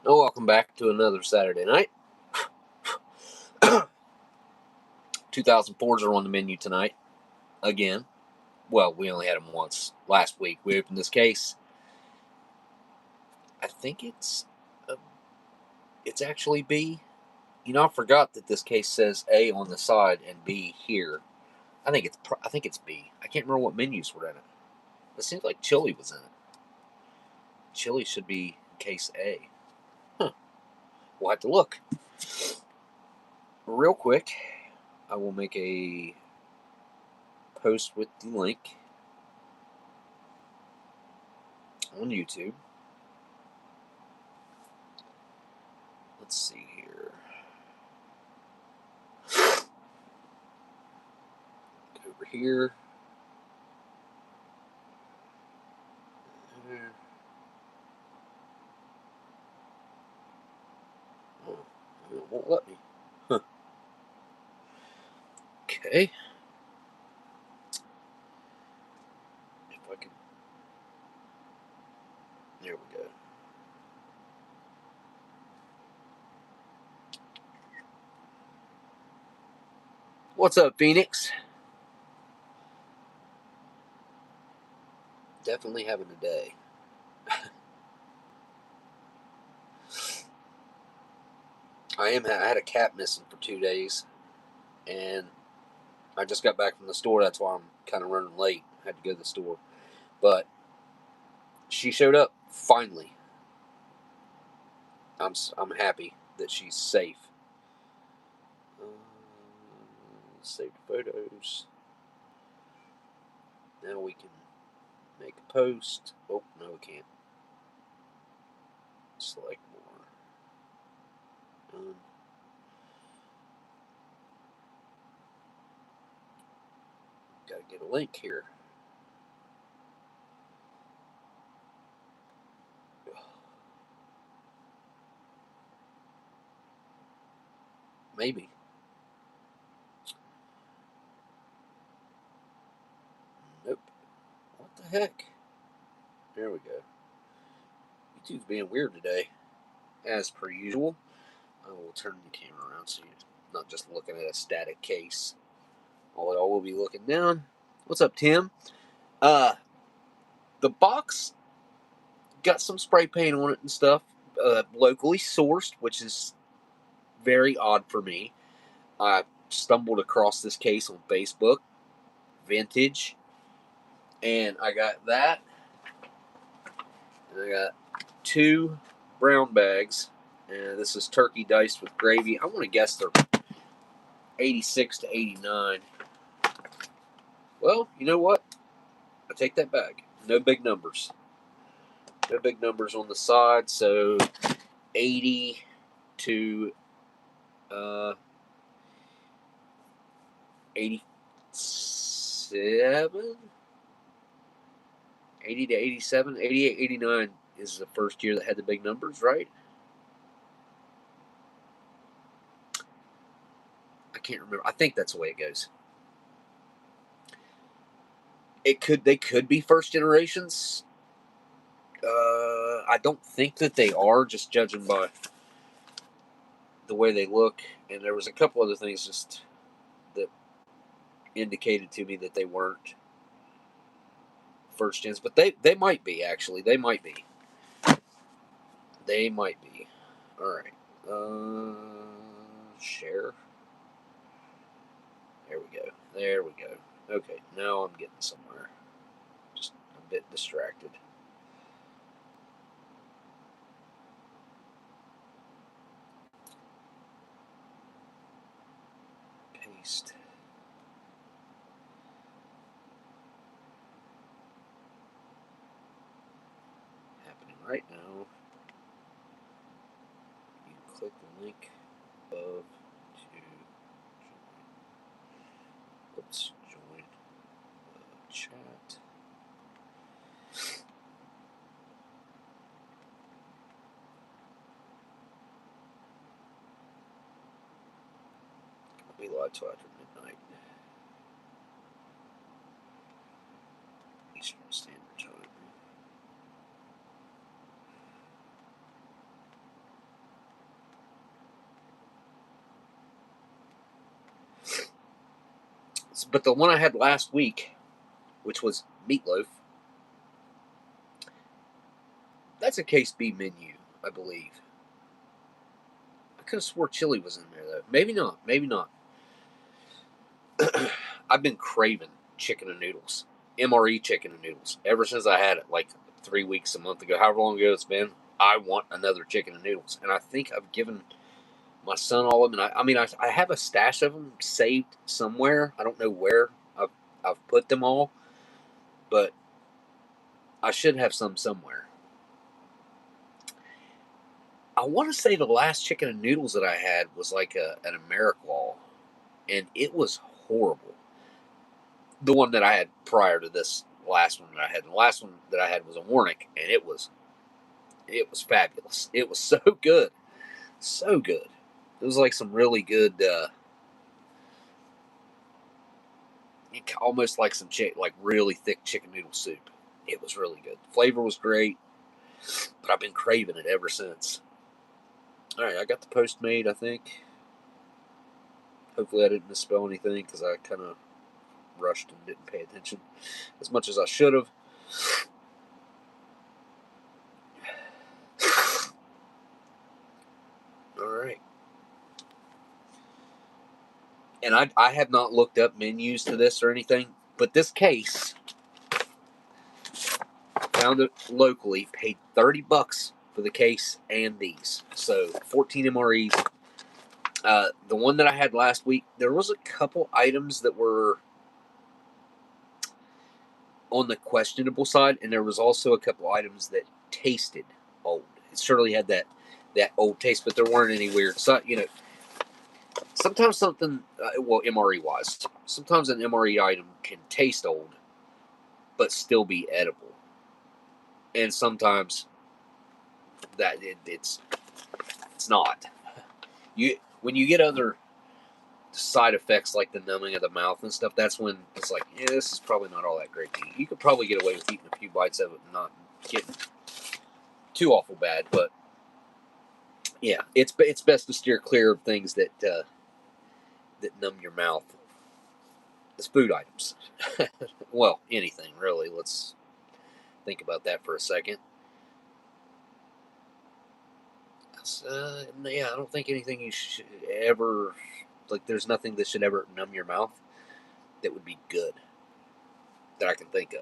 Oh, welcome back to another Saturday night. 2004s are on the menu tonight. Again. Well, we only had them once last week. We opened this case. I think it's actually B. You know, I forgot that this case says A on the side and B here. I think it's B. I can't remember what menus were in it. It seems like chili was in it. Chili should be case A. Huh. We'll have to look. Real quick, I will make a post with the link on YouTube. Let's see here. Go over here. Oh, it won't let me. Huh. Okay. If I can. There we go. What's up, Phoenix? Definitely having a day. I had a cat missing for 2 days, and I just got back from the store. That's why I'm kind of running late. I had to go to the store, but she showed up finally. I'm happy that she's safe. Save photos. Now we can make a post. Oh, no, we can't. Select more. Gotta get a link here. Maybe. Nope. What the heck? There we go. YouTube's being weird today, as per usual. I will turn the camera around so you're not just looking at a static case. Although I will be looking down. What's up, Tim? The box got some spray paint on it and stuff. Locally sourced, which is very odd for me. I stumbled across this case on Facebook, vintage, and I got that. And I got 2 brown bags. And this is turkey diced with gravy. I want to guess they're 86 to 89. Well, you know what? I take that back. No big numbers. No big numbers on the side. So 80 to 87? 80 to 87? 88, 89 is the first year that had the big numbers, right? I can't remember. I think that's the way it goes. They could be first generations. I don't think that they are, just judging by the way they look. And there was a couple other things just that indicated to me that they weren't first gens, but they might be, actually. They might be. They might be. All right. Share. There we go. There we go. Okay, now I'm getting somewhere. Just a bit distracted. Paste. Happening right now. You click the link above to join. Let's join the chat. I'll be live till after midnight. Eastern Standard Time. But the one I had last week, which was meatloaf, that's a case B menu, I believe. I could have swore chili was in there, though. Maybe not. Maybe not. I've been craving chicken and noodles. MRE chicken and noodles. Ever since I had it, like 3 weeks, a month ago, however long ago it's been, I want another chicken and noodles. And I think I've given my son all of them. And I have a stash of them saved somewhere. I don't know where I've put them all. But I should have some somewhere. I want to say the last chicken and noodles that I had was like an AmeriClaw, and it was horrible. The one that I had prior to this last one that I had, the last one that I had was a Warnick, and it was fabulous. It was so good, so good. It was like some really good, almost like some like really thick chicken noodle soup. It was really good. The flavor was great, but I've been craving it ever since. All right, I got the Postmate, I think. Hopefully I didn't misspell anything because I kind of rushed and didn't pay attention as much as I should have. All right. And I have not looked up menus to this or anything, but this case, found it locally, paid $30 for the case and these. So 14 MREs. The one that I had last week, there was a couple items that were on the questionable side, and there was also a couple items that tasted old. It certainly had that old taste, but there weren't any weird. So, sometimes something, MRE wise, sometimes an MRE item can taste old, but still be edible, and sometimes that it's not. When you get other side effects like the numbing of the mouth and stuff, that's when it's like, yeah, this is probably not all that great to eat. You could probably get away with eating a few bites of it and not getting too awful bad, but yeah, it's best to steer clear of things that numb your mouth. It's food items. Well, anything really. Let's think about that for a second. Yeah, I don't think anything you should ever, like, there's nothing that should ever numb your mouth that would be good that I can think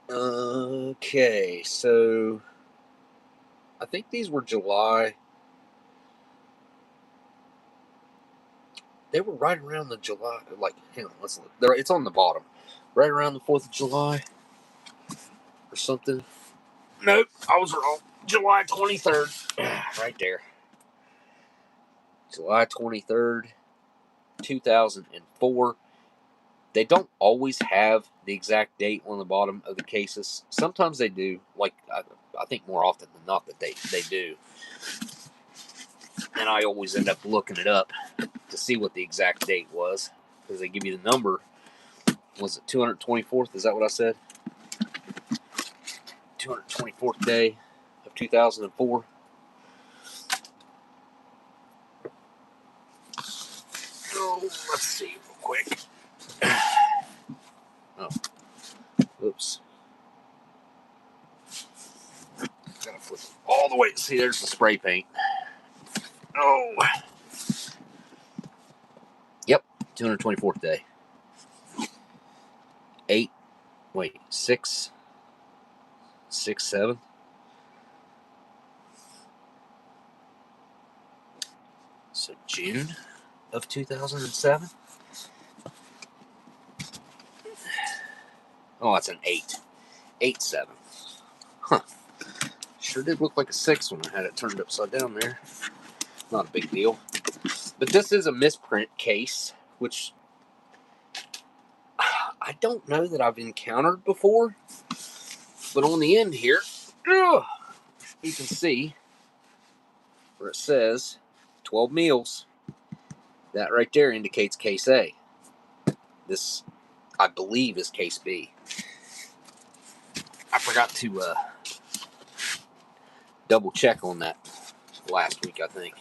of. Okay, so I think these were July. They were right around the July, like, hang on, let's look. It's on the bottom. Right around the 4th of July or something. Nope, I was wrong. July 23rd. Right there. July 23rd, 2004. They don't always have the exact date on the bottom of the cases. Sometimes they do. Like, I think more often than not that they do. And I always end up looking it up to see what the exact date was, because they give you the number. Was it 224th? Is that what I said? 224th day of 2004. Oh, let's see real quick. Oh, oops. Gotta flip it all the way. See, there's the spray paint. Oh. Yep, 224th day. 6, 7. So June of 2007. Oh, that's an 8. 8-7. Huh. Sure did look like a 6 when I had it turned upside down there. Not a big deal. But this is a misprint case, which I don't know that I've encountered before. But on the end here, you can see where it says 12 meals. That right there indicates case A. This, I believe, is case B. I forgot to double check on that last week, I think.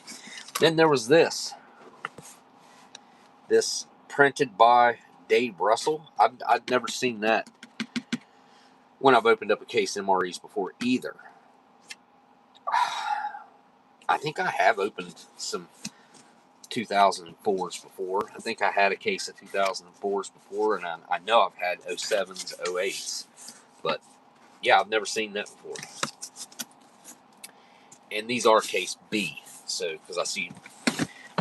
Then there was this. This printed by Dave Russell. I've never seen that when I've opened up a case of MREs before either. I think I have opened some 2004s before. I think I had a case of 2004s before, and I know I've had 07s, 08s. But yeah, I've never seen that before. And these are case B. So, because I see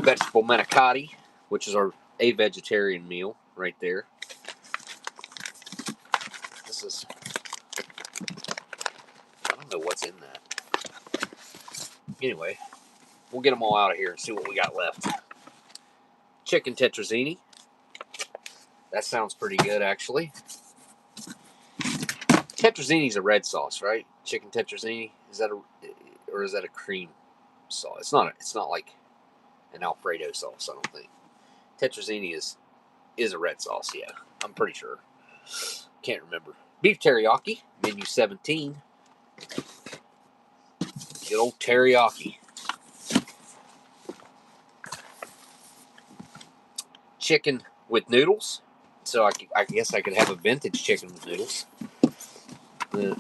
vegetable manicotti, which is a vegetarian meal right there. This is, I don't know what's in that. Anyway, we'll get them all out of here and see what we got left. Chicken tetrazzini. That sounds pretty good, actually. Tetrazzini's a red sauce, right? Chicken tetrazzini. Is that a cream sauce? It's not like an Alfredo sauce, I don't think. Tetrazzini is a red sauce, yeah. I'm pretty sure. Can't remember. Beef teriyaki, menu 17. Good old teriyaki. Chicken with noodles. So I guess I could have a vintage chicken with noodles.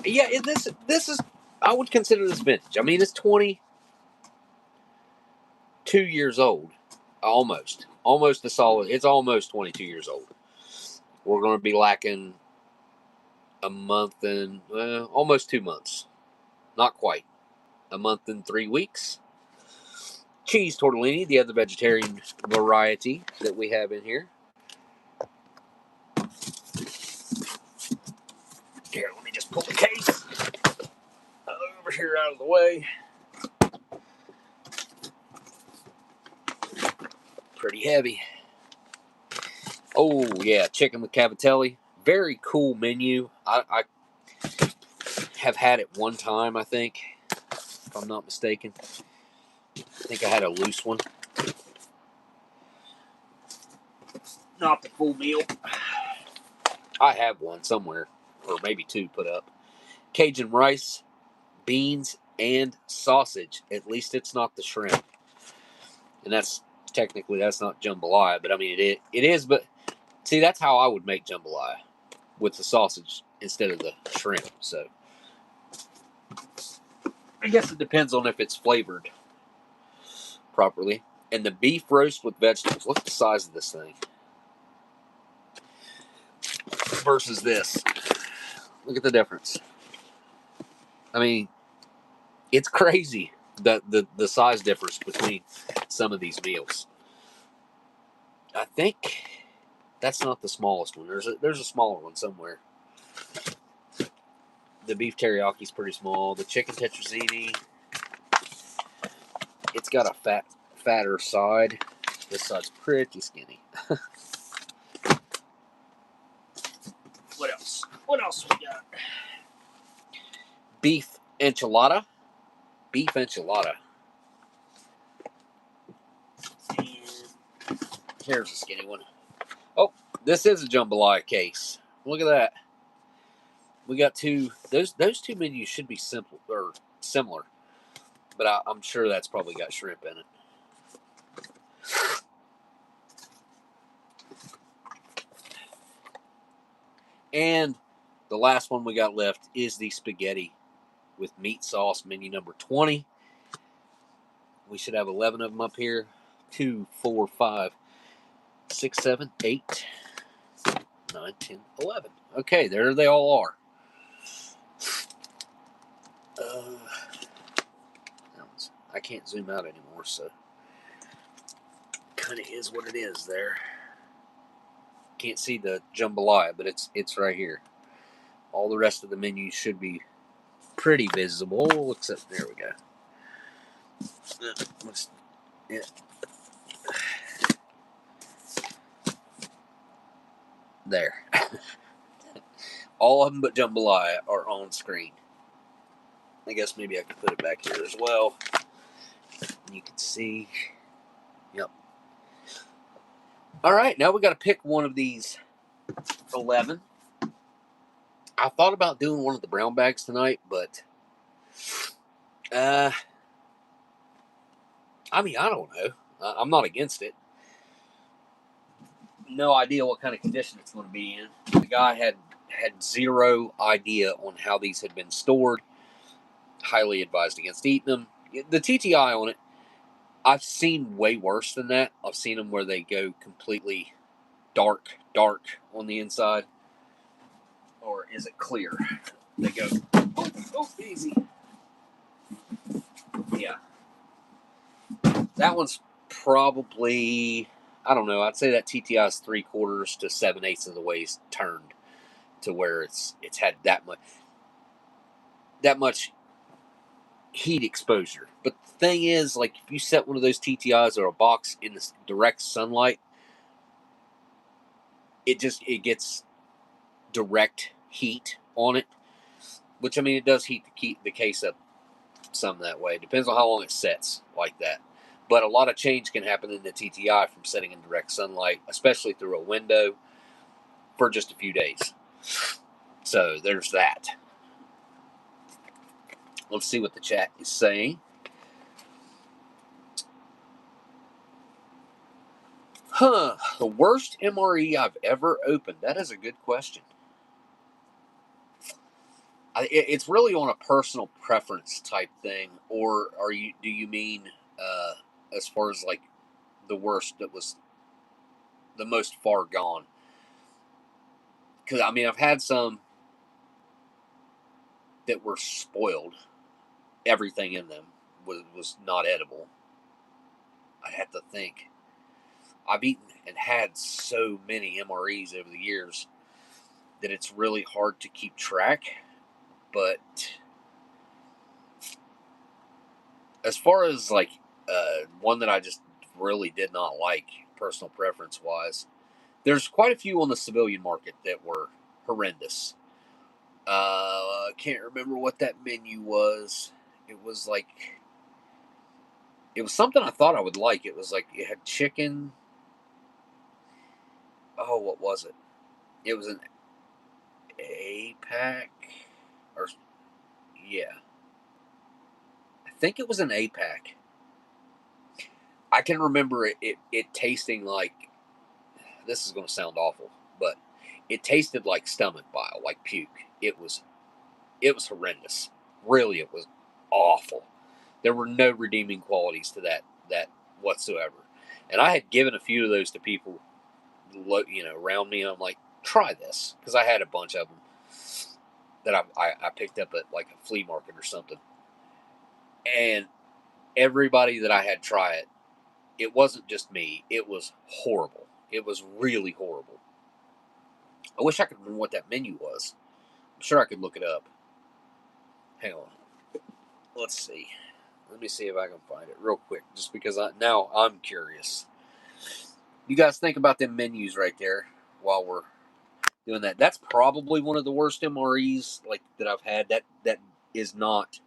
Yeah, this is, I would consider this vintage. I mean, it's 22 years old. Almost a solid. It's almost 22 years old. We're going to be lacking a month and almost 2 months. Not quite. A month and 3 weeks. Cheese tortellini, the other vegetarian variety that we have in here. Here, let me just pull the case over here out of the way. Pretty heavy. Oh, yeah, chicken with cavatelli. Very cool menu. I have had it one time, I think, if I'm not mistaken. I think I had a loose one. Not the full meal. I have one somewhere, or maybe two put up. Cajun rice, beans, and sausage. At least it's not the shrimp. And that's not jambalaya, but I mean it is. But see, that's how I would make jambalaya, with the sausage instead of the shrimp. So I guess it depends on if it's flavored properly. And the beef roast with vegetables. Look at the size of this thing versus this. Look at the difference. I mean, it's crazy the size difference between some of these meals. I think that's not the smallest one. There's a smaller one somewhere. The beef teriyaki is pretty small. The chicken tetrazzini, it's got a fatter side. This side's pretty skinny. What else? What else we got? Beef enchilada. Beef enchilada. And here's a skinny one. Oh, this is a jambalaya case. Look at that. We got two. Those two menus should be simple or similar, but I'm sure that's probably got shrimp in it. And the last one we got left is the spaghetti with meat sauce, menu number 20. We should have 11 of them up here. 2, 4, 5, 6, 7, 8, 9, 10, 11. Okay, there they all are. I can't zoom out anymore, so kind of is what it is there. Can't see the jambalaya, but it's right here. All the rest of the menu should be pretty visible, except there we go. Yeah. There. All of them but jambalaya are on screen. I guess maybe I could put it back here as well. You can see. Yep. All right, now we got to pick one of these 11. I thought about doing one of the brown bags tonight, but I mean, I don't know. I'm not against it. no idea what kind of condition it's going to be in. The guy had zero idea on how these had been stored. Highly advised against eating them. The TTI on it, I've seen way worse than that. I've seen them where they go completely dark on the inside. Or is it clear? They go, oh, easy. Yeah. That one's probably, I don't know, I'd say that TTI is 3/4 to 7/8 of the way turned to where it's had that much heat exposure. But the thing is, like, if you set one of those TTIs or a box in the direct sunlight, it gets direct heat on it, which, I mean, it does heat the case up some that way. Depends on how long it sets like that. But a lot of change can happen in the TTI from setting in direct sunlight, especially through a window, for just a few days. So there's that. Let's see what the chat is saying. The worst MRE I've ever opened. That is a good question. It's really on a personal preference type thing, or do you mean as far as like the worst that was the most far gone? Because I mean, I've had some that were spoiled. Everything in them was not edible. I have to think. I've eaten and had so many MREs over the years that it's really hard to keep track. But as far as like one that I just really did not like, personal preference wise, there's quite a few on the civilian market that were horrendous. I can't remember what that menu was. It was something I thought I would like. It was like it had chicken. Oh, what was it? It was an A-pack, or yeah, I think it was an A-pack. I can remember it tasting like, this is going to sound awful, but it tasted like stomach bile, like puke. It was horrendous. Really, it was awful. There were no redeeming qualities to that whatsoever. And I had given a few of those to people, around me. And I'm like, try this, because I had a bunch of them that I picked up at like a flea market or something. And everybody that I had try it, it wasn't just me. It was horrible. It was really horrible. I wish I could remember what that menu was. I'm sure I could look it up. Hang on. Let's see. Let me see if I can find it real quick, just because now I'm curious. You guys think about them menus right there while we're doing that. That's probably one of the worst MREs like that I've had. That is not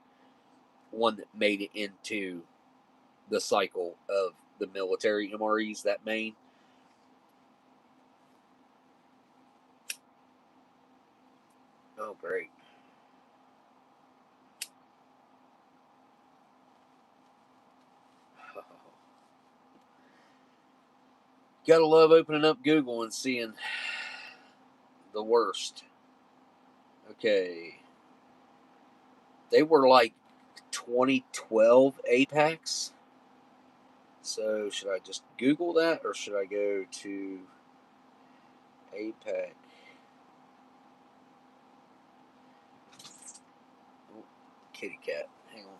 one that made it into the cycle of the military MREs. That main. Oh, great. Gotta love opening up Google and seeing the worst. Okay. They were like 2012 Apex. So should I just Google that, or should I go to APAC? Oh, kitty cat. Hang on.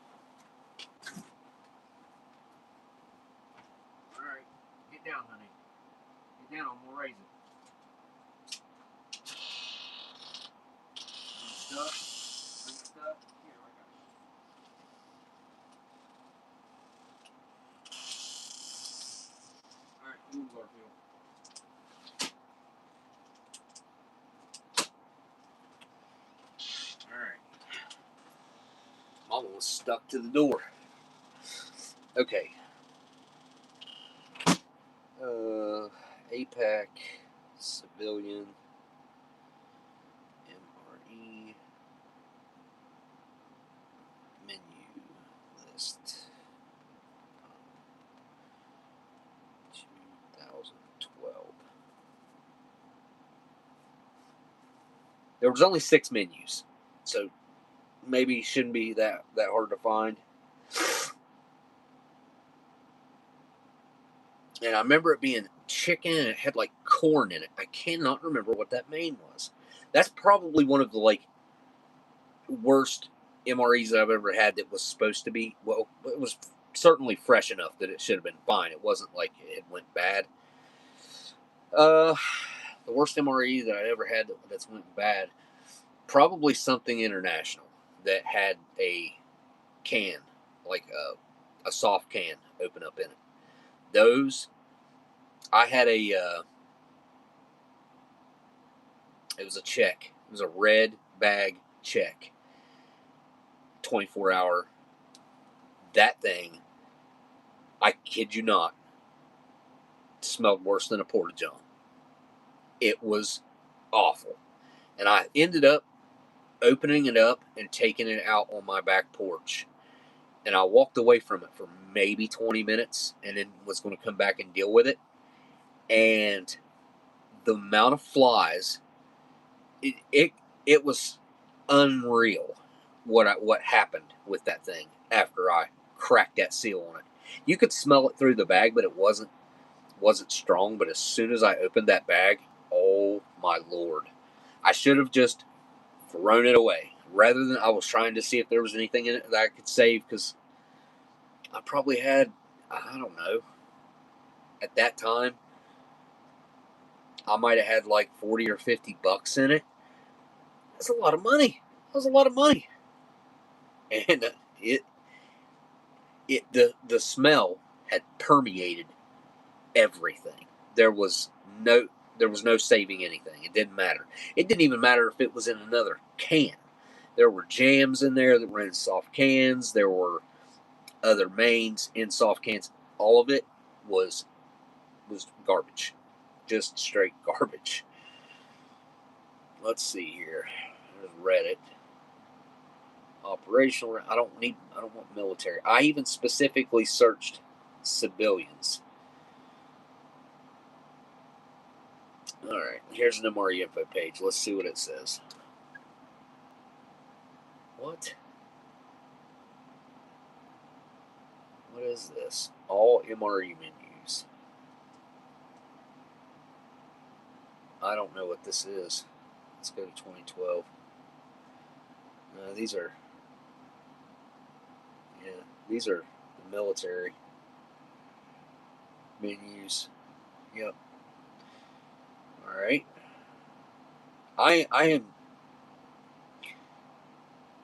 Alright. Get down, honey. Get down, I'm gonna raise it. Stuff. Stuff. Here, I got it. Alright, move Garfield. Alright. Mama was stuck to the door. Okay. APAC, civilian, MRE, menu list, 2012. There was only 6 menus, so maybe it shouldn't be that hard to find. And I remember it being chicken, and it had like corn in it. I cannot remember what that main was. That's probably one of the like worst MREs I've ever had that was supposed to be, well, it was certainly fresh enough that it should have been fine. It wasn't like it went bad. The worst MRE that I ever had that's went bad, probably something international that had a can, like a soft can open up in it. Those, I had it was a check. It was a red bag check. 24-hour. That thing, I kid you not, smelled worse than a porta-john. It was awful. And I ended up opening it up and taking it out on my back porch. And I walked away from it for maybe 20 minutes and then was going to come back and deal with it. And the amount of flies, it was unreal what happened with that thing after I cracked that seal on it. You could smell it through the bag, but it wasn't strong. But as soon as I opened that bag, oh my Lord, I should have just thrown it away rather than I was trying to see if there was anything in it that I could save, because I probably had, I don't know, at that time I might have had like 40 or 50 bucks in it. That's a lot of money. That was a lot of money. And the smell had permeated everything. There was no saving anything. It didn't matter. It didn't even matter if it was in another can. There were jams in there that were in soft cans. There were other mains in soft cans. All of it was garbage. Just straight garbage. Let's see here. There's Reddit. Operational. I don't want military. I even specifically searched civilians. Alright, here's an MRE info page. Let's see what it says. What? What is this? All MRE menus. I don't know what this is. Let's go to 2012. These are the military menus. Yep. All right.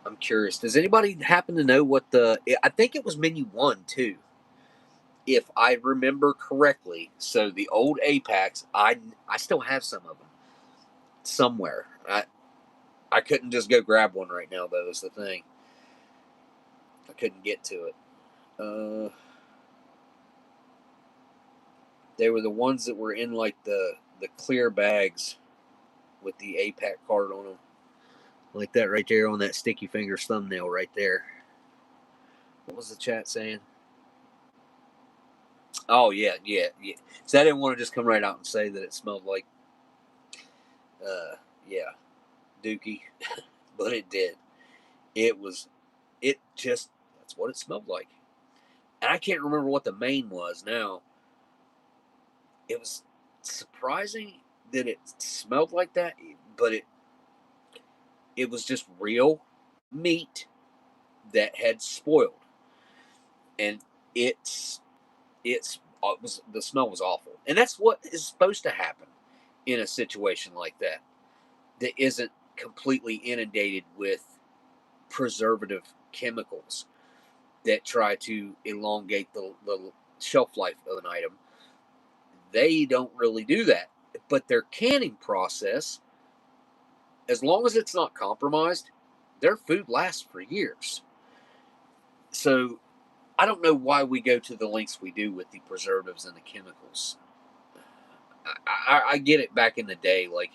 I'm curious. Does anybody happen to know what I think it was menu 1 too, if I remember correctly. So the old APACs, I still have some of them somewhere. I couldn't just go grab one right now, though, is the thing. I couldn't get to it. They were the ones that were in like the clear bags with the APAC card on them. Like that right there on that Sticky Fingers thumbnail right there. What was the chat saying? Oh, yeah. So I didn't want to just come right out and say that it smelled like, Dookie. But it did. That's what it smelled like. And I can't remember what the main was now. It was surprising that it smelled like that, but it was just real meat that had spoiled. And the smell was awful. And that's what is supposed to happen in a situation like that isn't completely inundated with preservative chemicals that try to elongate the shelf life of an item. They don't really do that. But their canning process, as long as it's not compromised, their food lasts for years. So I don't know why we go to the lengths we do with the preservatives and the chemicals. I get it back in the day, like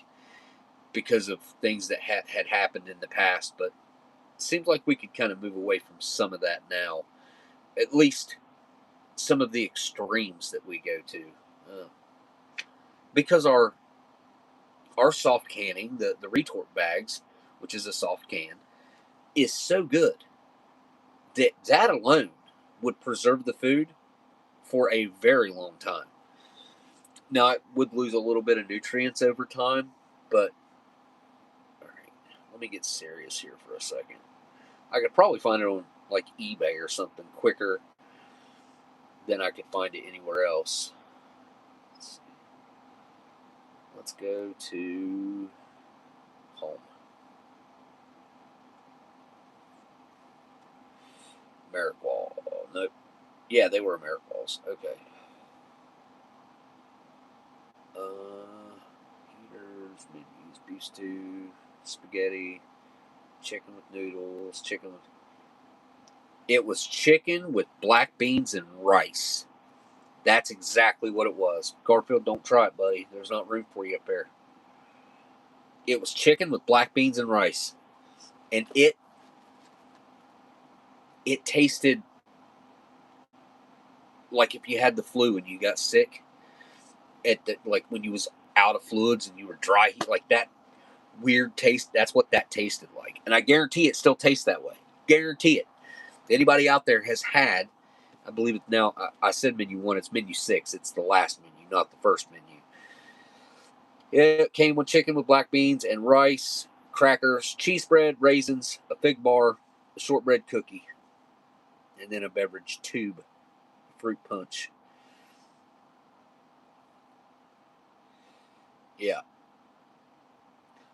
because of things that had happened in the past, but it seems like we could kind of move away from some of that now. At least some of the extremes that we go to. Because our our soft canning, the retort bags, which is a soft can, is so good that alone would preserve the food for a very long time. Now, it would lose a little bit of nutrients over time, but all right, let me get serious here for a second. I could probably find it on like eBay or something quicker than I could find it anywhere else. Let's go to home. Ameriqual. Nope. Yeah, they were Ameriquals. Okay. Heaters, menus, beef stew, spaghetti, chicken with noodles, chicken with... It was chicken with black beans and rice. That's exactly what it was. Garfield, don't try it, buddy. There's not room for you up there. It was chicken with black beans and rice. And it tasted like if you had the flu and you got sick, like when you was out of fluids and you were dry, like that weird taste. That's what that tasted like. And I guarantee it still tastes that way. Guarantee it. If anybody out there has had, I believe it now, I said menu 1, it's menu 6. It's the last menu, not the first menu. It came with chicken with black beans and rice, crackers, cheese bread, raisins, a fig bar, a shortbread cookie, and then a beverage tube, fruit punch. Yeah.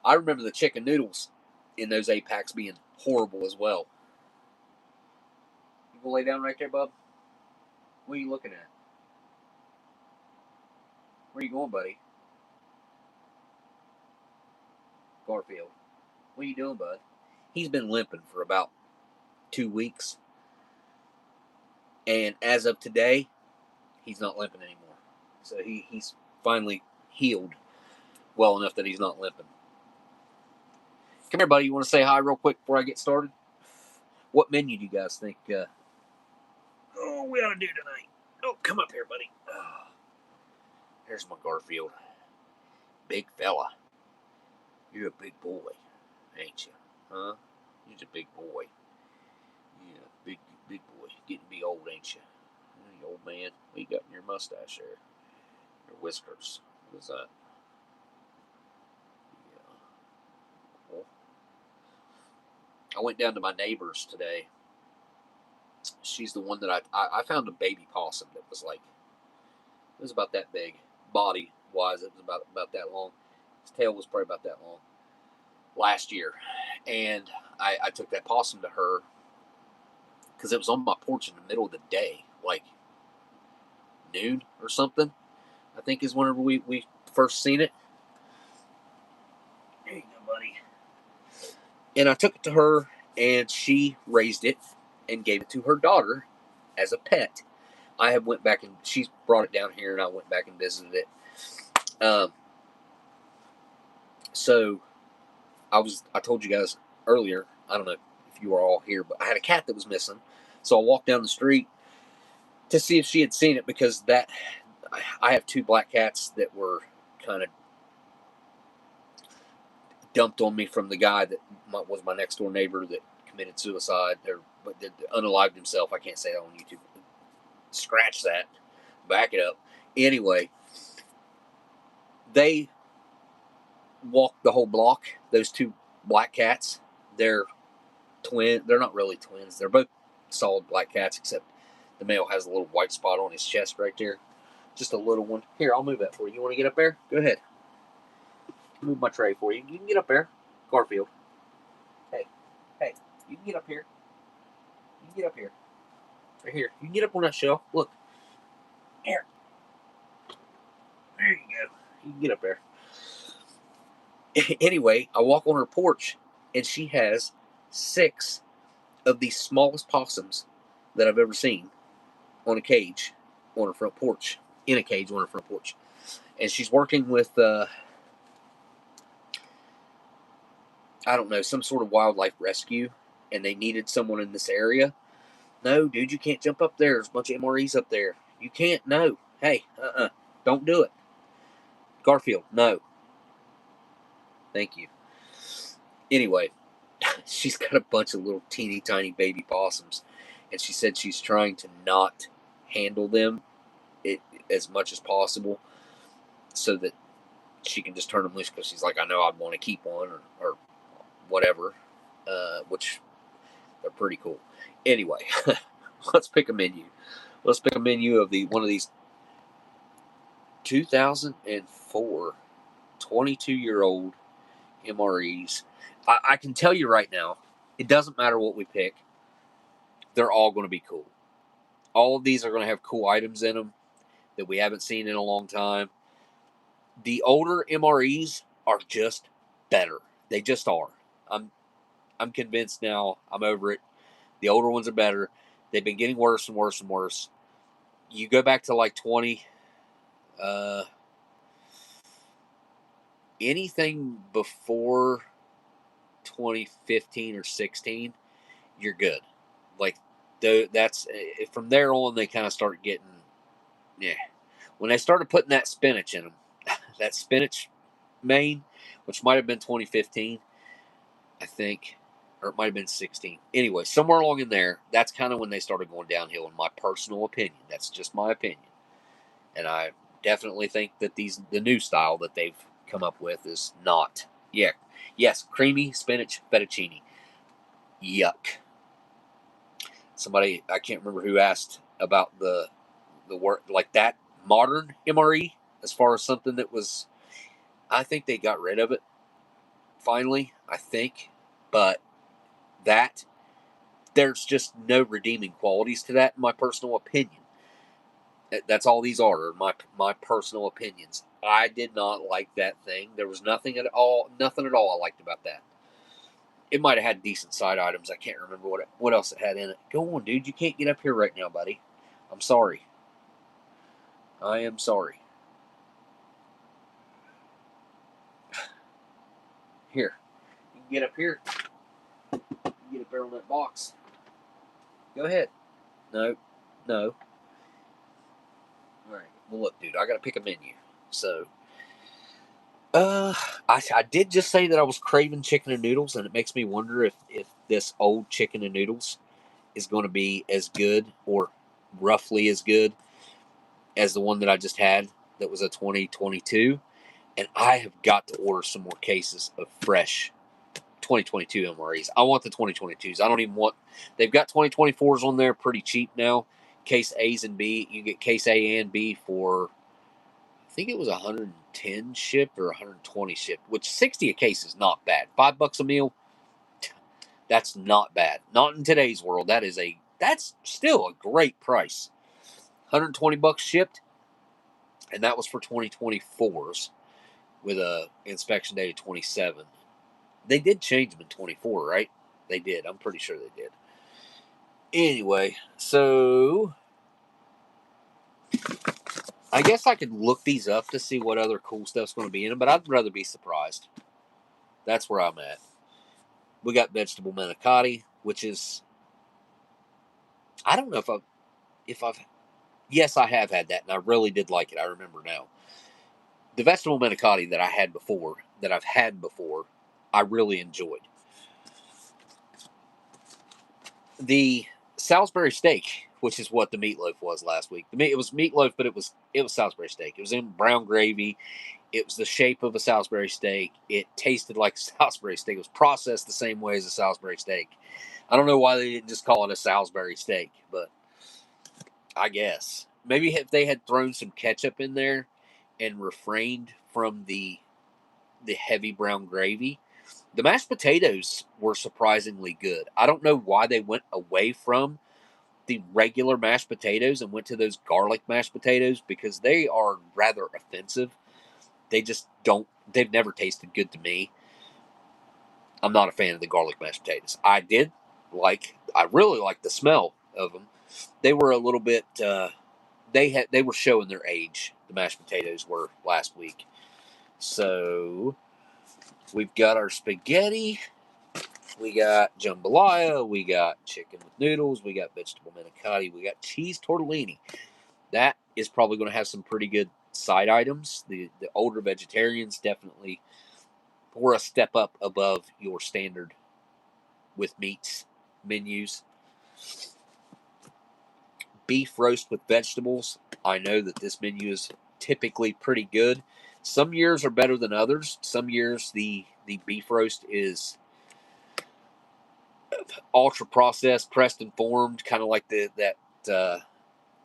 I remember the chicken noodles in those 8-packs being horrible as well. You gonna lay down right there, bub? What are you looking at? Where are you going, buddy? Garfield. What are you doing, bud? He's been limping for about 2 weeks. And as of today, he's not limping anymore. So he's finally healed well enough that he's not limping. Come here, buddy. You want to say hi real quick before I get started? What menu do you guys think we ought to do tonight? Oh, come up here, buddy. Oh, there's my Garfield. Big fella. You're a big boy, ain't you? Huh? You're a big boy. Yeah, big boy. Getting to be old, ain't you? You old man. What you got in your mustache there? Your whiskers. What is that? Yeah. Cool. I went down to my neighbor's today. She's the one that I found a baby possum that was like, it was about that big. Body wise, it was about that long. His tail was probably about that long. Last year. And I took that possum to her because it was on my porch in the middle of the day, like noon or something, I think is whenever we first seen it. There you go, buddy. And I took it to her, and she raised it and gave it to her daughter as a pet. I have went back and she's brought it down here, and I went back and visited it. So I told you guys earlier, I don't know if you were all here, but I had a cat that was missing. So I walked down the street to see if she had seen it, because I have 2 black cats that were kind of dumped on me from the guy that was my next door neighbor that committed suicide, but unalived himself. I can't say that on YouTube. Scratch that. Back it up. Anyway, they walked the whole block. Those 2 black cats. They're twin. They're not really twins. They're both solid black cats, except the male has a little white spot on his chest right there. Just a little one. Here, I'll move that for you. You want to get up there? Go ahead. Move my tray for you. You can get up there. Garfield. Hey, you can get up here. You can get up here. Right here. You can get up on that shelf. Look. Here. There you go. You can get up there. Anyway, I walk on her porch, and she has 6 of the smallest possums that I've ever seen on a cage on her front porch. In a cage on her front porch. And she's working with, I don't know, some sort of wildlife rescue, and they needed someone in this area. No, dude, you can't jump up there. There's a bunch of MREs up there. You can't. No. Hey, don't do it. Garfield, no. Thank you. Anyway, she's got a bunch of little teeny tiny baby possums, and she said she's trying to not handle them as much as possible so that she can just turn them loose, because she's like, I know I'd want to keep one or whatever, which they're pretty cool. Anyway, let's pick a menu. Let's pick a menu of one of these 2004 22-year-old MREs. I can tell you right now, it doesn't matter what we pick. They're all going to be cool. All of these are going to have cool items in them that we haven't seen in a long time. The older MREs are just better. They just are. I'm convinced now. I'm over it. The older ones are better. They've been getting worse and worse and worse. You go back to like 20, anything before 2015 or 16, you're good. Like, that's from there on, they kind of start getting, yeah. When they started putting that spinach in them, that spinach main, which might have been 2015, I think, or it might have been 16. Anyway, somewhere along in there, that's kind of when they started going downhill, in my personal opinion. That's just my opinion. And I definitely think that the new style that they've come up with is not. Yeah. Yes, creamy spinach fettuccine. Yuck. Somebody, I can't remember who asked about the work, like that modern MRE, as far as something that was, I think they got rid of it finally, I think. But that, there's just no redeeming qualities to that, in my personal opinion. That's all these are my personal opinions. I did not like that thing. There was nothing at all I liked about that. It might have had decent side items. I can't remember what else it had in it. Go on, dude. You can't get up here right now, buddy. I'm sorry. I am sorry. Here. You can get up here. You can get up there on that box. Go ahead. No. No. All right. Well, look, dude. I got to pick a menu. So, I did just say that I was craving chicken and noodles, and it makes me wonder if this old chicken and noodles is going to be as good, or roughly as good, as the one that I just had that was a 2022. And I have got to order some more cases of fresh 2022 MREs. I want the 2022s. I don't even want. They've got 2024s on there pretty cheap now. Case A's and B. You get case A and B for, I think it was 110 shipped or 120 shipped, which 60 a case is not bad. $5 a meal, that's not bad. Not in today's world. That's still a great price. 120 bucks shipped, and that was for 2024s with a inspection date of 27. They did change them in 24, right? They did. I'm pretty sure they did. Anyway, so I guess I could look these up to see what other cool stuff's going to be in them, but I'd rather be surprised. That's where I'm at. We got vegetable manicotti, which is, I don't know if I've yes, I have had that, and I really did like it. I remember now. The vegetable manicotti that I've had before, I really enjoyed. The Salisbury steak, which is what the meatloaf was last week. It was meatloaf, but it was Salisbury steak. It was in brown gravy. It was the shape of a Salisbury steak. It tasted like a Salisbury steak. It was processed the same way as a Salisbury steak. I don't know why they didn't just call it a Salisbury steak, but I guess maybe if they had thrown some ketchup in there and refrained from the heavy brown gravy. The mashed potatoes were surprisingly good. I don't know why they went away from the regular mashed potatoes and went to those garlic mashed potatoes, because they are rather offensive. They just don't, they've never tasted good to me. I'm not a fan of the garlic mashed potatoes. I really like the smell of them. They were a little bit, they were showing their age. The mashed potatoes were last week. So we've got our spaghetti. We got jambalaya. We got chicken with noodles. We got vegetable manicotti. We got cheese tortellini. That is probably going to have some pretty good side items. The older vegetarians definitely Or a step up above your standard with meats menus. Beef roast with vegetables. I know that this menu is typically pretty good. Some years are better than others. Some years the beef roast is ultra processed, pressed and formed, kind of like that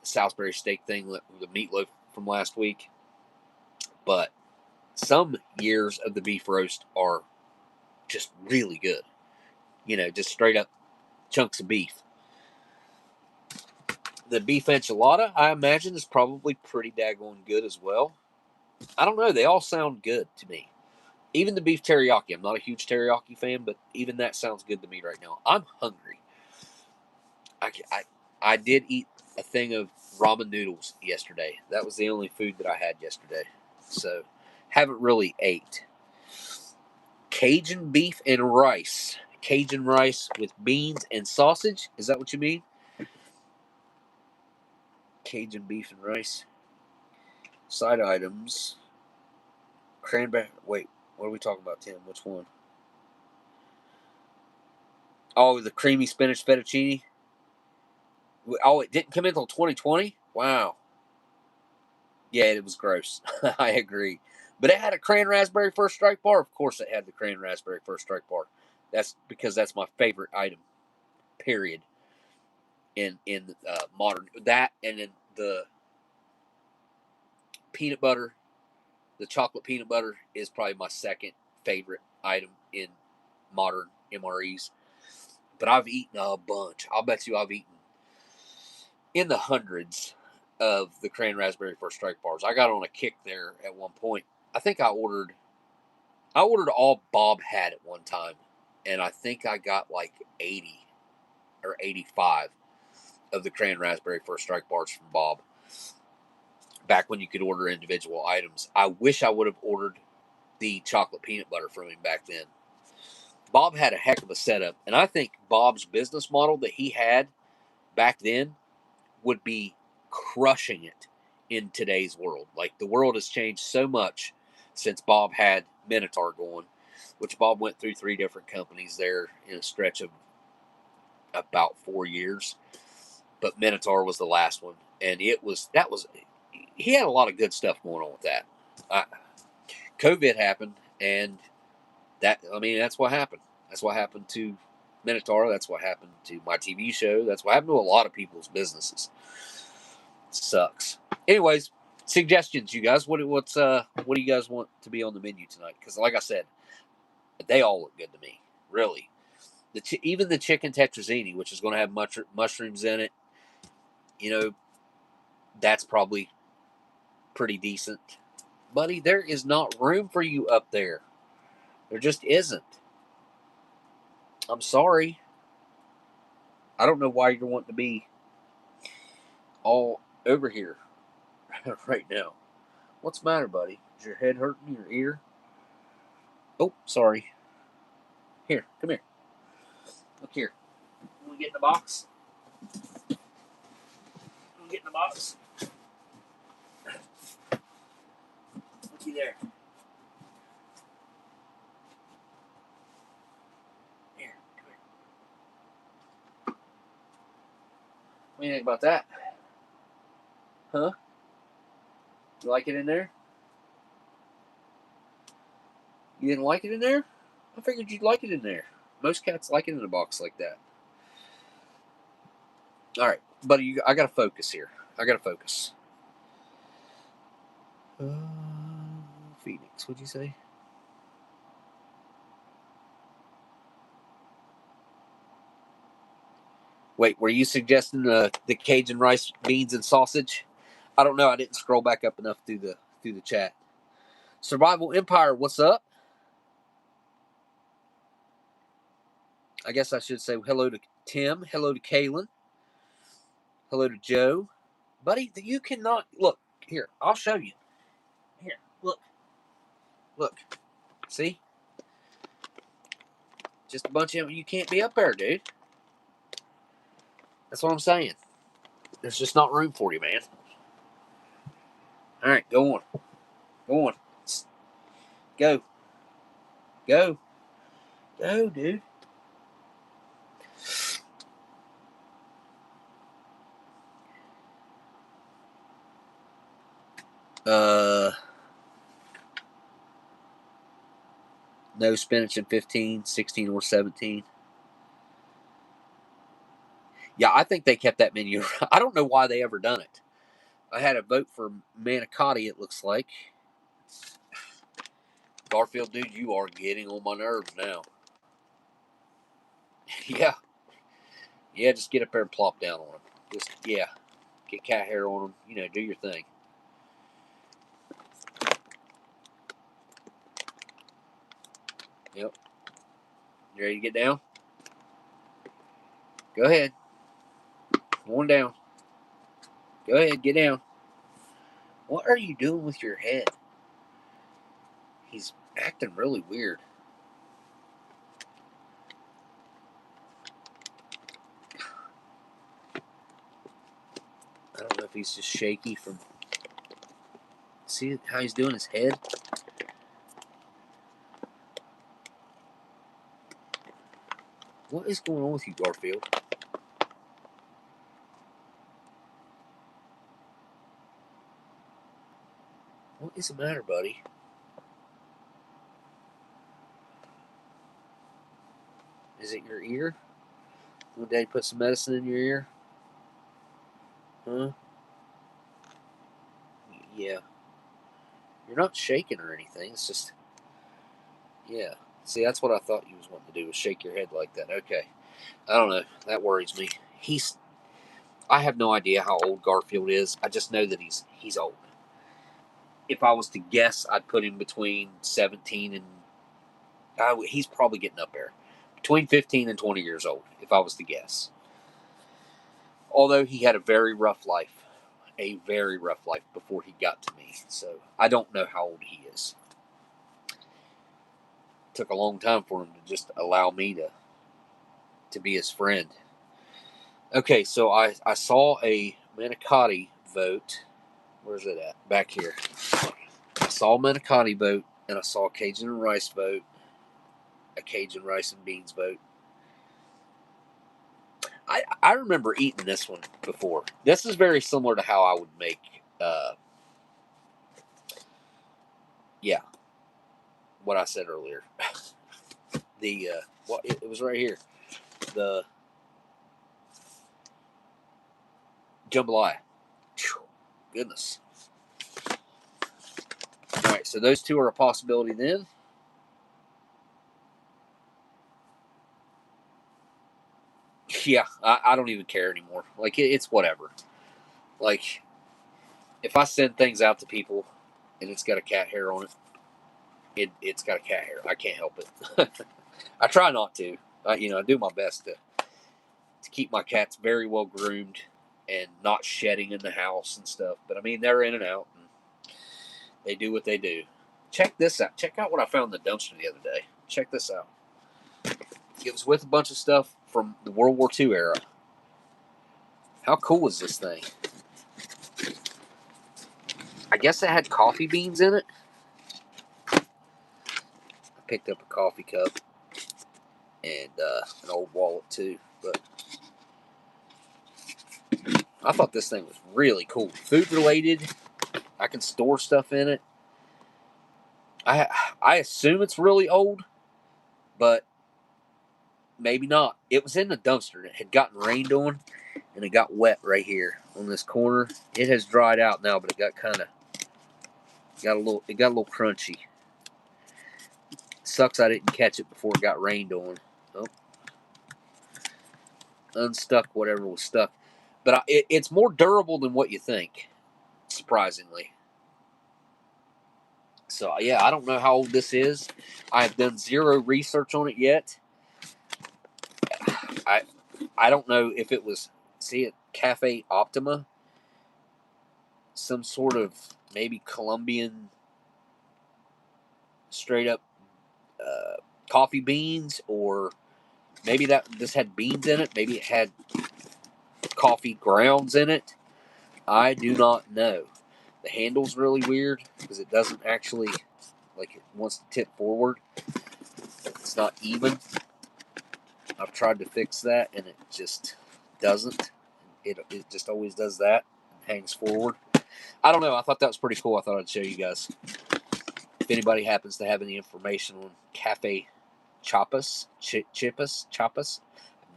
Salisbury steak thing, the meatloaf from last week. But some years of the beef roast are just really good. You know, just straight up chunks of beef. The beef enchilada, I imagine, is probably pretty daggone good as well. I don't know. They all sound good to me. Even the beef teriyaki. I'm not a huge teriyaki fan, but even that sounds good to me right now. I'm hungry. I did eat a thing of ramen noodles yesterday. That was the only food that I had yesterday. So, haven't really ate. Cajun beef and rice. Cajun rice with beans and sausage. Is that what you mean? Cajun beef and rice. Side items. Cranberry. Wait, what are we talking about, Tim? Which one? Oh, the creamy spinach fettuccine. Oh, it didn't come in until 2020? Wow. Yeah, it was gross. I agree. But it had a cran raspberry first strike bar. Of course, it had the cran raspberry first strike bar. That's because that's my favorite item. Period. In modern that, and then the peanut butter, the chocolate peanut butter is probably my second favorite item in modern MREs. But I've eaten a bunch. I'll bet you I've eaten in the hundreds of the cran raspberry first strike bars. I got on a kick there at one point. I think I ordered all Bob had at one time, and I think I got like 80 or 85 of the cran raspberry first strike bars from Bob. Back when you could order individual items. I wish I would have ordered the chocolate peanut butter from him back then. Bob had a heck of a setup, and I think Bob's business model that he had back then would be crushing it in today's world. Like, the world has changed so much since Bob had Minotaur going, which Bob went through 3 different companies there in a stretch of about 4 years. But Minotaur was the last one, and he had a lot of good stuff going on with that. COVID happened, and that's what happened. That's what happened to Minotaur. That's what happened to my TV show. That's what happened to a lot of people's businesses. Sucks. Anyways, suggestions, you guys. What do you guys want to be on the menu tonight? Because, like I said, they all look good to me. Really, even the chicken tetrazzini, which is going to have mushrooms in it. You know, that's probably pretty decent. Buddy, there is not room for you up there. There just isn't. I'm sorry. I don't know why you're wanting to be all over here right now. What's the matter, buddy? Is your head hurting? Your ear? Oh, sorry. Here, come here. Look here. Want to get in the box? Want to get in the box? Looky there. Here, come here. What do you think about that? Huh? You like it in there? You didn't like it in there? I figured you'd like it in there. Most cats like it in a box like that. All right, buddy, I got to focus here. I got to focus. Phoenix, what'd you say? Wait, were you suggesting the Cajun rice, beans, and sausage? I don't know. I didn't scroll back up enough through the chat. Survival Empire, what's up? I guess I should say hello to Tim. Hello to Kaylin. Hello to Joe. Buddy, you cannot... Look, here, I'll show you. Here, look. Look. See? Just a bunch of... You can't be up there, dude. That's what I'm saying. There's just not room for you, man. All right, go on. Go on. Go. Go. Go, dude. No spinach in 15, 16, or 17. Yeah, I think they kept that menu. I don't know why they ever done it. I had a vote for manicotti, it looks like. Garfield, dude, you are getting on my nerves now. Yeah. Yeah, just get up there and plop down on them. Just, yeah. Get cat hair on them. You know, do your thing. Yep. You ready to get down? Go ahead. One down. Go ahead, get down. What are you doing with your head? He's acting really weird. I don't know if he's just shaky from... See how he's doing his head? What is going on with you, Garfield? What is the matter, buddy? Is it your ear? Will Daddy put some medicine in your ear? Huh? Yeah. You're not shaking or anything. It's just... Yeah. See, that's what I thought you was wanting to do, was shake your head like that. Okay. I don't know. That worries me. I have no idea how old Garfield is. I just know that he's old. If I was to guess, I'd put him between 17 and... he's probably getting up there. Between 15 and 20 years old, if I was to guess. Although he had a very rough life. A very rough life before he got to me. So, I don't know how old he is. It took a long time for him to just allow me to be his friend. Okay, so I saw a manicotti vote. Where's it at? Back here. I saw a manicotti vote, and I saw a Cajun and rice vote, a Cajun rice and beans vote. I remember eating this one before. This is very similar to how I would make, what I said earlier. It was right here. The jambalaya. Goodness. All right, so those two are a possibility then. Yeah, I don't even care anymore. Like, it's whatever. Like, if I send things out to people and it's got a cat hair on it, it's got a cat hair. I can't help it. I try not to. I do my best to keep my cats very well groomed and not shedding in the house and stuff. But, I mean, they're in and out, and they do what they do. Check this out. Check out what I found in the dumpster the other day. Check this out. It was with a bunch of stuff from the World War II era. How cool is this thing? I guess it had coffee beans in it. I picked up a coffee cup and an old wallet too. But I thought this thing was really cool. Food related. I can store stuff in it. I assume it's really old, but maybe not. It was in the dumpster. It had gotten rained on, and it got wet right here on this corner. It has dried out now, but it got a little crunchy. Sucks I didn't catch it before it got rained on. Oh. Unstuck whatever was stuck. But it's more durable than what you think, surprisingly. So, yeah, I don't know how old this is. I have done zero research on it yet. I don't know if it was, see it, Cafe Optima, some sort of maybe Colombian straight up coffee beans, or maybe this had beans in it. Maybe it had coffee grounds in it. I do not know. The handle's really weird because it doesn't actually, like, it wants to tip forward. it's not even. I've tried to fix that, and it just doesn't. It just always does that. It hangs forward. I don't know. I thought that was pretty cool. I thought I'd show you guys. If anybody happens to have any information on Cafe Chiapas,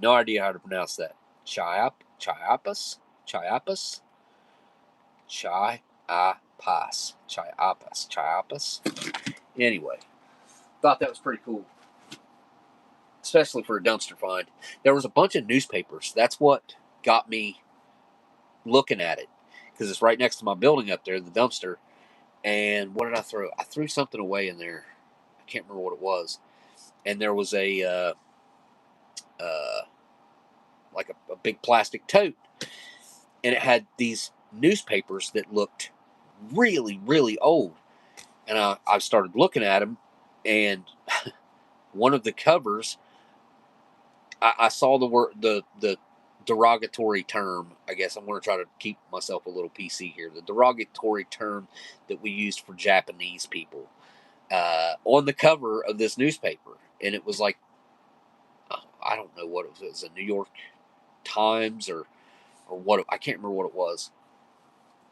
no idea how to pronounce that. Chiapas. Anyway, thought that was pretty cool, especially for a dumpster find. There was a bunch of newspapers. That's what got me looking at it, because it's right next to my building up there, the dumpster. And what did I throw? I threw something away in there. I can't remember what it was. And there was a like a big plastic tote, and it had these newspapers that looked really, really old. And I started looking at them, and one of the covers, I saw the word, the derogatory term. I guess I'm going to try to keep myself a little PC here. The derogatory term that we used for Japanese people on the cover of this newspaper, and it was like, I don't know what it was. It was a New York Times or what? I can't remember what it was.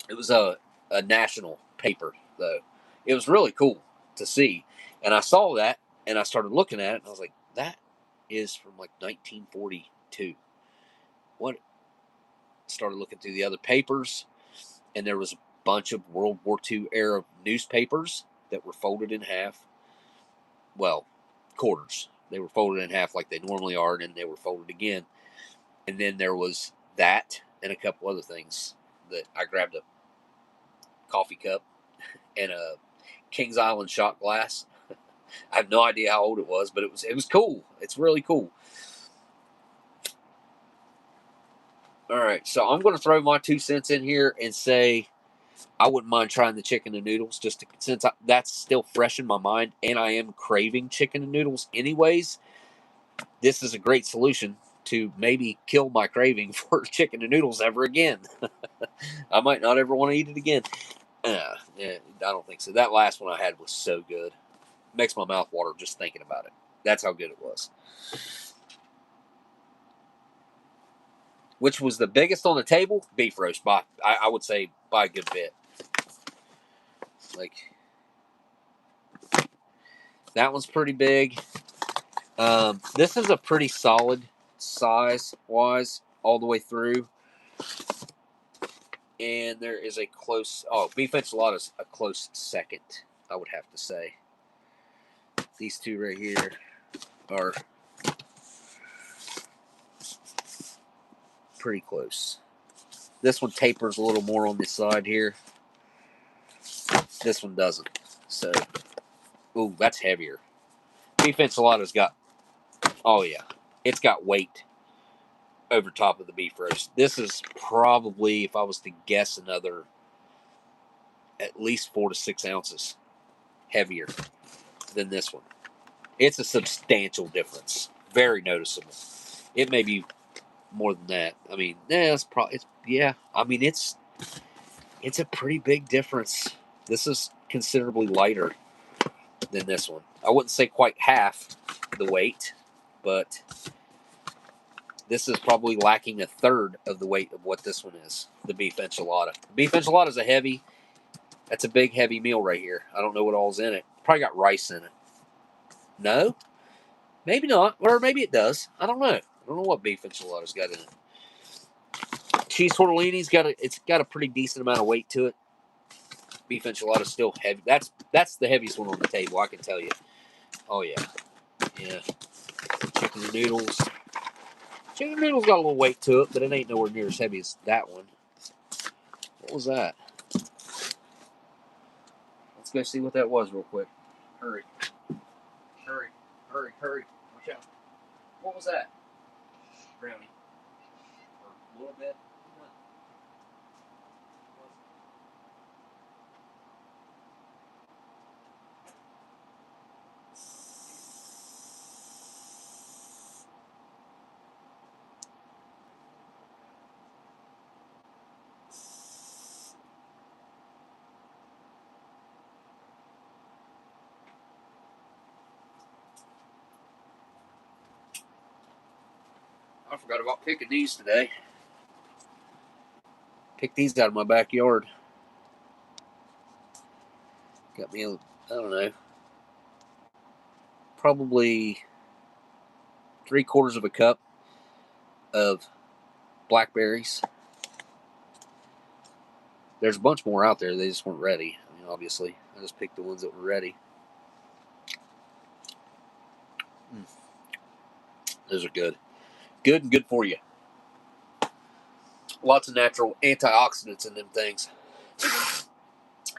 It was a national paper, though. It was really cool to see. And I saw that, and I started looking at it, and I was like, that is from like 1942. What? Started looking through the other papers, and there was a bunch of World War II era newspapers that were folded in half. Well, quarters. They were folded in half like they normally are, and then they were folded again. And then there was that and a couple other things that I grabbed a coffee cup and a Kings Island shot glass. I have no idea how old it was, but it was cool. It's really cool. All right, so I'm going to throw my 2 cents in here and say I wouldn't mind trying the chicken and noodles, just since that's still fresh in my mind, and I am craving chicken and noodles anyways. This is a great solution to maybe kill my craving for chicken and noodles ever again. I might not ever want to eat it again. Yeah, I don't think so. That last one I had was so good. Makes my mouth water just thinking about it. That's how good it was. Which was the biggest on the table? Beef roast. I would say by a good bit. Like, that one's pretty big. This is a pretty solid size-wise all the way through. And there is a close... Oh, beef enchilada's a close second, I would have to say. These two right here are pretty close. This one tapers a little more on this side here. This one doesn't. So, ooh, that's heavier. Beef enchilada's got... Oh, yeah. It's got weight over top of the beef roast. This is probably, if I was to guess, another at least 4 to 6 ounces heavier than this one. It's a substantial difference. Very noticeable. It may be more than that. I mean, it's probably, I mean, it's a pretty big difference. This is considerably lighter than this one. I wouldn't say quite half the weight, but this is probably lacking a third of the weight of what this one is, the beef enchilada. The beef enchilada is that's a big, heavy meal right here. I don't know what all's in it. Probably got rice in it. No? Maybe not. Or maybe it does. I don't know. I don't know what beef enchilada's got in it. Cheese tortellini's got a pretty decent amount of weight to it. Beef enchilada's still heavy. That's the heaviest one on the table, I can tell you. Oh, yeah. Yeah. Chicken and noodles. Chicken and noodles got a little weight to it, but it ain't nowhere near as heavy as that one. What was that? Let's go see what that was real quick. Hurry. Hurry. Hurry. Hurry. Watch out. What was that? Brownie. Or a little bit. I forgot about picking these today. Pick these out of my backyard. Got me, I don't know, probably 3/4 of a cup of blackberries. There's a bunch more out there. They just weren't ready. I mean, obviously, I just picked the ones that were ready. Those are good. Good and good for you. Lots of natural antioxidants in them things.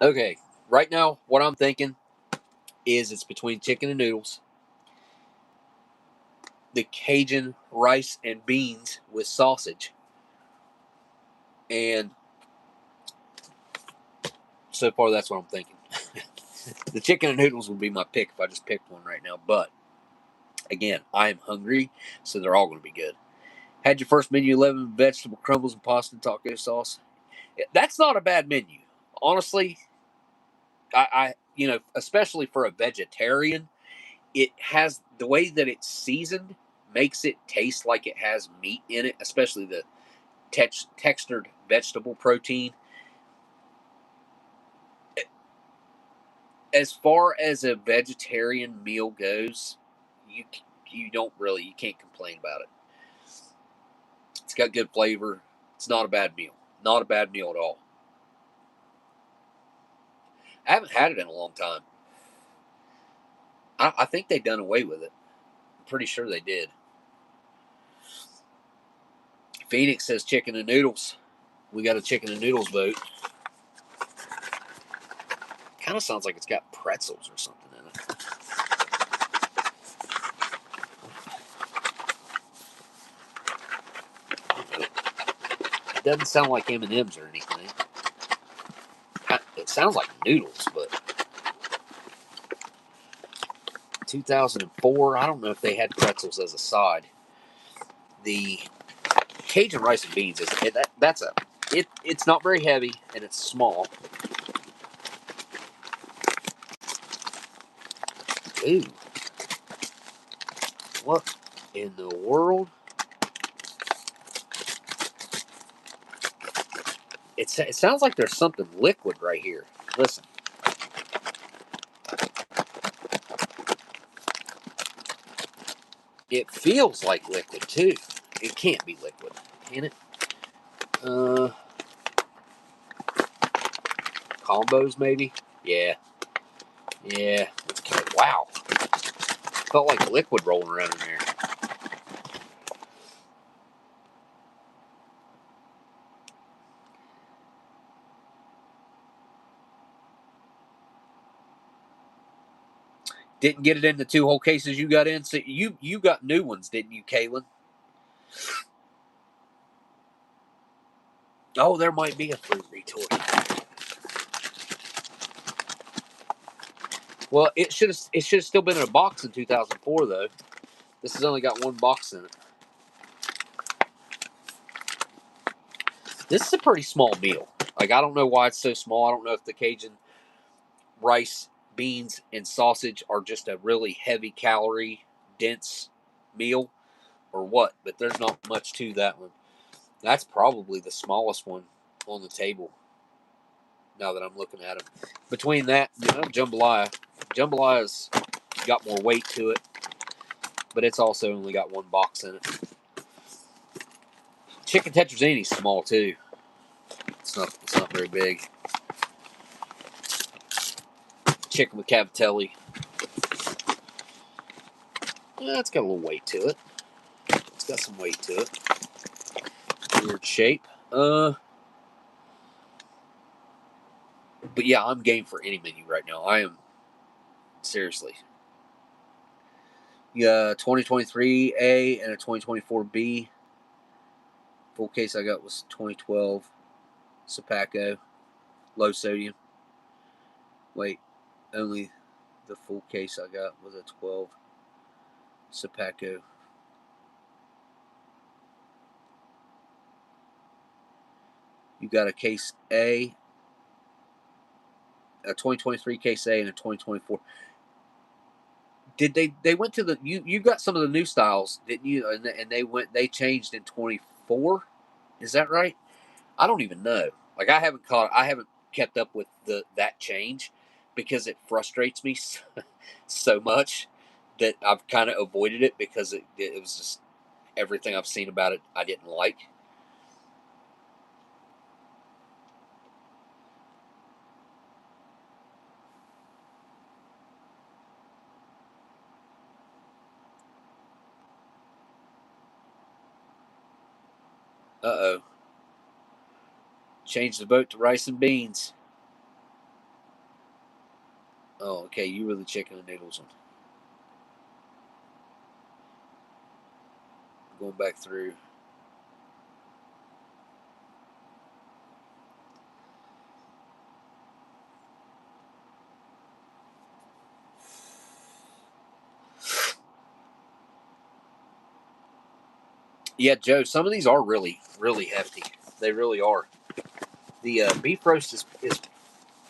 Okay, right now, what I'm thinking is it's between chicken and noodles, the Cajun rice and beans with sausage, and so far that's what I'm thinking. The chicken and noodles would be my pick if I just picked one right now, but again, I am hungry, so they're all going to be good. Had your first menu 11 vegetable crumbles and pasta and taco sauce. That's not a bad menu. Honestly, I especially for a vegetarian, it has the way that it's seasoned makes it taste like it has meat in it, especially the textured vegetable protein. As far as a vegetarian meal goes, you can't complain about it. It's got good flavor. It's not a bad meal. Not a bad meal at all. I haven't had it in a long time. I think they've done away with it. I'm pretty sure they did. Phoenix says chicken and noodles. We got a chicken and noodles vote. Kind of sounds like it's got pretzels or something in it. It doesn't sound like M&Ms or anything. It sounds like noodles, but 2004, I don't know if they had pretzels as a side. The Cajun rice and beans it's not very heavy and it's small. Ooh, what in the world? It sounds like there's something liquid right here. Listen. It feels like liquid too. It can't be liquid, can it? Combos maybe? Yeah. Yeah. Wow. Felt like liquid rolling around in there. Didn't get it in the 2 whole cases you got in. So you got new ones, didn't you, Kaylin? Oh, there might be a fruit retort. Well, it should have still been in a box in 2004 though. This has only got 1 box in it. This is a pretty small meal. Like, I don't know why it's so small. I don't know if the Cajun rice, beans, and sausage are just a really heavy calorie, dense meal or what, but there's not much to that one. That's probably the smallest one on the table now that I'm looking at them. Between that, jambalaya. Jambalaya's got more weight to it, but it's also only got 1 box in it. Chicken tetrazzini's small too. It's not very big. Chicken with cavatelli. Yeah, it's got a little weight to it. It's got some weight to it. Weird shape. But yeah, I'm game for any menu right now. I am, seriously. Yeah, 2023 A and a 2024 B. Full case I got was 2012 Sapaco, low sodium. Wait, only the full case I got was a 12 Sapaco. You got a case A, a 2023 case A, and a 2024. Did they went to the you got some of the new styles, didn't you? And they changed in 24. Is that right? I don't even know. Like I haven't kept up with that change because it frustrates me so much that I've kind of avoided it because it was just everything I've seen about it I didn't like. Uh-oh. Change the boat to rice and beans. Oh, okay. You were the chicken and noodles one. Going back through. Yeah, Joe, some of these are really, really hefty. They really are. The beef roast is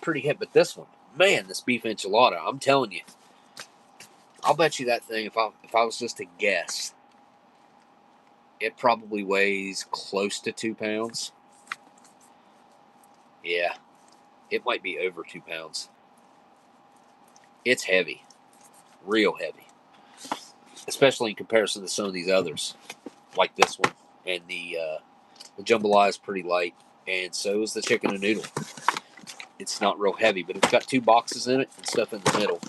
pretty heavy, but this one, man, this beef enchilada, I'm telling you, I'll bet you that thing, if I was just to guess, it probably weighs close to 2 pounds. Yeah, it might be over 2 pounds. It's heavy, real heavy, especially in comparison to some of these others, like this one. And the jambalaya is pretty light, and so is the chicken and noodle. It's not real heavy, but it's got 2 boxes in it and stuff in the middle.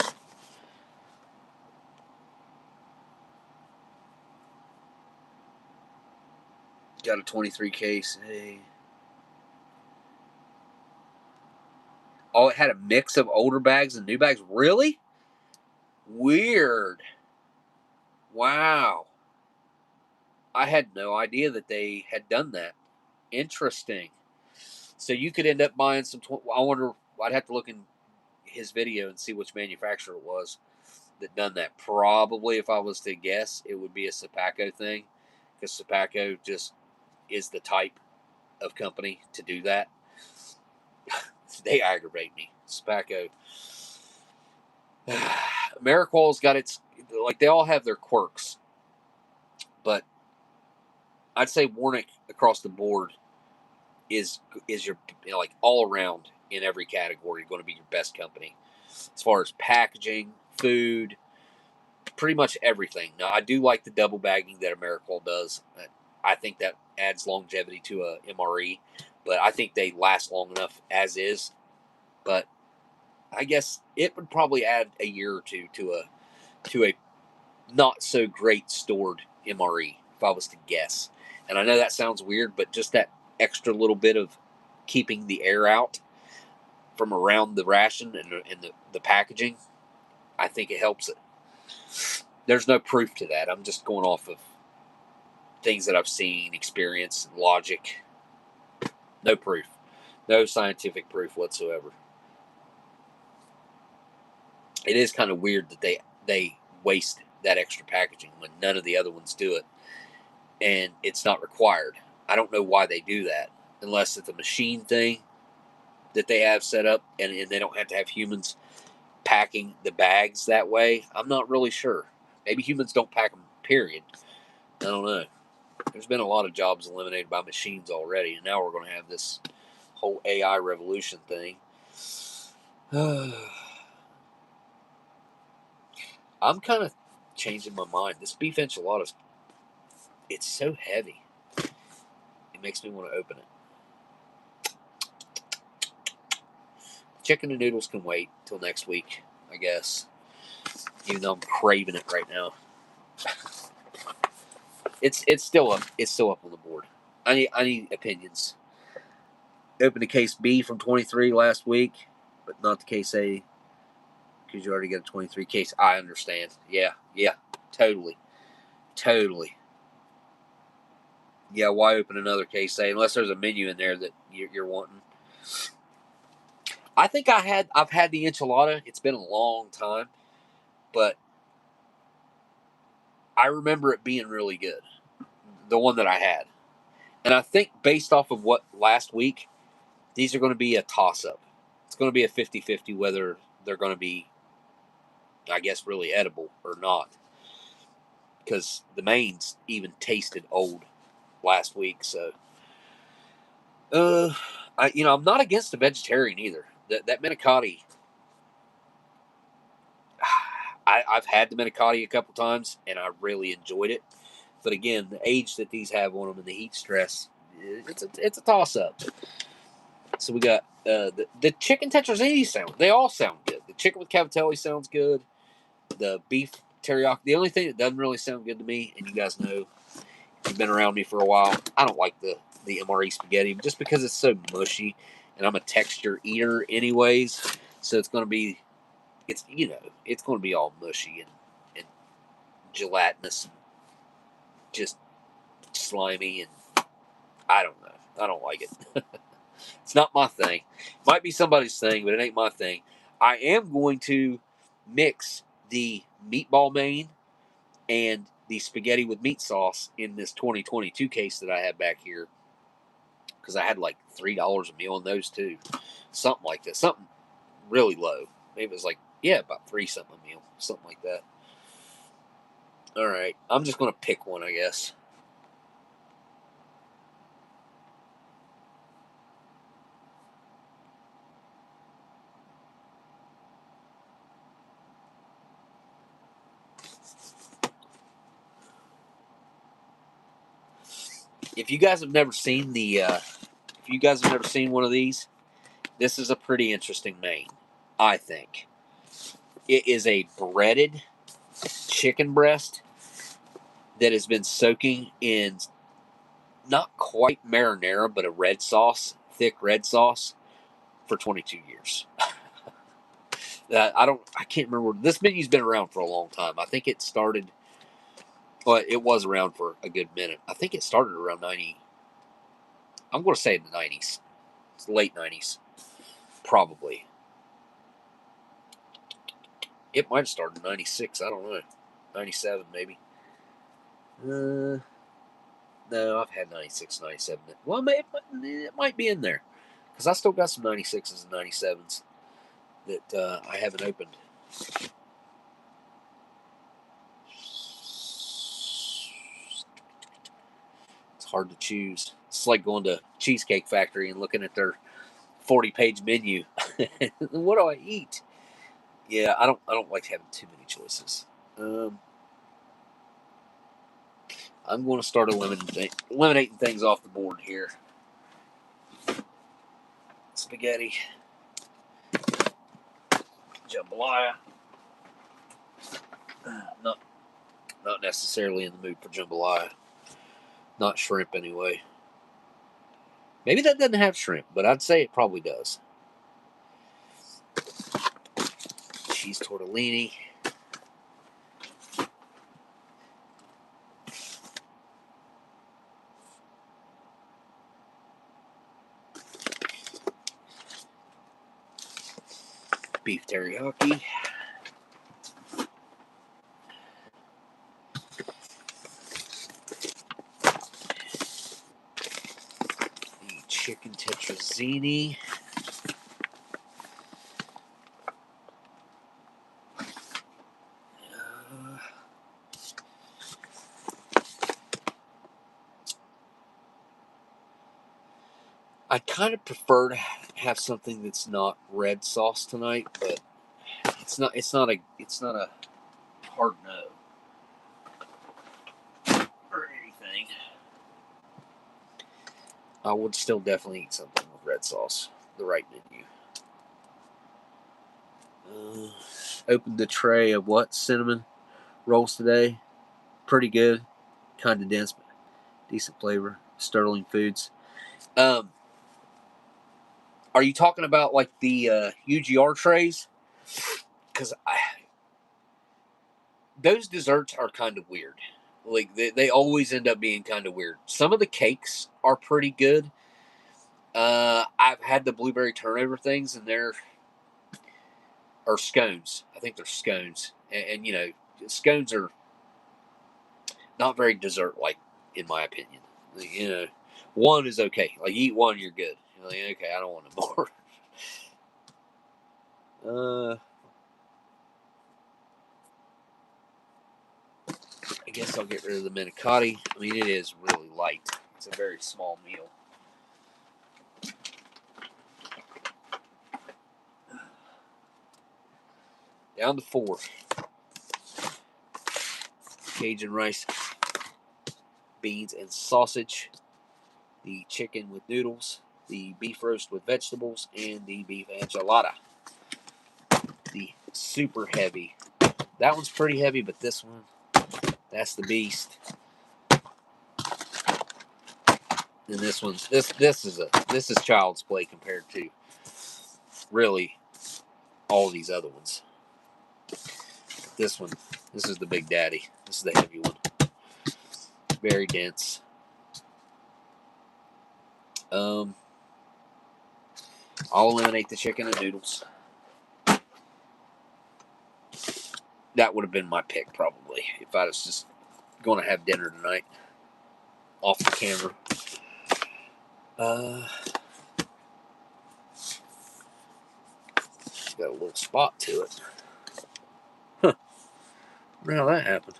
Got a 23 case. Hey. Oh, it had a mix of older bags and new bags. Really? Weird. Wow. I had no idea that they had done that. Interesting. So you could end up buying some. I wonder. I'd have to look in his video and see which manufacturer it was that done that. Probably, if I was to guess, it would be a Sapaco thing, because Sapaco just is the type of company to do that. They aggravate me. Sapaco. Ameriqual's got its, like, they all have their quirks, but I'd say Warnick across the board is your, you know, like, all around in every category going to be your best company as far as packaging, food, pretty much everything. Now, I do like the double bagging that Ameriqual does. I think that adds longevity to a MRE, but I think they last long enough as is. But I guess it would probably add a year or two to a not so great stored MRE, if I was to guess. And I know that sounds weird, but just that extra little bit of keeping the air out from around the ration and the packaging, I think it helps it. There's no proof to that. I'm just going off of things that I've seen, experience, logic. No proof. No scientific proof whatsoever. It is kind of weird that they waste that extra packaging when none of the other ones do it, and it's not required. I don't know why they do that, unless it's a machine thing that they have set up, and they don't have to have humans packing the bags that way. I'm not really sure. Maybe humans don't pack them, period. I don't know. There's been a lot of jobs eliminated by machines already, and now we're going to have this whole AI revolution thing. I'm kind of changing my mind. This beef enchilada, it's so heavy. It makes me want to open it. Chicken and noodles can wait till next week, I guess. Even though I'm craving it right now. It's still up. It's still up on the board. I need opinions. Opened a case B from 23 last week, but not the case A, because you already got a 23 case. I understand. Yeah, totally. Yeah, why open another case A unless there's a menu in there that you're wanting? I think I've had the enchilada. It's been a long time, but I remember it being really good. The one that I had. And I think based off of what last week, these are going to be a toss-up. It's going to be a 50-50 whether they're going to be I guess, really edible or not. Because the mains even tasted old last week. So, I'm not against a vegetarian either. That manicotti, I've had the manicotti a couple times, and I really enjoyed it. But again, the age that these have on them and the heat stress, it's a toss up. So we got the chicken tetrazzini they all sound good. The chicken with cavatelli sounds good. The beef teriyaki. The only thing that doesn't really sound good to me, and you guys know, if you've been around me for a while, I don't like the MRE spaghetti just because it's so mushy, and I'm a texture eater anyways. So it's going to be, it's going to be all mushy and gelatinous, and just slimy, and I don't know. I don't like it. It's not my thing. Might be somebody's thing, but it ain't my thing. I am going to mix the meatball main and the spaghetti with meat sauce in this 2022 case that I have back here, because I had like $3 a meal on those too. Something like that. Something really low. Maybe it was like, about $3 something a meal. Something like that. All right. I'm just going to pick one, I guess. If you guys have never seen one of these, this is a pretty interesting main, I think. It is a breaded chicken breast that has been soaking in not quite marinara, but a red sauce, thick red sauce, for 22 years. I can't remember. This menu's been around for a long time. I think it started, well, it was around for a good minute. I think it started around 90. I'm going to say in the 90s. It's late 90s, probably. It might have started in 96. I don't know. 97, maybe. No, I've had 96, 97. Well, it might be in there. Because I still got some 96s and 97s that I haven't opened. It's hard to choose. It's like going to Cheesecake Factory and looking at their 40-page menu. What do I eat? Yeah, I don't like having too many choices. I'm going to start eliminating things off the board here. Spaghetti, jambalaya. Not necessarily in the mood for jambalaya. Not shrimp anyway. Maybe that doesn't have shrimp, but I'd say it probably does. Cheese tortellini. Beef teriyaki. Chicken tetrazzini. I'd kind of prefer to have something that's not red sauce tonight, but it's not a hard no or anything. I would still definitely eat something with red sauce, the right menu. Opened the tray of cinnamon rolls today. Pretty good, kind of dense, but decent flavor. Sterling Foods. Are you talking about like the UGR trays? Because those desserts are kind of weird. Like they always end up being kind of weird. Some of the cakes are pretty good. I've had the blueberry turnover things, and or scones. I think they're scones, and scones are not very dessert-like, in my opinion. One is okay. Like, you eat one, you're good. You're like, okay, I don't want no more. I guess I'll get rid of the manicotti. I mean, it is really light. It's a very small meal. Down to 4. Cajun rice, beans, and sausage. The chicken with noodles. The beef roast with vegetables. And the beef enchilada. The super heavy. That one's pretty heavy, but this one, that's the beast. And this one's this is child's play compared to really all these other ones. This one, this is the big daddy. This is the heavy one. Very dense. I'll eliminate the chicken and noodles. That would have been my pick probably if I was just going to have dinner tonight off the camera. Got a little spot to it. Huh. I wonder how that happened.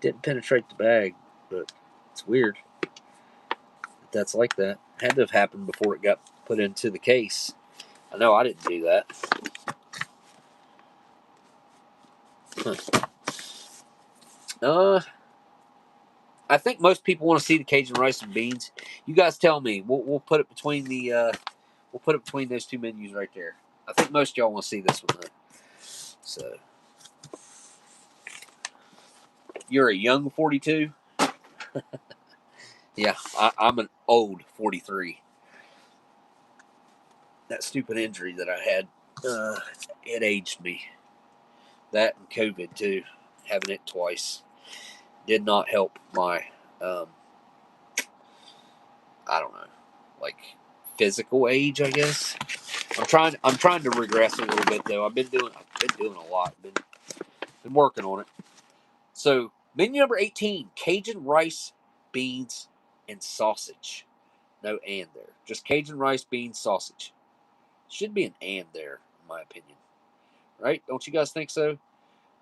Didn't penetrate the bag, but it's weird that that's like that. Had to have happened before it got put into the case. I know I didn't do that. Huh. I think most people want to see the Cajun rice and beans. You guys tell me. We'll put it between the we'll put it between those two menus right there. I think most of y'all want to see this one though. So you're a young 42. Yeah, I'm an old 43. That stupid injury that I had, it aged me. That and COVID too, having it twice, did not help my, I don't know, like physical age, I guess. I'm trying to regress a little bit though. I've been doing a lot. Been working on it. So menu number 18: Cajun rice, beans, and sausage. No and there. Just Cajun rice, beans, sausage. Should be an and there, in my opinion. Right? Don't you guys think so?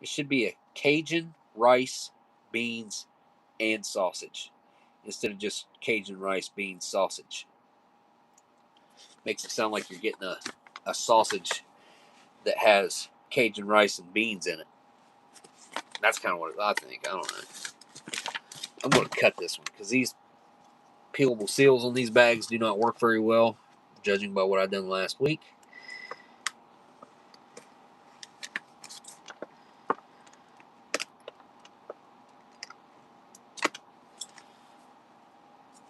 It should be a Cajun rice, beans, and sausage instead of just Cajun rice, beans, sausage. Makes it sound like you're getting a sausage that has Cajun rice and beans in it. That's kind of what I think. I don't know. I'm going to cut this one because these peelable seals on these bags do not work very well, judging by what I've done last week.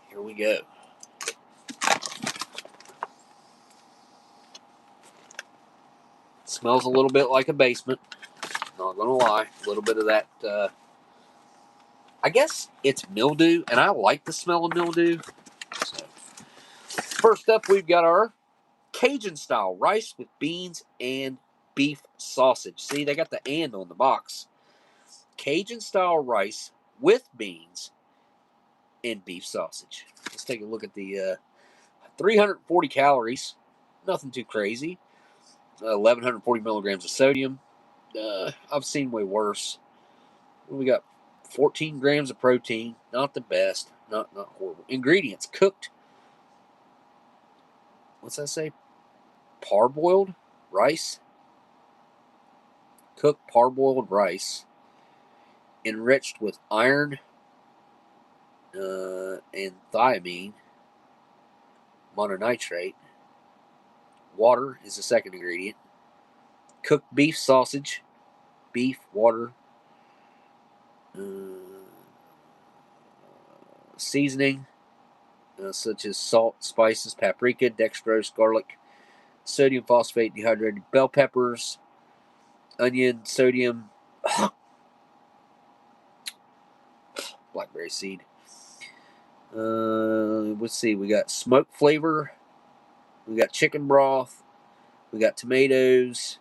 Here we go. It smells a little bit like a basement. Not going to lie. A little bit of that, I guess it's mildew, and I like the smell of mildew. So, first up, we've got our Cajun-style rice with beans and beef sausage. See, they got the and on the box. Cajun-style rice with beans and beef sausage. Let's take a look at the 340 calories. Nothing too crazy. 1,140 milligrams of sodium. I've seen way worse. We got 14 grams of protein. Not the best. Not horrible. Ingredients: cooked. What's that say? Parboiled rice. Cooked parboiled rice. Enriched with iron and thiamine mononitrate. Water is the second ingredient. Cooked beef sausage. Beef, water. Seasoning, such as salt, spices, paprika, dextrose, garlic, sodium phosphate, dehydrated bell peppers, onion, sodium, blackberry seed. Let's see, we got smoke flavor, we got chicken broth, we got tomatoes,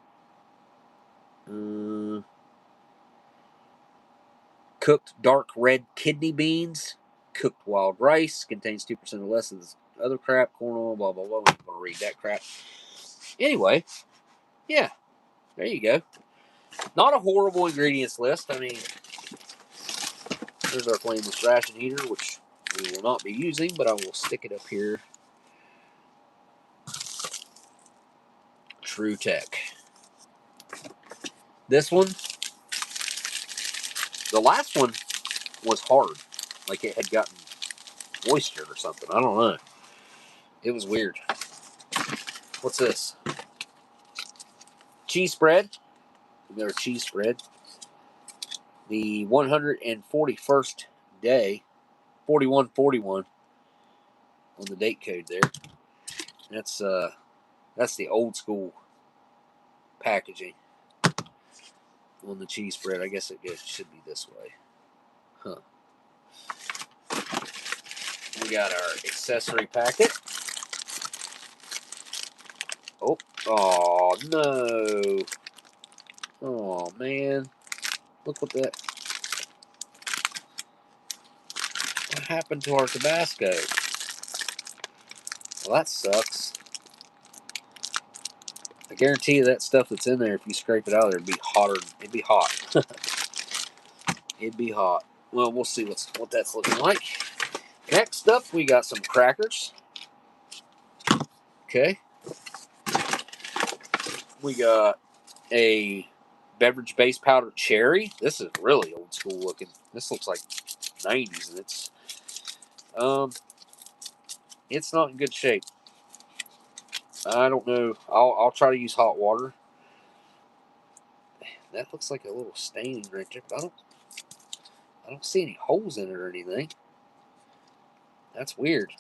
cooked dark red kidney beans, cooked wild rice, contains 2% or less of this other crap, corn oil, blah, blah, blah. I'm not going to read that crap. Anyway, yeah, there you go. Not a horrible ingredients list. I mean, Here's our flameless ration heater, which we will not be using, but I will stick it up here. True Tech. This one, the last one was hard. Like it had gotten moisture or something. I don't know. It was weird. What's this? Cheese spread. Another cheese spread. The 141st day. 4141 on the date code there. That's the old school packaging on the cheese spread. I guess it should be this way. Huh. We got our accessory packet. Oh no. Oh man. Look what that. What happened to our Tabasco? Well, that sucks. I guarantee you that stuff that's in there, if you scrape it out of there, it'd be hotter. It'd be hot. It'd be hot. Well, we'll see what that's looking like. Next up, we got some crackers. Okay. We got a beverage base powder cherry. This is really old school looking. This looks like 90s, and it's not in good shape. I don't know. I'll try to use hot water. That looks like a little staining right there, but I don't see any holes in it or anything. That's weird.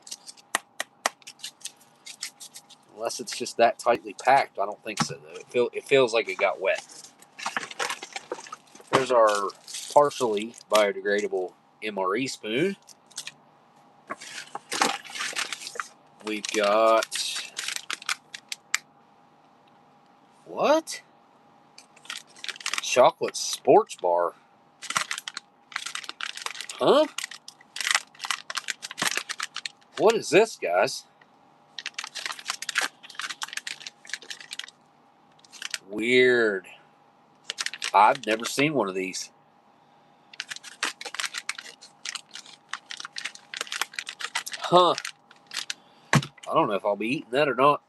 Unless it's just that tightly packed. I don't think so, though. It feels like it got wet. There's our partially biodegradable MRE spoon. We've got... What? Chocolate sports bar. Huh? What is this, guys? Weird. I've never seen one of these. Huh. I don't know if I'll be eating that or not.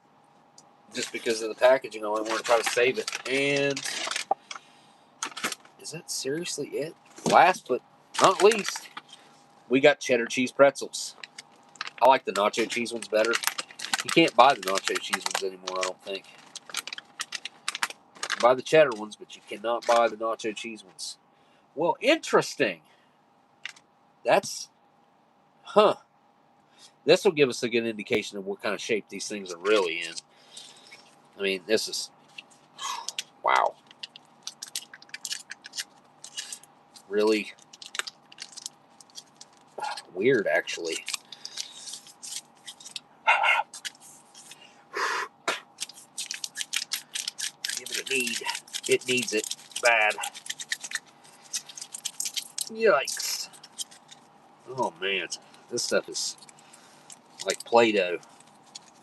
Just because of the packaging, I want to try to save it. And is that seriously it? Last but not least, we got cheddar cheese pretzels. I like the nacho cheese ones better. You can't buy the nacho cheese ones anymore, I don't think. You can buy the cheddar ones, but you cannot buy the nacho cheese ones. Well, interesting. That's, huh. This will give us a good indication of what kind of shape these things are really in. I mean, this is, wow. Really weird, actually. Give it a need. It needs it bad. Yikes. Oh, man. This stuff is like Play-Doh.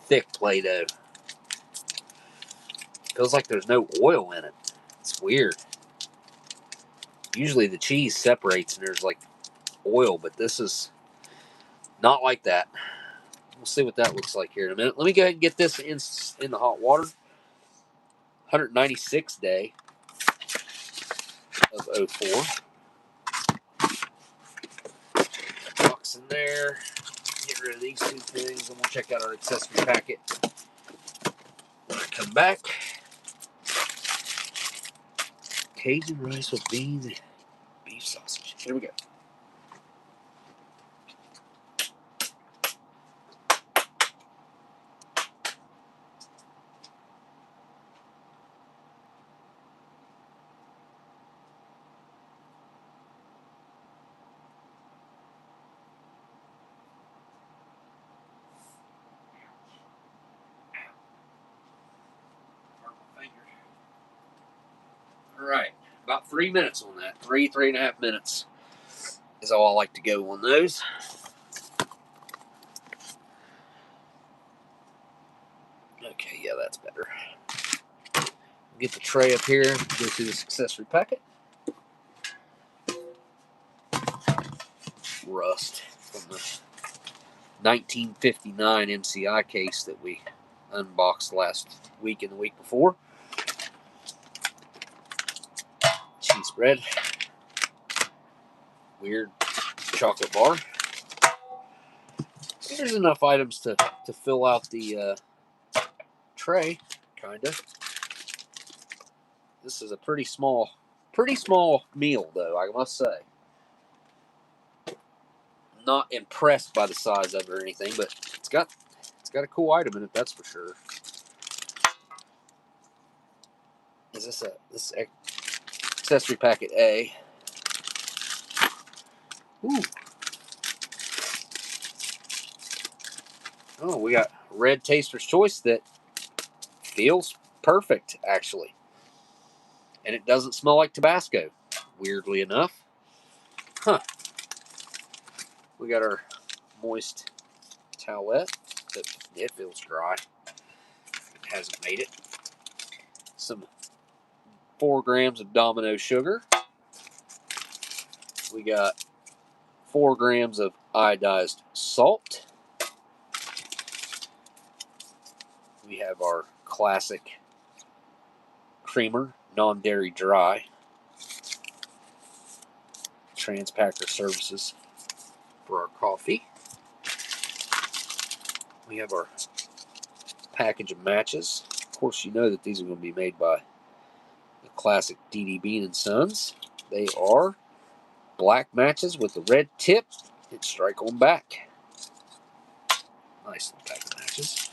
Thick Play-Doh. Feels like there's no oil in it. It's weird. Usually the cheese separates and there's like oil, but this is not like that. We'll see what that looks like here in a minute. Let me go ahead and get this in the hot water. 196th day of 04. Box in there. Get rid of these two things, and we'll check out our accessory packet when I come back. Cajun rice with beans and beef sausage. Here we go. All right, about 3 minutes on that. 3.5 minutes is all I like to go on those. Okay, yeah, that's better. Get the tray up here, go through this accessory packet. rust from the 1959 MCI case that we unboxed last week and the week before. Cheese bread. Weird chocolate bar. There's enough items to fill out the tray, kind of. This is a pretty small meal, though, I must say. Not impressed by the size of it or anything, but it's got a cool item in it, that's for sure. Is this accessory packet A? Ooh. Oh, we got Red Taster's Choice that feels perfect, actually. And it doesn't smell like Tabasco, weirdly enough. Huh. We got our moist towelette. It feels dry. It hasn't made it. Some 4 grams of Domino sugar. We got 4 grams of iodized salt. We have our classic creamer, non-dairy dry. Transpacker services for our coffee. We have our package of matches. Of course, you know that these are going to be made by the classic D.D. Bean & Sons. They are black matches with the red tip and strike on back. Nice little pack of matches.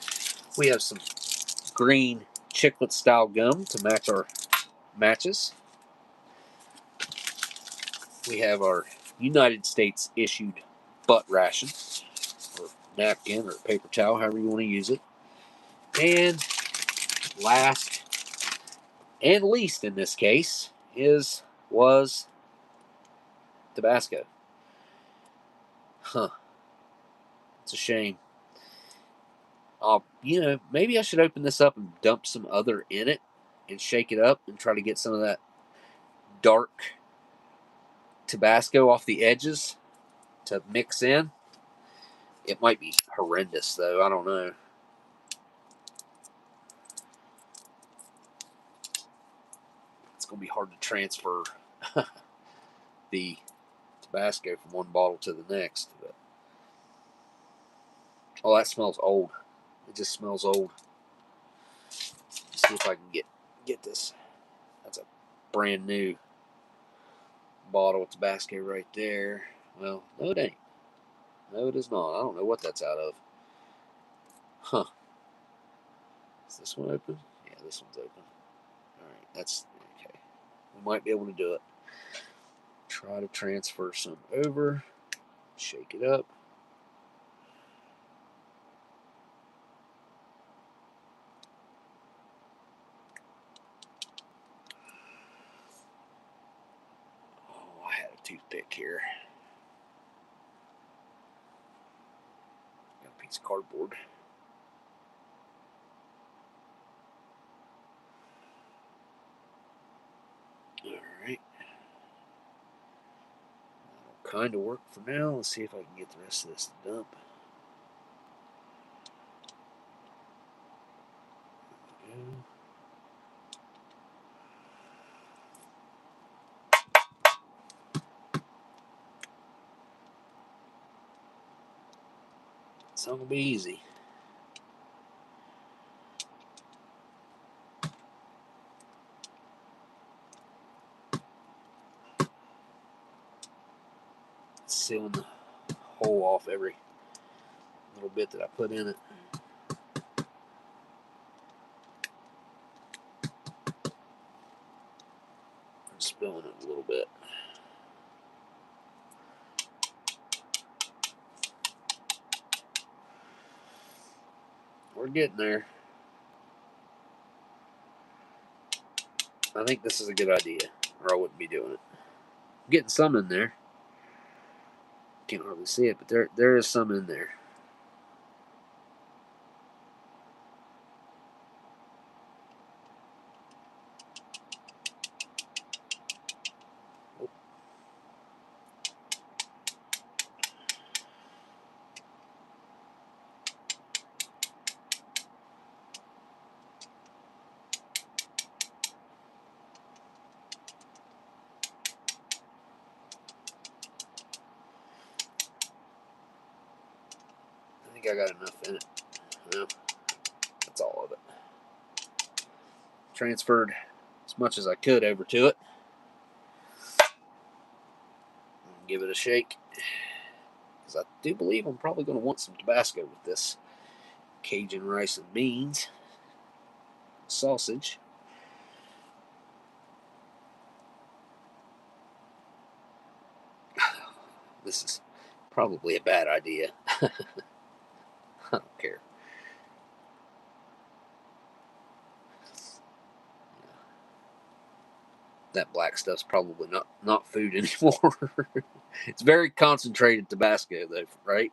We have some green chiclet style gum to match our matches. We have our United States issued butt ration, or napkin, or paper towel, however you want to use it. And last and least in this case was Tabasco. Huh. It's a shame. Maybe I should open this up and dump some other in it and shake it up and try to get some of that dark Tabasco off the edges to mix in. It might be horrendous, though. I don't know. It's going to be hard to transfer the Tabasco from one bottle to the next. But oh, that smells old. It just smells old. Let's see if I can get this. That's a brand new bottle of Tabasco right there. Well, no, it ain't. No, it is not. I don't know what that's out of. Huh. Is this one open? Yeah, this one's open. Alright, that's okay. We might be able to do it. Try to transfer some over. Shake it up. Oh, I had a toothpick here. Got a piece of cardboard. Alright. That'll kind of work for now. Let's see if I can get the rest of this to dump. There we go. It's not going to be easy. Sealing the hole off every little bit that I put in it. I'm spilling it a little bit. We're getting there. I think this is a good idea, or I wouldn't be doing it. I'm getting some in there. Can't hardly see it, but there is some in there. I got enough in it. No, that's all of it. Transferred as much as I could over to it. Give it a shake. Because I do believe I'm probably going to want some Tabasco with this Cajun rice and beans. Sausage. This is probably a bad idea. I don't care. That black stuff's probably not food anymore. It's very concentrated Tabasco, though, right?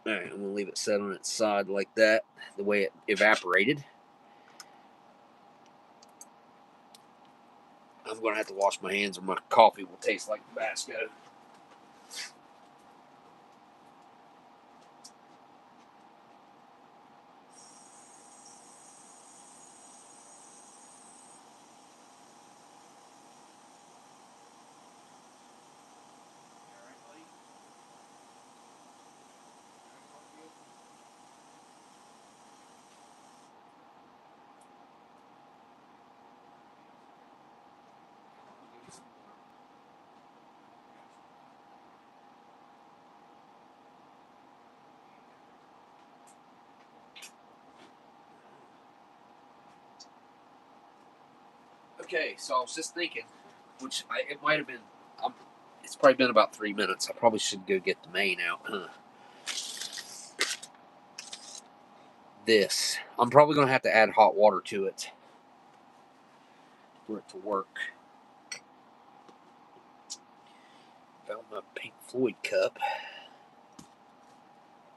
All right, I'm going to leave it set on its side like that, the way it evaporated. I'm going to have to wash my hands or my coffee will taste like Tabasco. Okay, so I was just thinking, it might have been, it's probably been about 3 minutes. I probably should go get the main out. This, I'm probably going to have to add hot water to it for it to work. Found my Pink Floyd cup.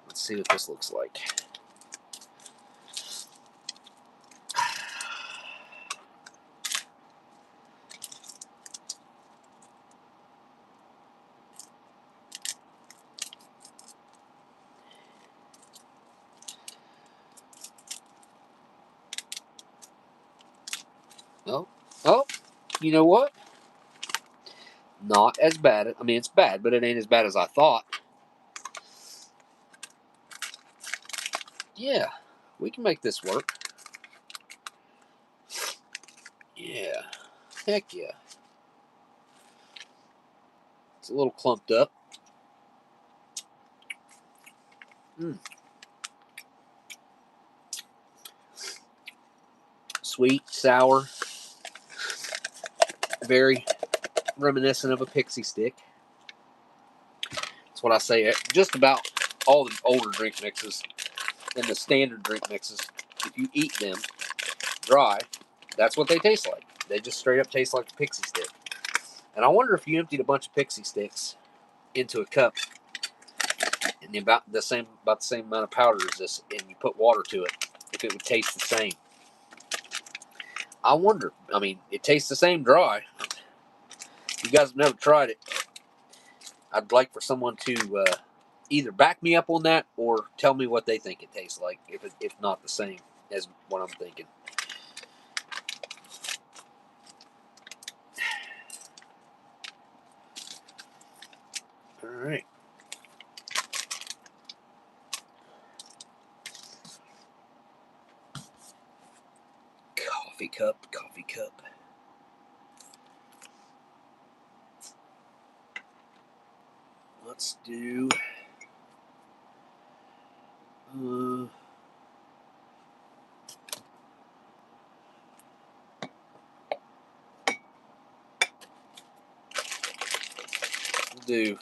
Let's see what this looks like. Oh, you know what? Not as bad. I mean, it's bad, but it ain't as bad as I thought. Yeah, we can make this work. Yeah, heck yeah. It's a little clumped up. Sweet, sour, very reminiscent of a pixie stick. That's what I say. Just about all the older drink mixes and the standard drink mixes, if you eat them dry, that's what they taste like. They just straight up taste like a pixie stick. And I wonder if you emptied a bunch of pixie sticks into a cup and about the same amount of powder as this, and you put water to it, if it would taste the same. I wonder. I mean, it tastes the same dry. If you guys have never tried it, I'd like for someone to either back me up on that or tell me what they think it tastes like, if not the same as what I'm thinking. All right. Coffee cup. Let's do. We'll do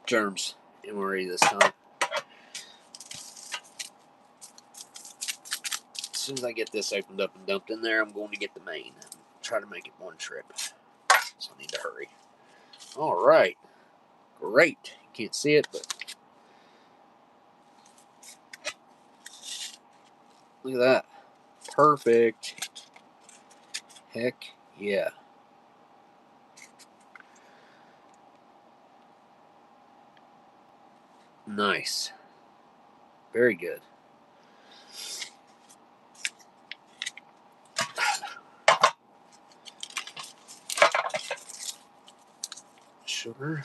germs MRE this time. As soon as I get this opened up and dumped in there, I'm going to get the main. Try to make it one trip. So I need to hurry. All right. Great. You can't see it, but look at that. Perfect. Heck yeah. Nice. Very good. Sugar.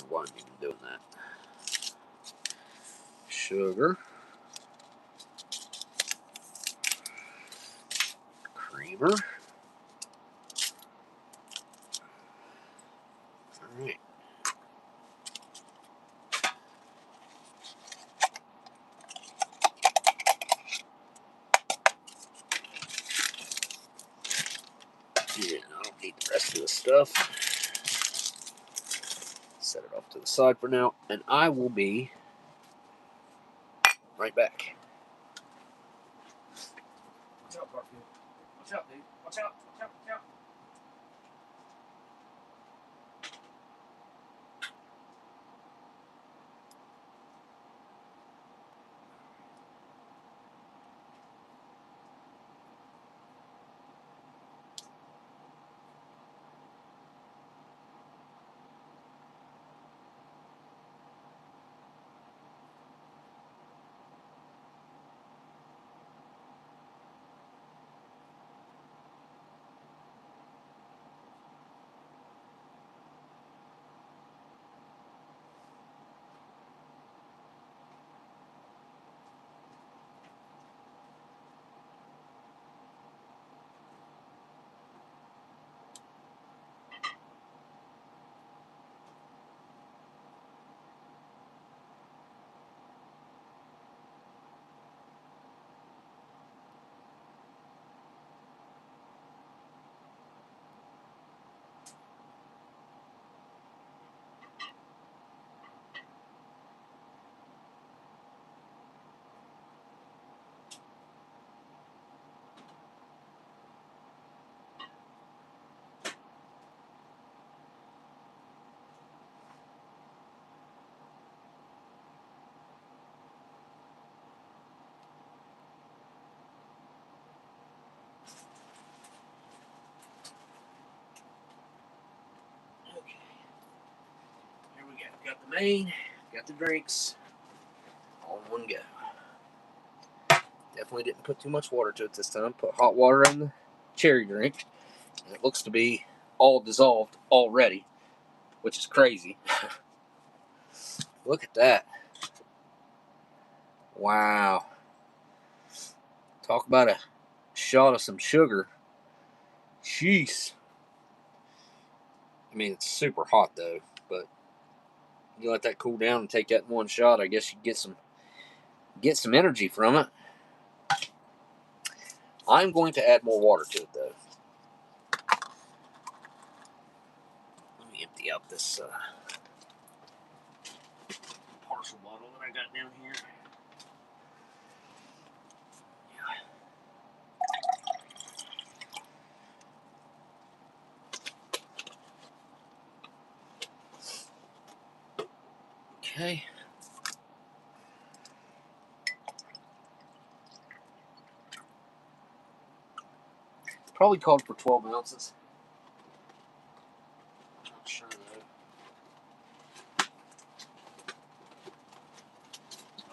why I'm even doing that. Sugar. Creamer. Alright. Yeah, I don't need the rest of the stuff. Set it off to the side for now, and I will be right back. Watch out, Garfield. Watch out, dude. Watch out. Watch out. Watch out. Okay. Here we go. Got the main, got the drinks, all in one go. Definitely didn't put too much water to it this time. Put hot water in the cherry drink, and it looks to be all dissolved already, which is crazy. Look at that. Wow. Talk about a shot of some sugar. Jeez. I mean, it's super hot though, but you let that cool down and take that in one shot, I guess you get some energy from it. I'm going to add more water to it though. Let me empty out this partial bottle that I got down here. Okay. Probably called for 12 ounces. Not sure though.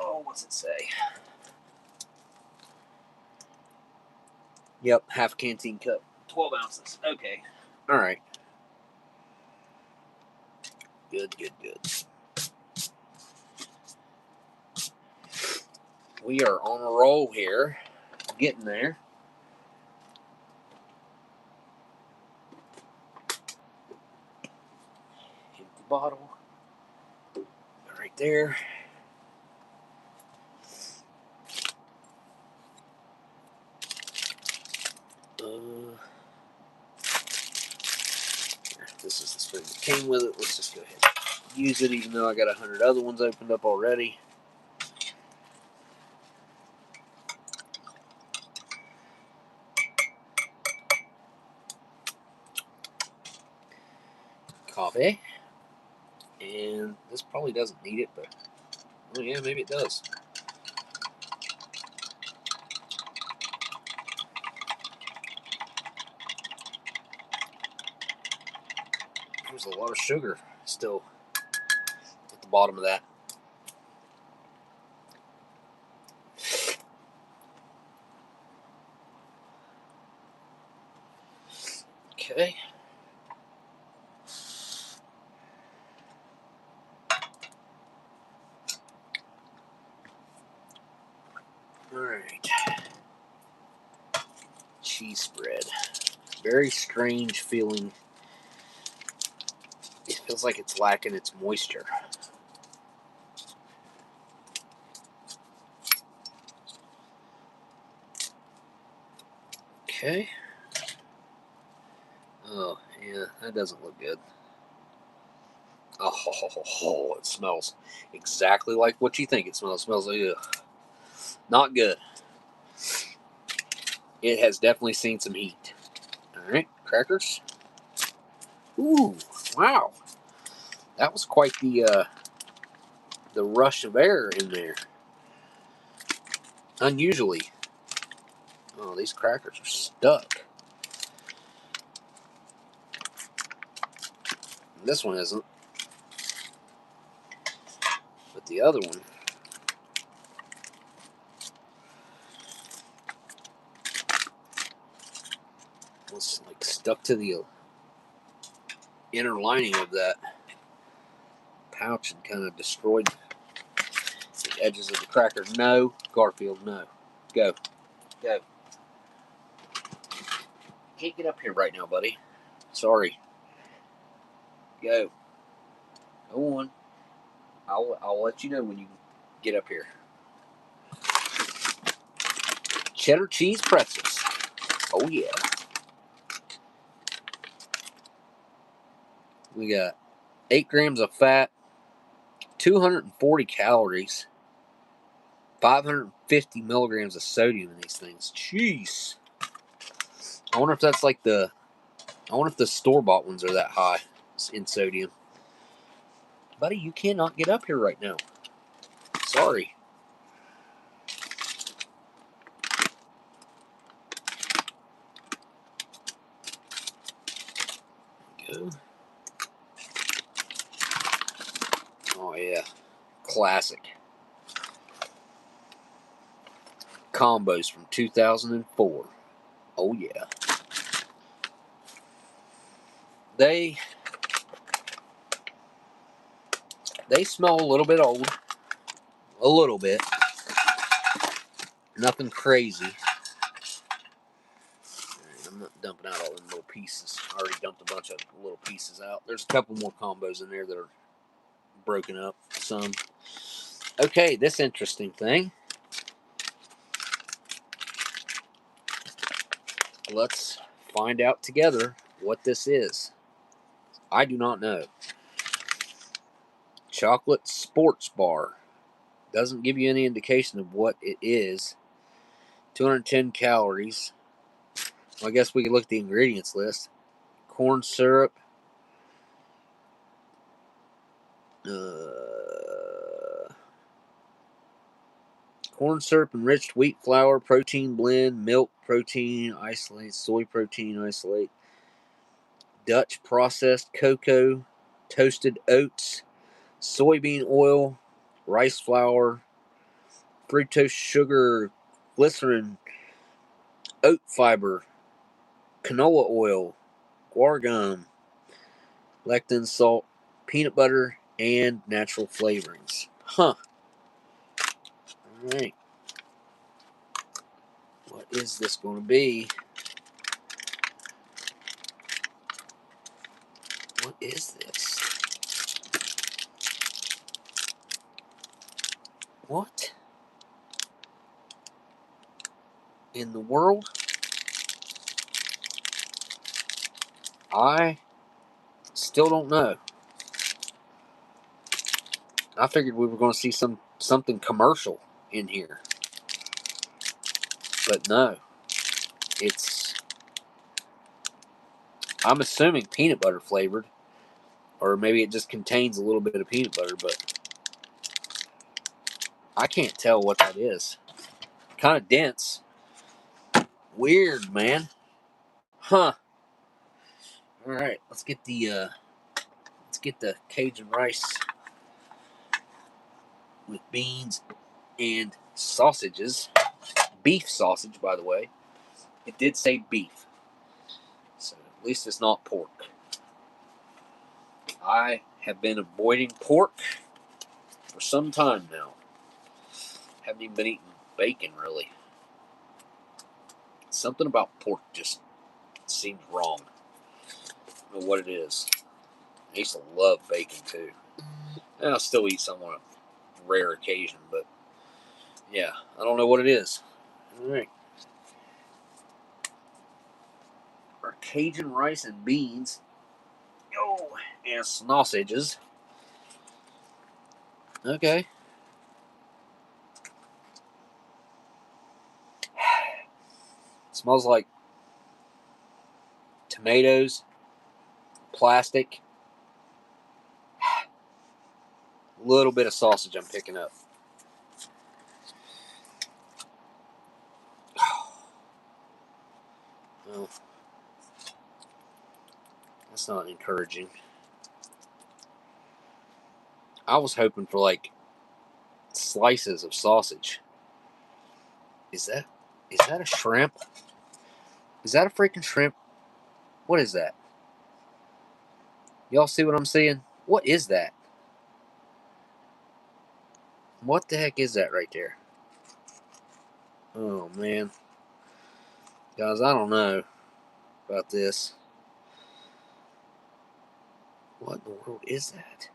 Oh, what's it say? Yep, half canteen cup. 12 ounces. Okay. Alright. Good, good, good. We are on a roll here. Getting there. Empty bottle. Right there. This is the spoon that came with it. Let's just go ahead and use it, even though I got 100 other ones opened up already. Coffee. And this probably doesn't need it, but oh yeah, maybe it does. There's a lot of sugar still at the bottom of that. Okay. Alright. Cheese spread. Very strange feeling. It feels like it's lacking its moisture. Okay. Oh, yeah, that doesn't look good. Oh, it smells exactly like what you think it smells. It smells like, ugh. Not good. It has definitely seen some heat. Alright, crackers. Ooh, wow. That was quite the rush of air in there. Unusually. Oh, these crackers are stuck. This one isn't. But the other one. Was like stuck to the inner lining of that pouch and kind of destroyed the edges of the cracker. No, Garfield, no. Go. Go. Can't get up here right now, buddy. Sorry. Go. Go on. I'll let you know when you get up here. Cheddar cheese pretzels. Oh yeah. We got 8 grams of fat, 240 calories, 550 milligrams of sodium in these things. Jeez. I wonder if that's like I wonder if the store-bought ones are that high in sodium. Buddy, you cannot get up here right now. Sorry. Go. Oh yeah. Classic. Combos from 2004. Oh yeah. They smell a little bit old. A little bit. Nothing crazy. I'm not dumping out all them little pieces. I already dumped a bunch of little pieces out. There's a couple more combos in there that are broken up. Some. Okay, this interesting thing. Let's find out together what this is. I do not know. Chocolate sports bar. Doesn't give you any indication of what it is. 210 calories. Well, I guess we could look at the ingredients list. Corn syrup. Corn syrup, enriched wheat flour, protein blend, milk protein isolate, soy protein isolate, Dutch processed cocoa, toasted oats, soybean oil, rice flour, fructose sugar, glycerin, oat fiber, canola oil, guar gum, lectin salt, peanut butter, and natural flavorings. Huh. Alright. What is this going to be? What is this? What in the world? I still don't know. I figured we were going to see something commercial in here. But no. It's, I'm assuming peanut butter flavored. Or maybe it just contains a little bit of peanut butter, but I can't tell what that is. Kind of dense. Weird, man. Huh. Alright, let's get the Cajun rice with beans and sausages. Beef sausage, by the way. It did say beef. So at least it's not pork. I have been avoiding pork for some time now. Haven't even been eating bacon, really. Something about pork just seems wrong. I don't know what it is. I used to love bacon, too. And I'll still eat some on a rare occasion, but yeah, I don't know what it is. All right. Our Cajun rice and beans. Oh, and sausages. Okay. Smells like tomatoes, plastic, a little bit of sausage I'm picking up. Well, that's not encouraging. I was hoping for like slices of sausage. Is that a shrimp? Is that a freaking shrimp? What is that? Y'all see what I'm seeing? What is that? What the heck is that right there? Oh man. Guys, I don't know about this. What in the world is that?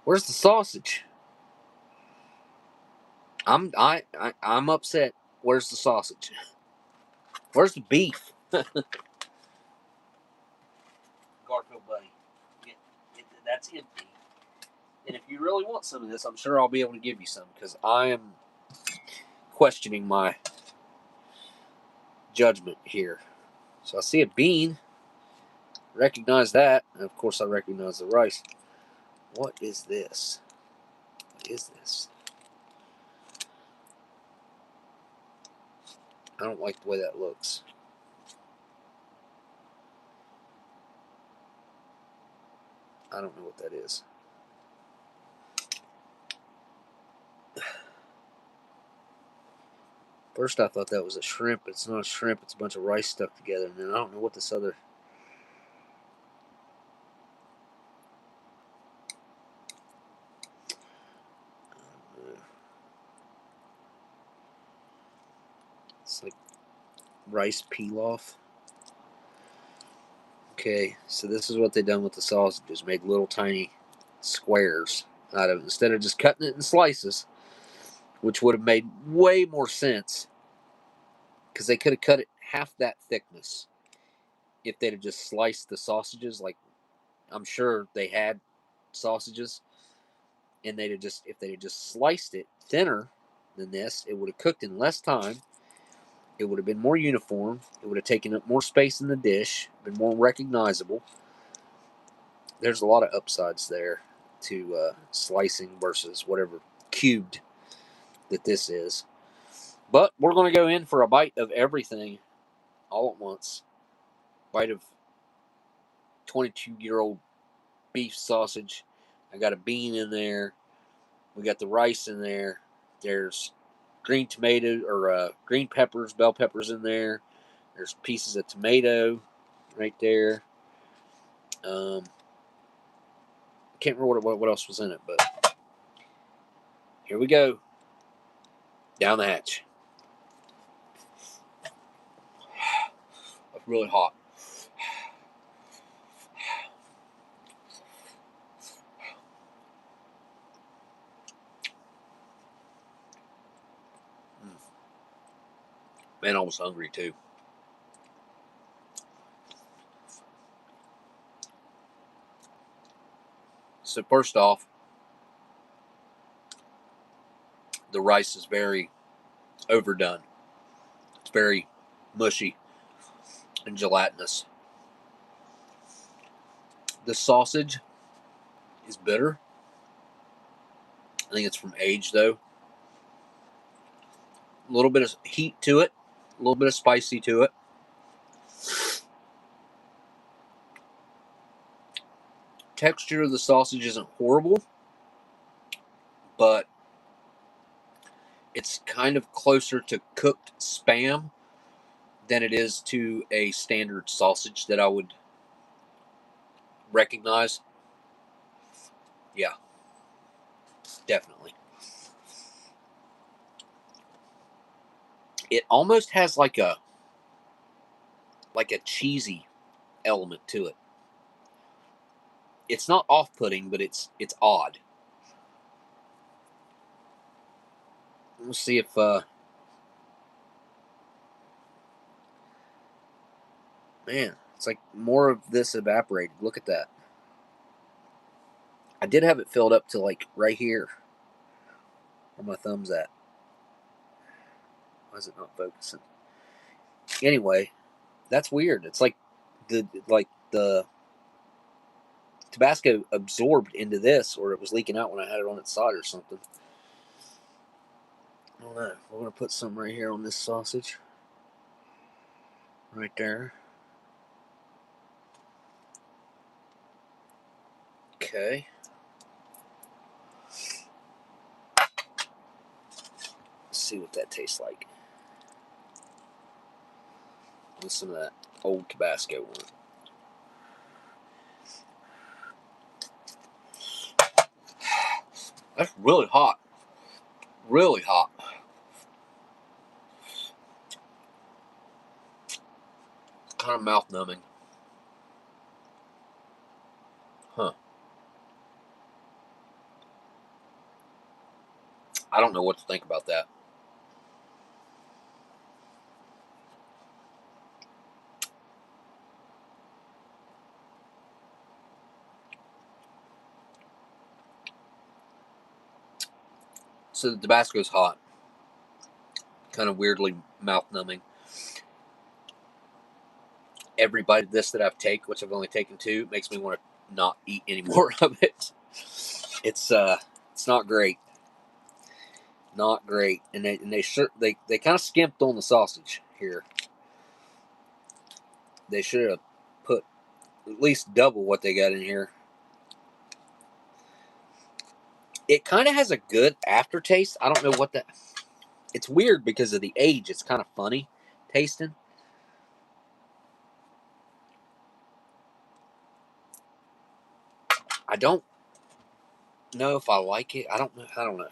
Where's the sausage? I'm upset. Where's the sausage? Where's the beef? Garfield buddy. That's empty. And if you really want some of this, I'm sure I'll be able to give you some, because I am questioning my judgment here. So I see a bean. Recognize that. And of course I recognize the rice. What is this? What is this? I don't like the way that looks. I don't know what that is. First I thought that was a shrimp. It's not a shrimp. It's a bunch of rice stuck together. And then I don't know what this other... It's like rice pilaf. Okay, so this is what they done with the sausages. Made little tiny squares out of it. Instead of just cutting it in slices, which would have made way more sense, because they could have cut it half that thickness if they'd have just sliced the sausages. Like, I'm sure they had sausages, and they'd have just, if they'd have just sliced it thinner than this, it would have cooked in less time. It would have been more uniform. It would have taken up more space in the dish, been more recognizable. There's a lot of upsides there to slicing versus whatever cubed that this is. But we're going to go in for a bite of everything all at once. Bite of 22-year-old beef sausage. I got a bean in there. We got the rice in there. There's green tomato or green peppers, bell peppers in there. There's pieces of tomato right there. Can't remember what else was in it, but here we go. Down the hatch. It's really hot. Man, I was hungry too. So first off, the rice is very overdone. It's very mushy and gelatinous. The sausage is bitter. I think it's from age, though. A little bit of heat to it, a little bit of spicy to it. Texture of the sausage isn't horrible, but it's kind of closer to cooked Spam than it is to a standard sausage that I would recognize. Yeah, definitely. it almost has like a cheesy element to it. It's not off-putting, but it's odd. We'll see if man, it's like more of this evaporated. Look at that. I did have it filled up to like right here. Where my thumb's at. Why is it not focusing? Anyway, that's weird. It's like the Tabasco absorbed into this, or it was leaking out when I had it on its side or something. I don't know. We're gonna put some right here on this sausage. Right there. Okay. Let's see what that tastes like. With some of that old Tabasco on it. That's really hot. Really hot. Kind of mouth numbing. Huh. I don't know what to think about that. So the Tabasco's hot. Kind of weirdly mouth numbing. Every bite of this that I've taken, which I've only taken 2, makes me want to not eat any more of it. It's not great. Not great. And they kind of skimped on the sausage here. They should have put at least double what they got in here. It kind of has a good aftertaste. I don't know what that... It's weird because of the age. It's kind of funny tasting. I don't know if I like it. I don't know.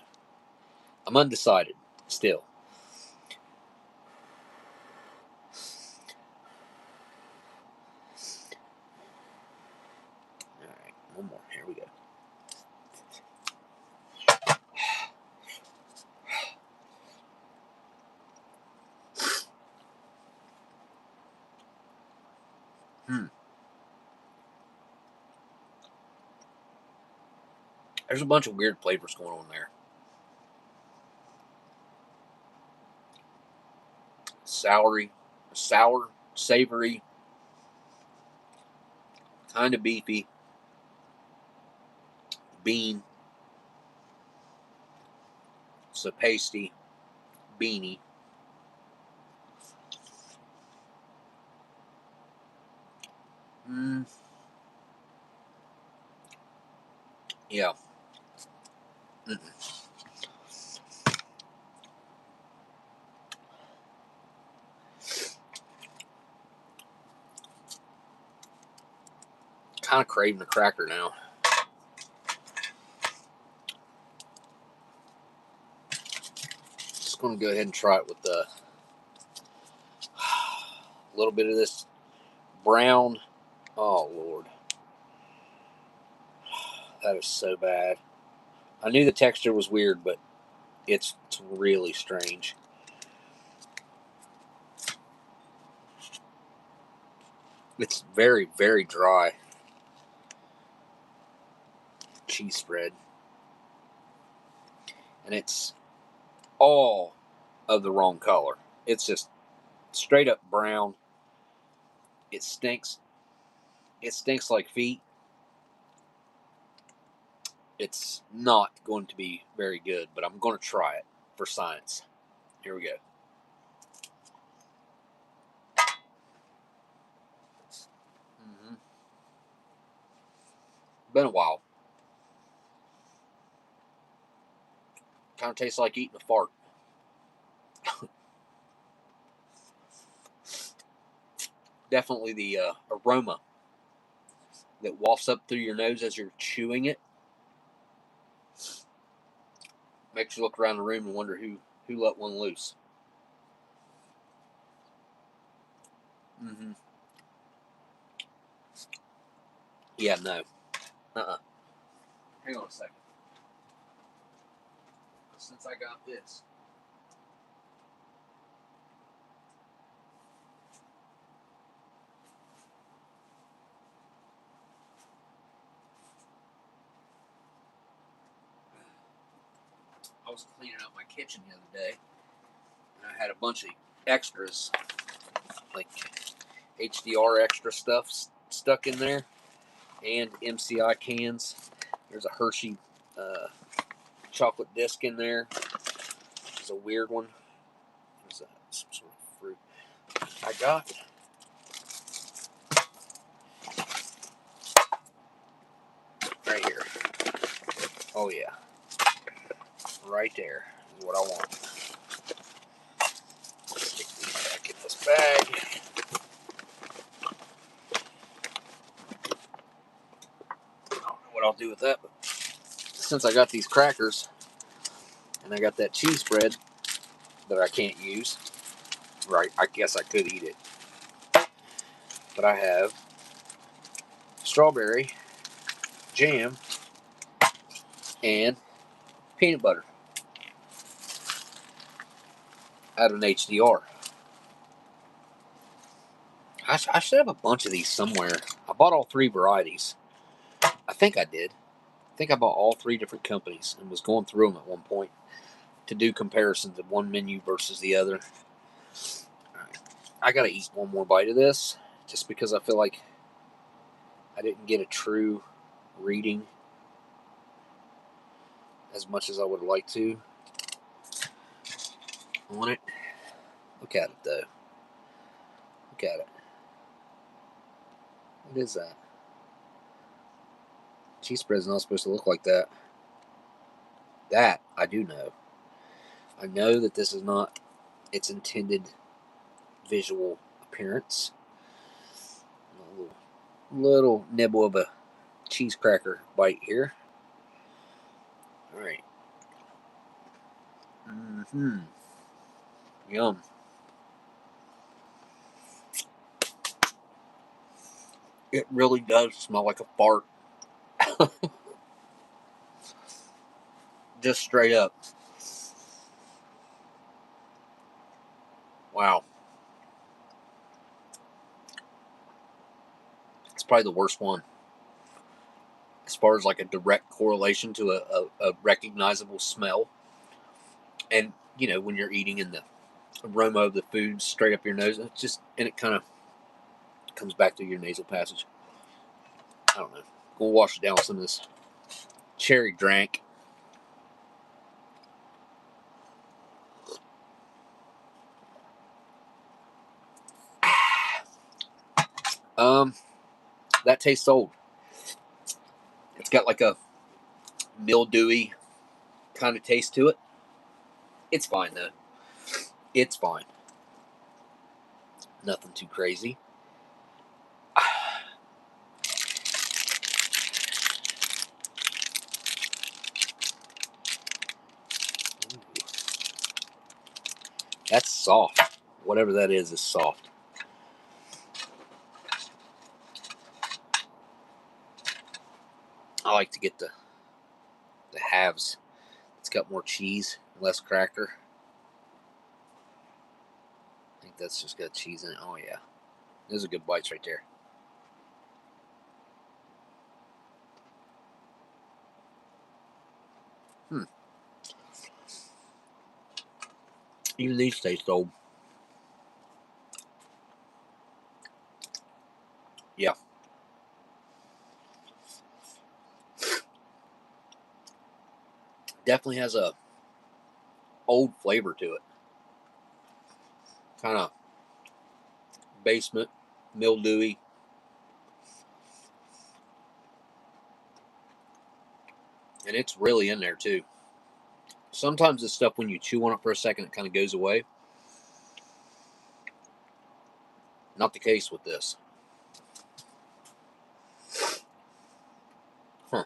I'm undecided still. All right, one more. Here we go. There's a bunch of weird flavors going on there. Sour, savory, kind of beefy, bean, so pasty, beany. Yeah. Kind of craving a cracker now. Just going to go ahead and try it with a little bit of this brown. Oh, Lord. That is so bad. I knew the texture was weird, but it's really strange. It's very, very dry. Cheese spread. And it's all of the wrong color. It's just straight up brown. It stinks. It stinks like feet. It's not going to be very good, but I'm going to try it for science. Here we go. Been a while. Kind of tastes like eating a fart. Definitely the aroma that wafts up through your nose as you're chewing it. Makes you look around the room and wonder who let one loose. Mm-hmm. Yeah, no. Hang on a second. Since I got this. I was cleaning out my kitchen the other day, and I had a bunch of extras, like HDR extra stuff stuck in there, and MCI cans. There's a Hershey chocolate disc in there. It's a weird one. There's some sort of fruit. I got right here. Oh yeah, right there is what I want. Stick these back in this bag. I don't know what I'll do with that, but since I got these crackers and I got that cheese spread that I can't use, right? I guess I could eat it, but I have strawberry jam and peanut butter out of an HDR. I should have a bunch of these somewhere. I bought all 3 varieties. I think I did. I think I bought all 3 different companies and was going through them at one point to do comparisons of one menu versus the other. Right. I gotta eat one more bite of this just because I feel like I didn't get a true reading as much as I would like to on it. Look at it though. Look at it. What is that? Cheese spread's not supposed to look like that. That I do know. I know that this is not its intended visual appearance. A little nibble of a cheese cracker bite here. Alright. Yum. It really does smell like a fart. Just straight up. Wow. It's probably the worst one. As far as like a direct correlation to a recognizable smell. And, you know, when you're eating and the aroma of the food straight up your nose, it's just, and it kind of comes back to your nasal passage. I don't know. We'll wash it down with some of this cherry drink. That tastes old. It's got like a mildewy kind of taste to it. It's fine though. It's fine. Nothing too crazy. That's soft. Whatever that is soft. I like to get the halves. It's got more cheese, less cracker. I think that's just got cheese in it. Oh yeah. Those are good bites right there. Even these taste old. Yeah. Definitely has a old flavor to it. Kind of basement, mildewy. And it's really in there too. Sometimes this stuff, when you chew on it for a second, it kind of goes away. Not the case with this. Huh.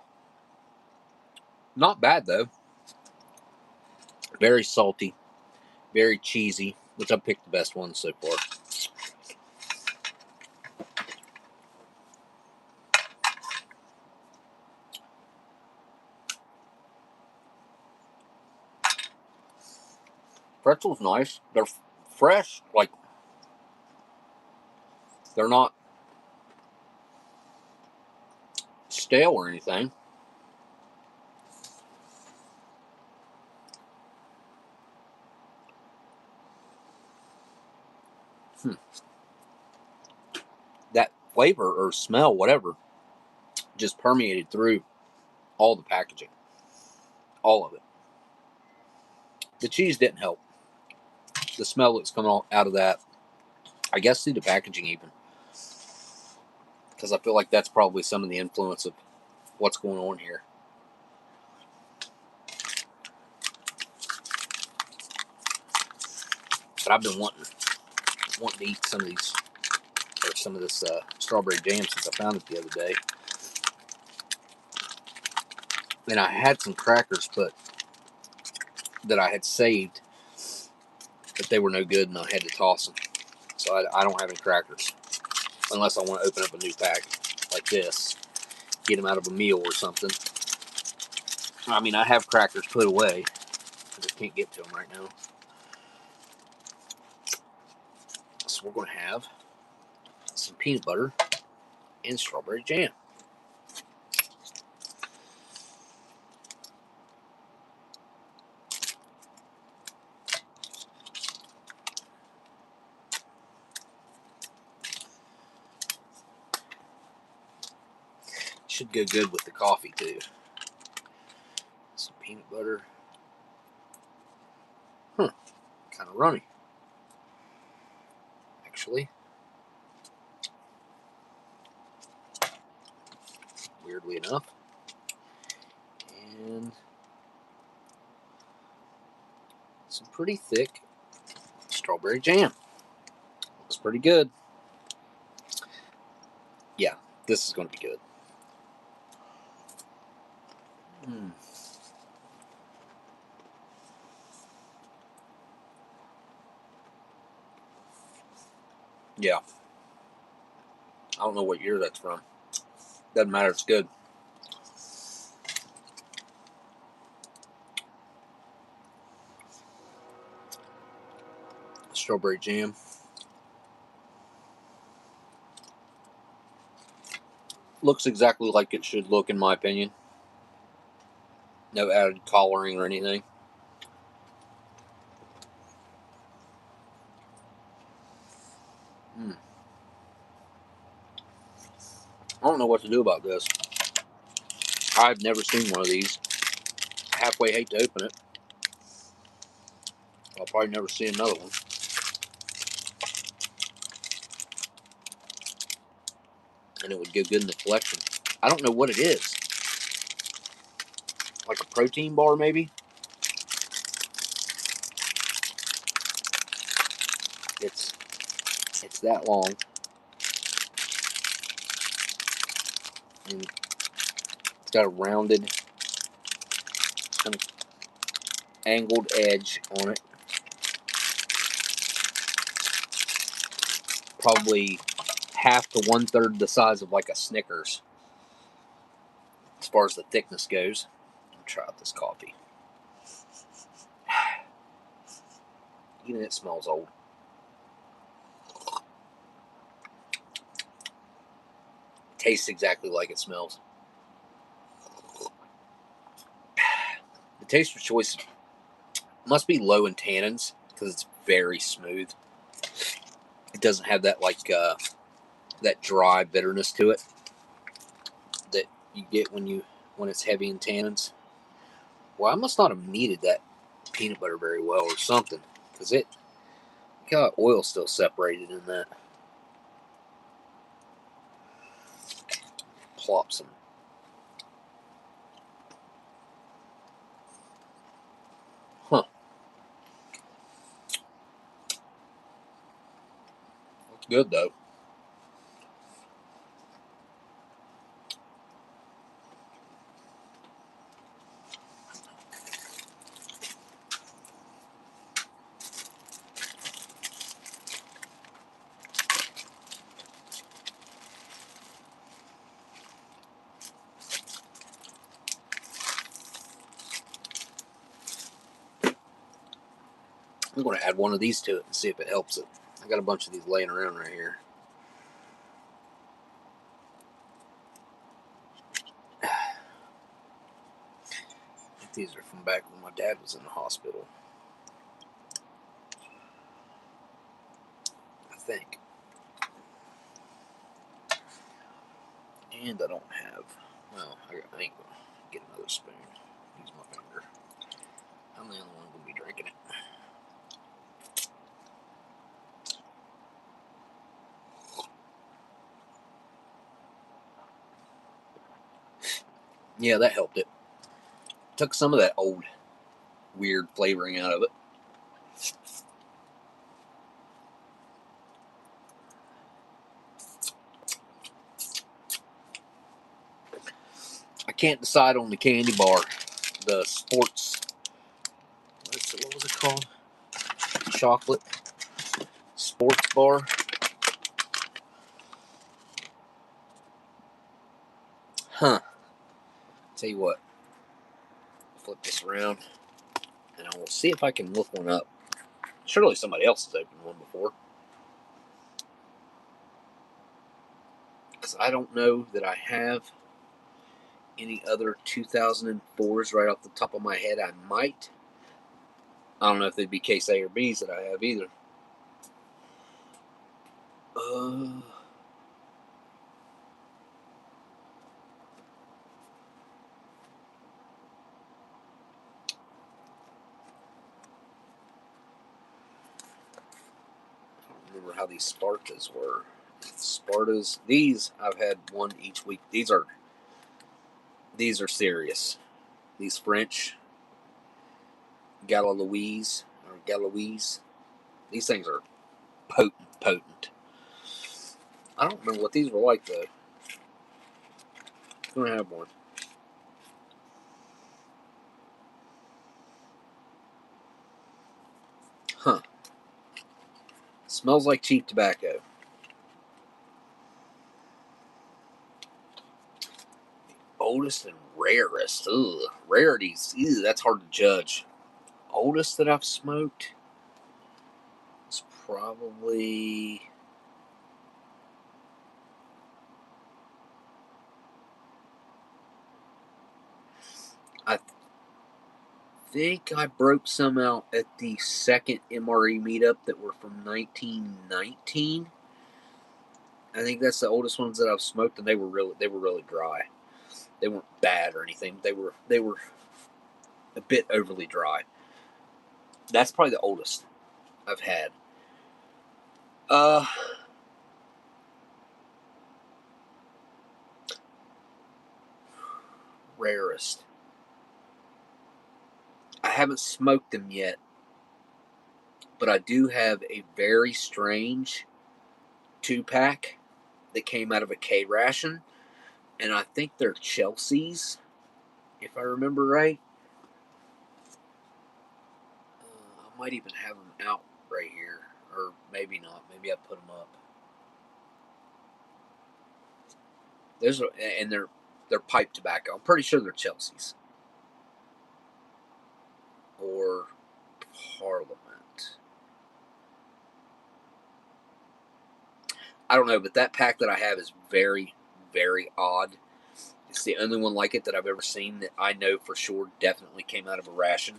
Not bad though. Very salty, very cheesy, which I picked the best one so far. Pretzel's nice. They're fresh. Like, they're not stale or anything. That flavor or smell, whatever, just permeated through all the packaging. All of it. The cheese didn't help. The smell that's coming out of that, I guess through the packaging even. Because I feel like that's probably some of the influence of what's going on here. But I've been wanting to eat some of these, or some of this strawberry jam since I found it the other day. And I had some crackers, but that I had saved, but they were no good, and I had to toss them. So I don't have any crackers, unless I want to open up a new pack like this, get them out of a meal or something. I mean, I have crackers put away. I just can't get to them right now. So we're going to have some peanut butter and strawberry jam. Should go good with the coffee too. Some peanut butter. Kind of runny, actually. Weirdly enough. And some pretty thick strawberry jam. Looks pretty good. Yeah, this is going to be good. Yeah. I don't know what year that's from. Doesn't matter, it's good. Strawberry jam. Looks exactly like it should look, in my opinion. No added coloring or anything. I don't know what to do about this. I've never seen one of these. I halfway hate to open it. I'll probably never see another one. And it would go good in the collection. I don't know what it is. Like a protein bar, maybe? It's that long. And it's got a rounded, kind of angled edge on it. Probably half to 1/3 the size of like a Snickers, as far as the thickness goes. I'll try out this coffee. Even it smells old. Tastes exactly like it smells. The taster choice must be low in tannins because it's very smooth. It doesn't have that like that dry bitterness to it that you get when it's heavy in tannins. Well, I must not have kneaded that peanut butter very well or something, because it got oil still separated in that. Plop some. Looks good though. I'm going to add one of these to it and see if it helps it. I got a bunch of these laying around right here. These are from back when my dad was in the hospital, I think. And I don't have, well, I ain't going to get another spoon. Use my finger. I'm the only one going to be drinking it. Yeah, that helped it. Took some of that old weird flavoring out of it. I can't decide on the candy bar. The sports, what was it called? Chocolate sports bar. Huh. Tell you what. Flip this around and I will see if I can look one up. Surely somebody else has opened one before. Because I don't know that I have any other 2004s right off the top of my head. I might. I don't know if they'd be Case A or B's that I have either. I don't remember how these Spartas were. Spartas. These I've had one each week. These are serious. These French Gala-Louise or Gala-Louise. These things are potent. I don't remember what these were like though. I'm gonna have one. Huh. Smells like cheap tobacco. Oldest and rarest. Ugh. Rarities. Ew, that's hard to judge. Oldest that I've smoked is probably, I think I broke some out at the second MRE meetup that were from 1919. I think that's the oldest ones that I've smoked, and they were really dry. They weren't bad or anything. They were a bit overly dry. That's probably the oldest I've had. Rarest. I haven't smoked them yet, but I do have a very strange 2-pack that came out of a K ration, and I think they're Chelsea's, if I remember right. I might even have them out right here, or maybe not. Maybe I put them up. And they're pipe tobacco. I'm pretty sure they're Chelsea's or Parliament. I don't know, but that pack that I have is very, very odd. It's the only one like it that I've ever seen that I know for sure definitely came out of a ration.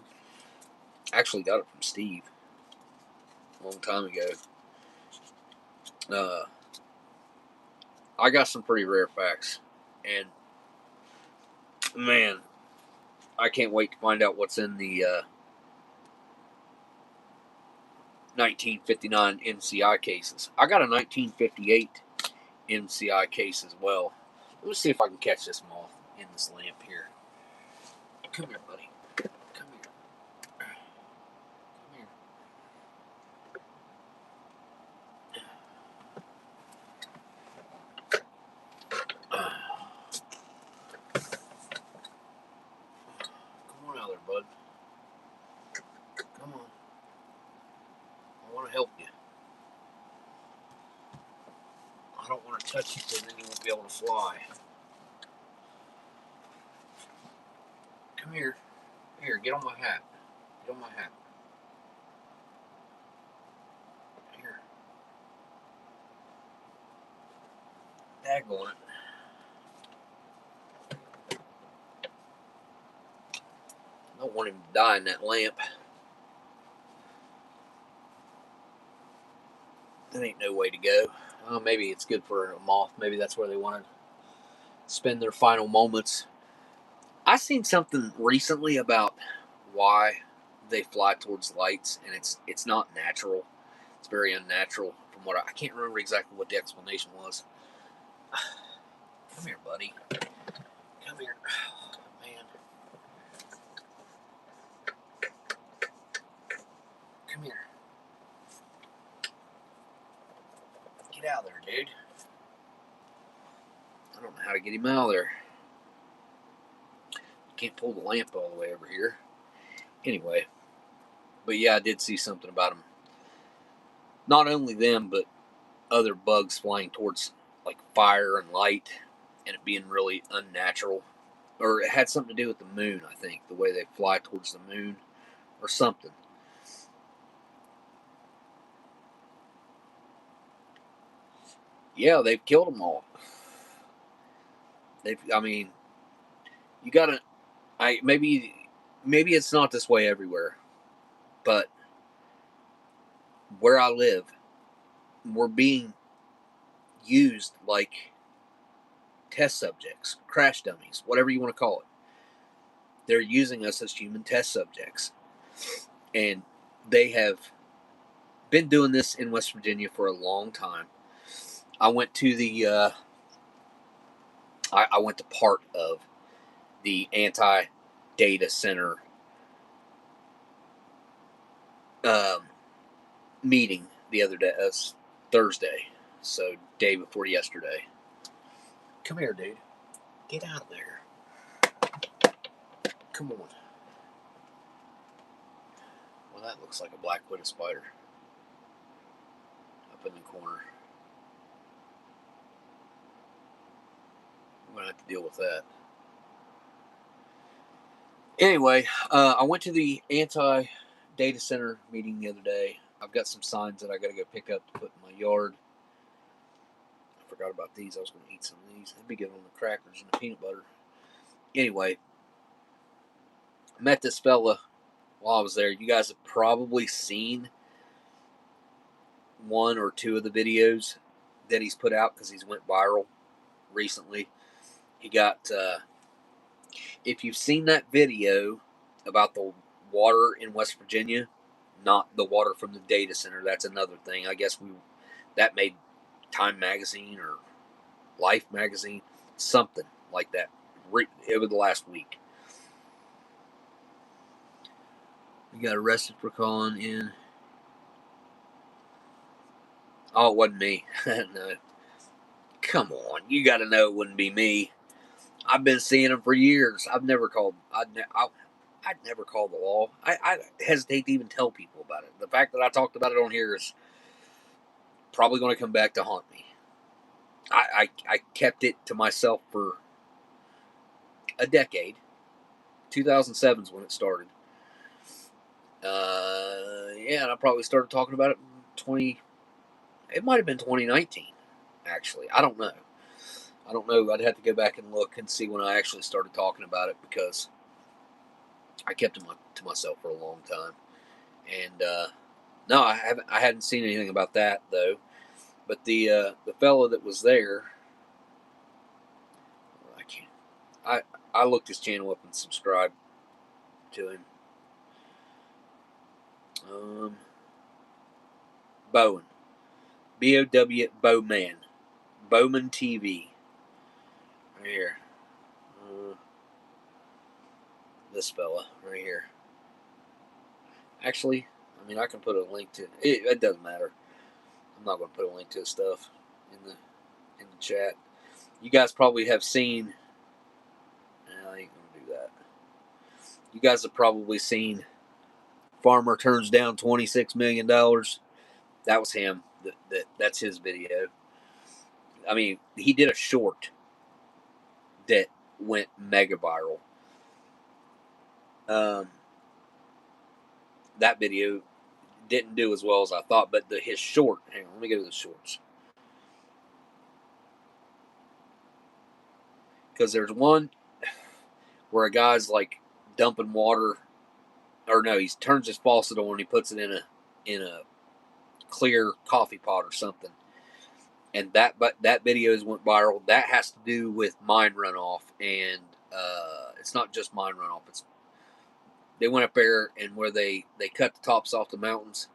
I actually got it from Steve a long time ago. I got some pretty rare facts, and man, I can't wait to find out what's in the 1959 MCI cases. I got a 1958 MCI case as well. Let me see if I can catch this moth in this lamp here. Come here, buddy. Come here. Come here. Come on out there, bud. Come on. I want to help you. I don't want to touch you because then you won't be able to fly. Come here. Here, get on my hat. Get on my hat. Daggone it. I don't want him to die in that lamp. That ain't no way to go. Maybe it's good for a moth. Maybe that's where they want to spend their final moments. I seen something recently about why they fly towards lights, and it's not natural. It's very unnatural. From what I can't remember exactly what the explanation was. Come here, buddy. Come here, man. Come here. Get out of there, dude. I don't know how to get him out of there. Can't pull the lamp all the way over here. Anyway, but yeah, I did see something about them. Not only them, but other bugs flying towards like fire and light, and it being really unnatural. Or it had something to do with the moon, I think, the way they fly towards the moon or something. Yeah, they've killed them all. I mean, you gotta. Maybe it's not this way everywhere, but where I live, we're being used like test subjects, crash dummies, whatever you want to call it. They're using us as human test subjects, and they have been doing this in West Virginia for a long time. I went to the I went to part of the anti-data center meeting the other day. Thursday, so day before yesterday. Come here, dude. Get out of there. Come on. Well, that looks like a black-widow spider up in the corner. I'm going to have to deal with that. Anyway, I went to the anti-data center meeting the other day. I've got some signs that I got to go pick up to put in my yard. I forgot about these. I was going to eat some of these. They'd be good on the crackers and the peanut butter. Anyway, I met this fella while I was there. You guys have probably seen one or two of the videos that he's put out because he's went viral recently. He got, if you've seen that video about the water in West Virginia, not the water from the data center, that's another thing. I guess that made Time Magazine or Life Magazine, something like that, over the last week. He got arrested for calling in. Oh, it wasn't me. No. Come on, you got to know it wouldn't be me. I've been seeing them for years. I'd never called the law. I hesitate to even tell people about it. The fact that I talked about it on here is probably going to come back to haunt me. I kept it to myself for a decade. 2007 is when it started. Yeah, and I probably started talking about it in it might have been 2019, actually. I don't know. I'd have to go back and look and see when I actually started talking about it, because I kept it to myself for a long time. And no, I hadn't seen anything about that though. But the fellow that was there, I looked his channel up and subscribed to him. Bowen, BOW Bowman, Bowman TV. Right here. This fella right here. Actually, I mean, I can put a link to it. It doesn't matter. I'm not going to put a link to his stuff in the chat. You guys probably have seen. I ain't going to do that. You guys have probably seen Farmer Turns Down $26 million. That was him. That's his video. I mean, he did a short that went mega viral. That video didn't do as well as I thought, but his short. Hang on, let me go to the shorts. Because there's one where a guy's like dumping water, or no, he turns his faucet on and he puts it in a clear coffee pot or something, and that videos went viral. That has to do with mine runoff, and it's not just mine runoff. It's they went up there and where they cut the tops off the mountains.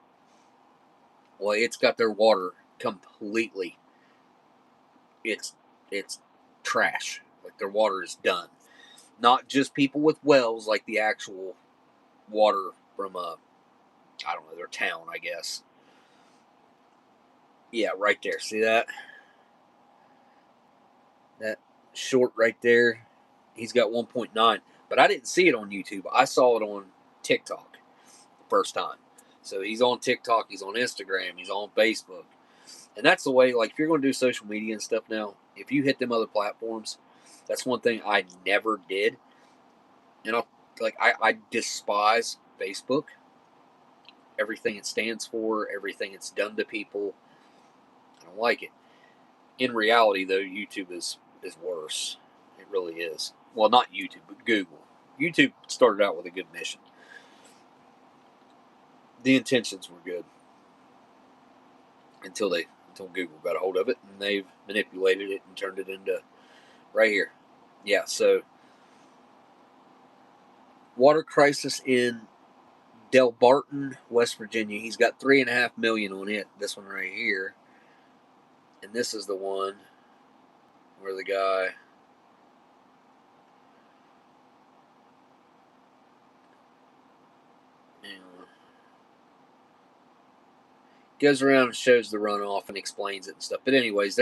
Well, it's got their water completely. It's trash. Like their water is done. Not just people with wells, like the actual water from I don't know, their town, I guess. Yeah, right there. See that? That short right there. He's got 1.9. But I didn't see it on YouTube. I saw it on TikTok the first time. So he's on TikTok, he's on Instagram, he's on Facebook. And that's the way, like, if you're going to do social media and stuff now, if you hit them other platforms, that's one thing I never did. And I despise Facebook. Everything it stands for, everything it's done to people. I don't like it. In reality, though, YouTube is worse. It really is. Well, not YouTube, but Google. YouTube started out with a good mission. The intentions were good until Google got a hold of it, and they've manipulated it and turned it into right here. Yeah, so water crisis in Delbarton, West Virginia. He's got 3.5 million on it. This one right here, and this is the one where the guy goes around and shows the runoff and explains it and stuff. But anyways,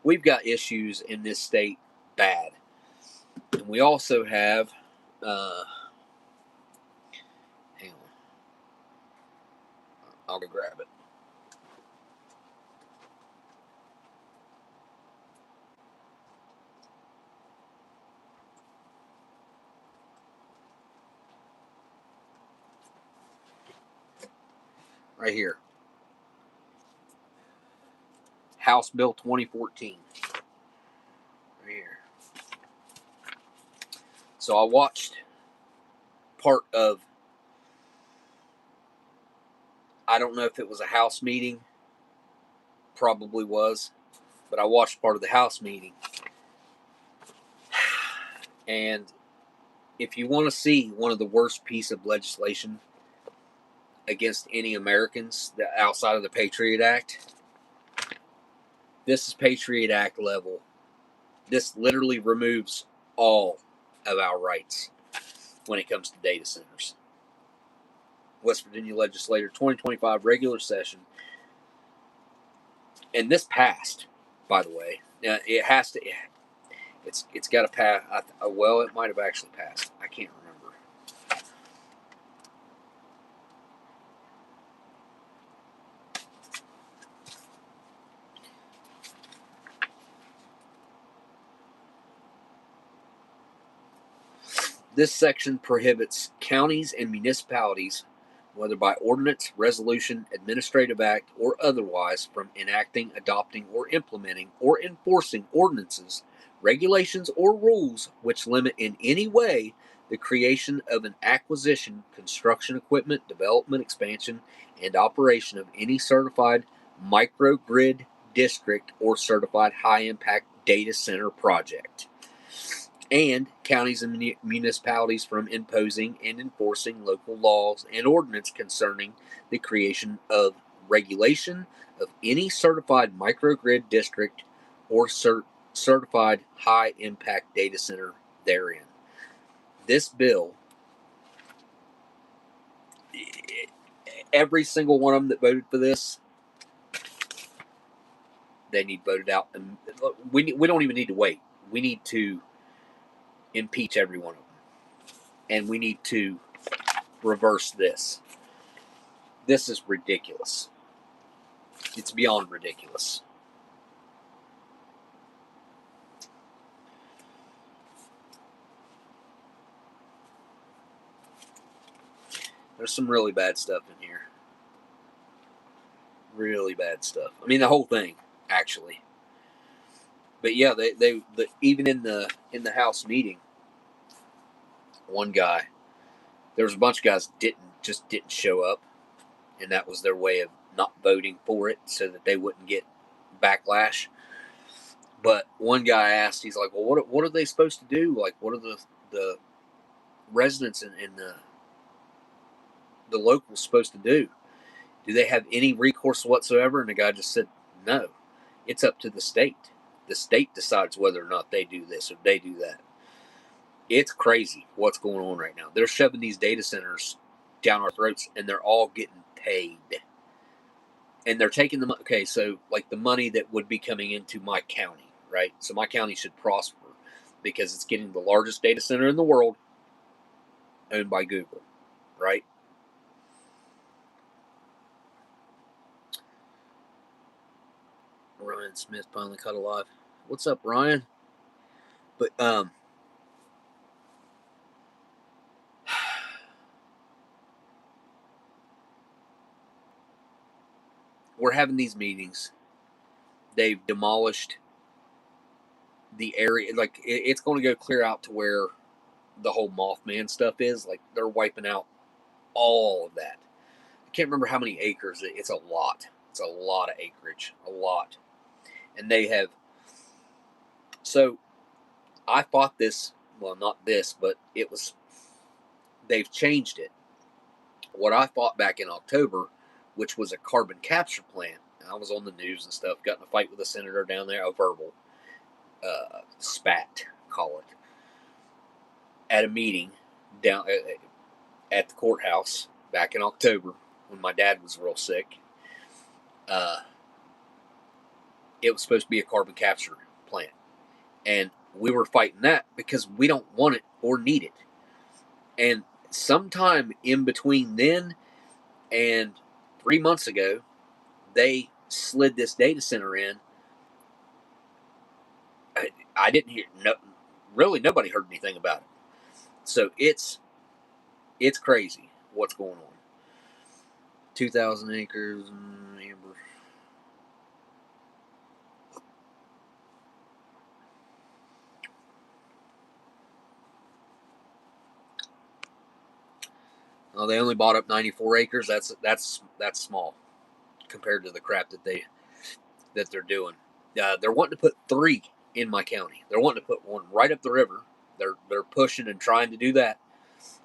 we've got issues in this state bad, and we also have. Hang on, I'll go grab it. Right here. House Bill 2014. Right here. So I watched part of, I don't know if it was a House meeting, probably was, but I watched part of the House meeting. And if you want to see one of the worst piece of legislation against any Americans outside of the Patriot Act, this is Patriot Act level. This literally removes all of our rights when it comes to data centers. West Virginia Legislature 2025 regular session. And this passed, by the way. Now, it has to, it's got to pass. Well, it might have actually passed. I can't remember. This section prohibits counties and municipalities, whether by ordinance, resolution, administrative act, or otherwise, from enacting, adopting, or implementing, or enforcing ordinances, regulations, or rules which limit in any way the creation of an acquisition, construction equipment, development, expansion, and operation of any certified microgrid district or certified high-impact data center project, and counties and municipalities from imposing and enforcing local laws and ordinance concerning the creation of regulation of any certified microgrid district or certified high-impact data center therein. This bill, every single one of them that voted for this, they need voted out. And we don't even need to wait. We need to impeach every one of them. And we need to reverse this. This is ridiculous. It's beyond ridiculous. There's some really bad stuff in here. Really bad stuff. I mean, the whole thing, actually. But yeah, even in the House meeting, one guy, there was a bunch of guys didn't show up, and that was their way of not voting for it so that they wouldn't get backlash. But one guy asked, he's like, well, what are they supposed to do? Like, what are the residents in the locals supposed to do? Do they have any recourse whatsoever? And the guy just said, no, it's up to the state. The state decides whether or not they do this or they do that. It's crazy what's going on right now. They're shoving these data centers down our throats, and they're all getting paid. And they're taking the so like the money that would be coming into my county, right? So my county should prosper because it's getting the largest data center in the world owned by Google, right? Ryan Smith finally caught alive. What's up, Ryan? But we're having these meetings. They've demolished the area. Like, it's going to go clear out to where the whole Mothman stuff is. Like, they're wiping out all of that. I can't remember how many acres. It's a lot. It's a lot of acreage. A lot. And they have... So, I fought this... Well, not this, but it was... They've changed it. What I fought back in October, which was a carbon capture plant. I was on the news and stuff. Got in a fight with a senator down there. A verbal spat, call it. At a meeting down at the courthouse back in October when my dad was real sick. It was supposed to be a carbon capture plant. And we were fighting that because we don't want it or need it. And sometime in between then and 3 months ago, they slid this data center in. I didn't hear, really nobody heard anything about it. So it's crazy what's going on. 2,000 acres, Amber. Well, they only bought up 94 acres. That's small compared to the crap that they're doing. They're wanting to put 3 in my county. They're wanting to put one right up the river. They're pushing and trying to do that.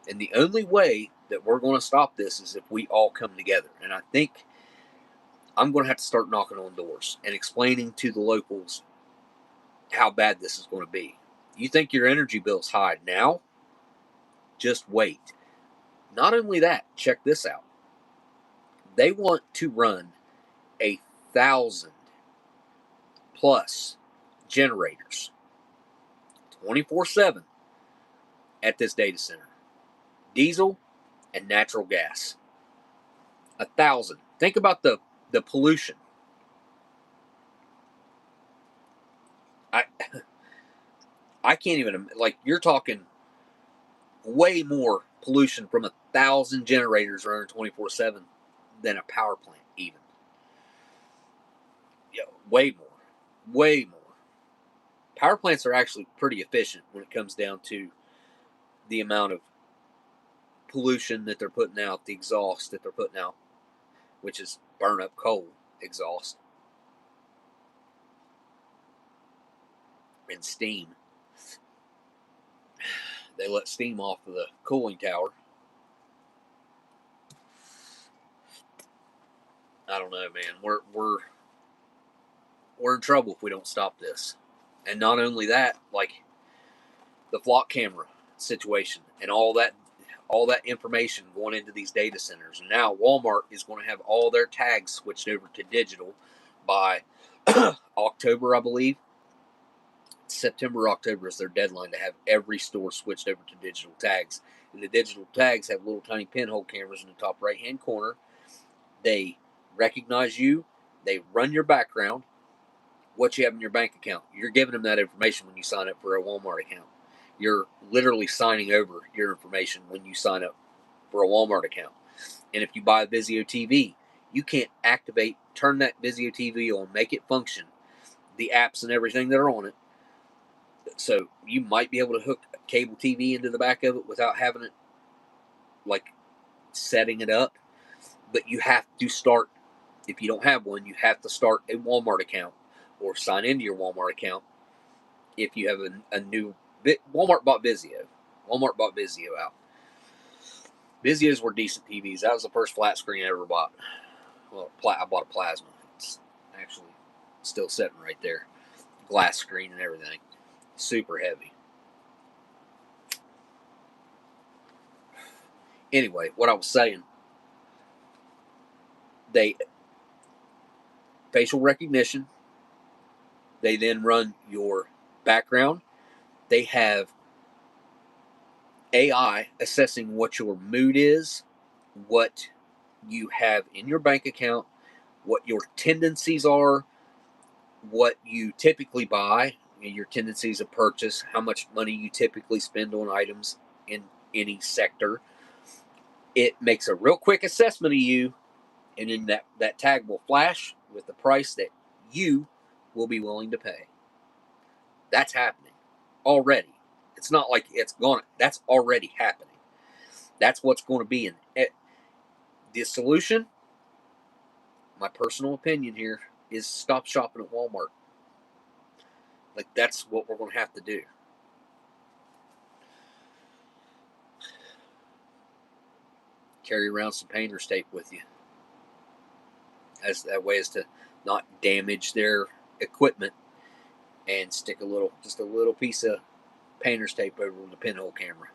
And the only way that we're going to stop this is if we all come together. And I think I'm going to have to start knocking on doors and explaining to the locals how bad this is going to be. You think your energy bill's high now? Just wait. Not only that, check this out. They want to run 1,000 plus generators 24/7 at this data center. Diesel and natural gas. 1,000. Think about the pollution. I can't even, like, you're talking way more pollution from 1,000 generators running 24/7 than a power plant, even. Yeah, way more. Way more. Power plants are actually pretty efficient when it comes down to the amount of pollution that they're putting out, the exhaust that they're putting out, which is burn up coal exhaust and steam. They let steam off of the cooling tower. I don't know, man. We're in trouble if we don't stop this. And not only that, like the flock camera situation and all that information going into these data centers. And now Walmart is going to have all their tags switched over to digital by October, I believe. September, October is their deadline to have every store switched over to digital tags. And the digital tags have little tiny pinhole cameras in the top right-hand corner. They recognize you. They run your background, what you have in your bank account. You're giving them that information when you sign up for a Walmart account. You're literally signing over your information when you sign up for a Walmart account. And if you buy a Vizio TV, you can't turn that Vizio TV on, make it function. the apps and everything that are on it. So you might be able to hook a cable TV into the back of it without having it, like, setting it up. But you have to start, if you don't have one, you have to start a Walmart account or sign into your Walmart account. If you have a new, Walmart bought Vizio. Walmart bought Vizio out. Vizios were decent TVs. That was the first flat screen I ever bought. Well, I bought a plasma. It's actually still sitting right there. Glass screen and everything. Super heavy. Anyway, what I was saying, they facial recognition. They then run your background. They have AI assessing what your mood is, what you have in your bank account, what your tendencies are, what you typically buy, your tendencies of purchase, how much money you typically spend on items in any sector. It makes a real quick assessment of you, and then that tag will flash with the price that you will be willing to pay. That's happening already. It's not like it's gone. That's already happening. That's what's going to be in it. The solution, my personal opinion here, is stop shopping at Walmart. Like, that's what we're going to have to do. Carry around some painter's tape with you. That way as to not damage their equipment, and stick just a little piece of painter's tape over the pinhole camera.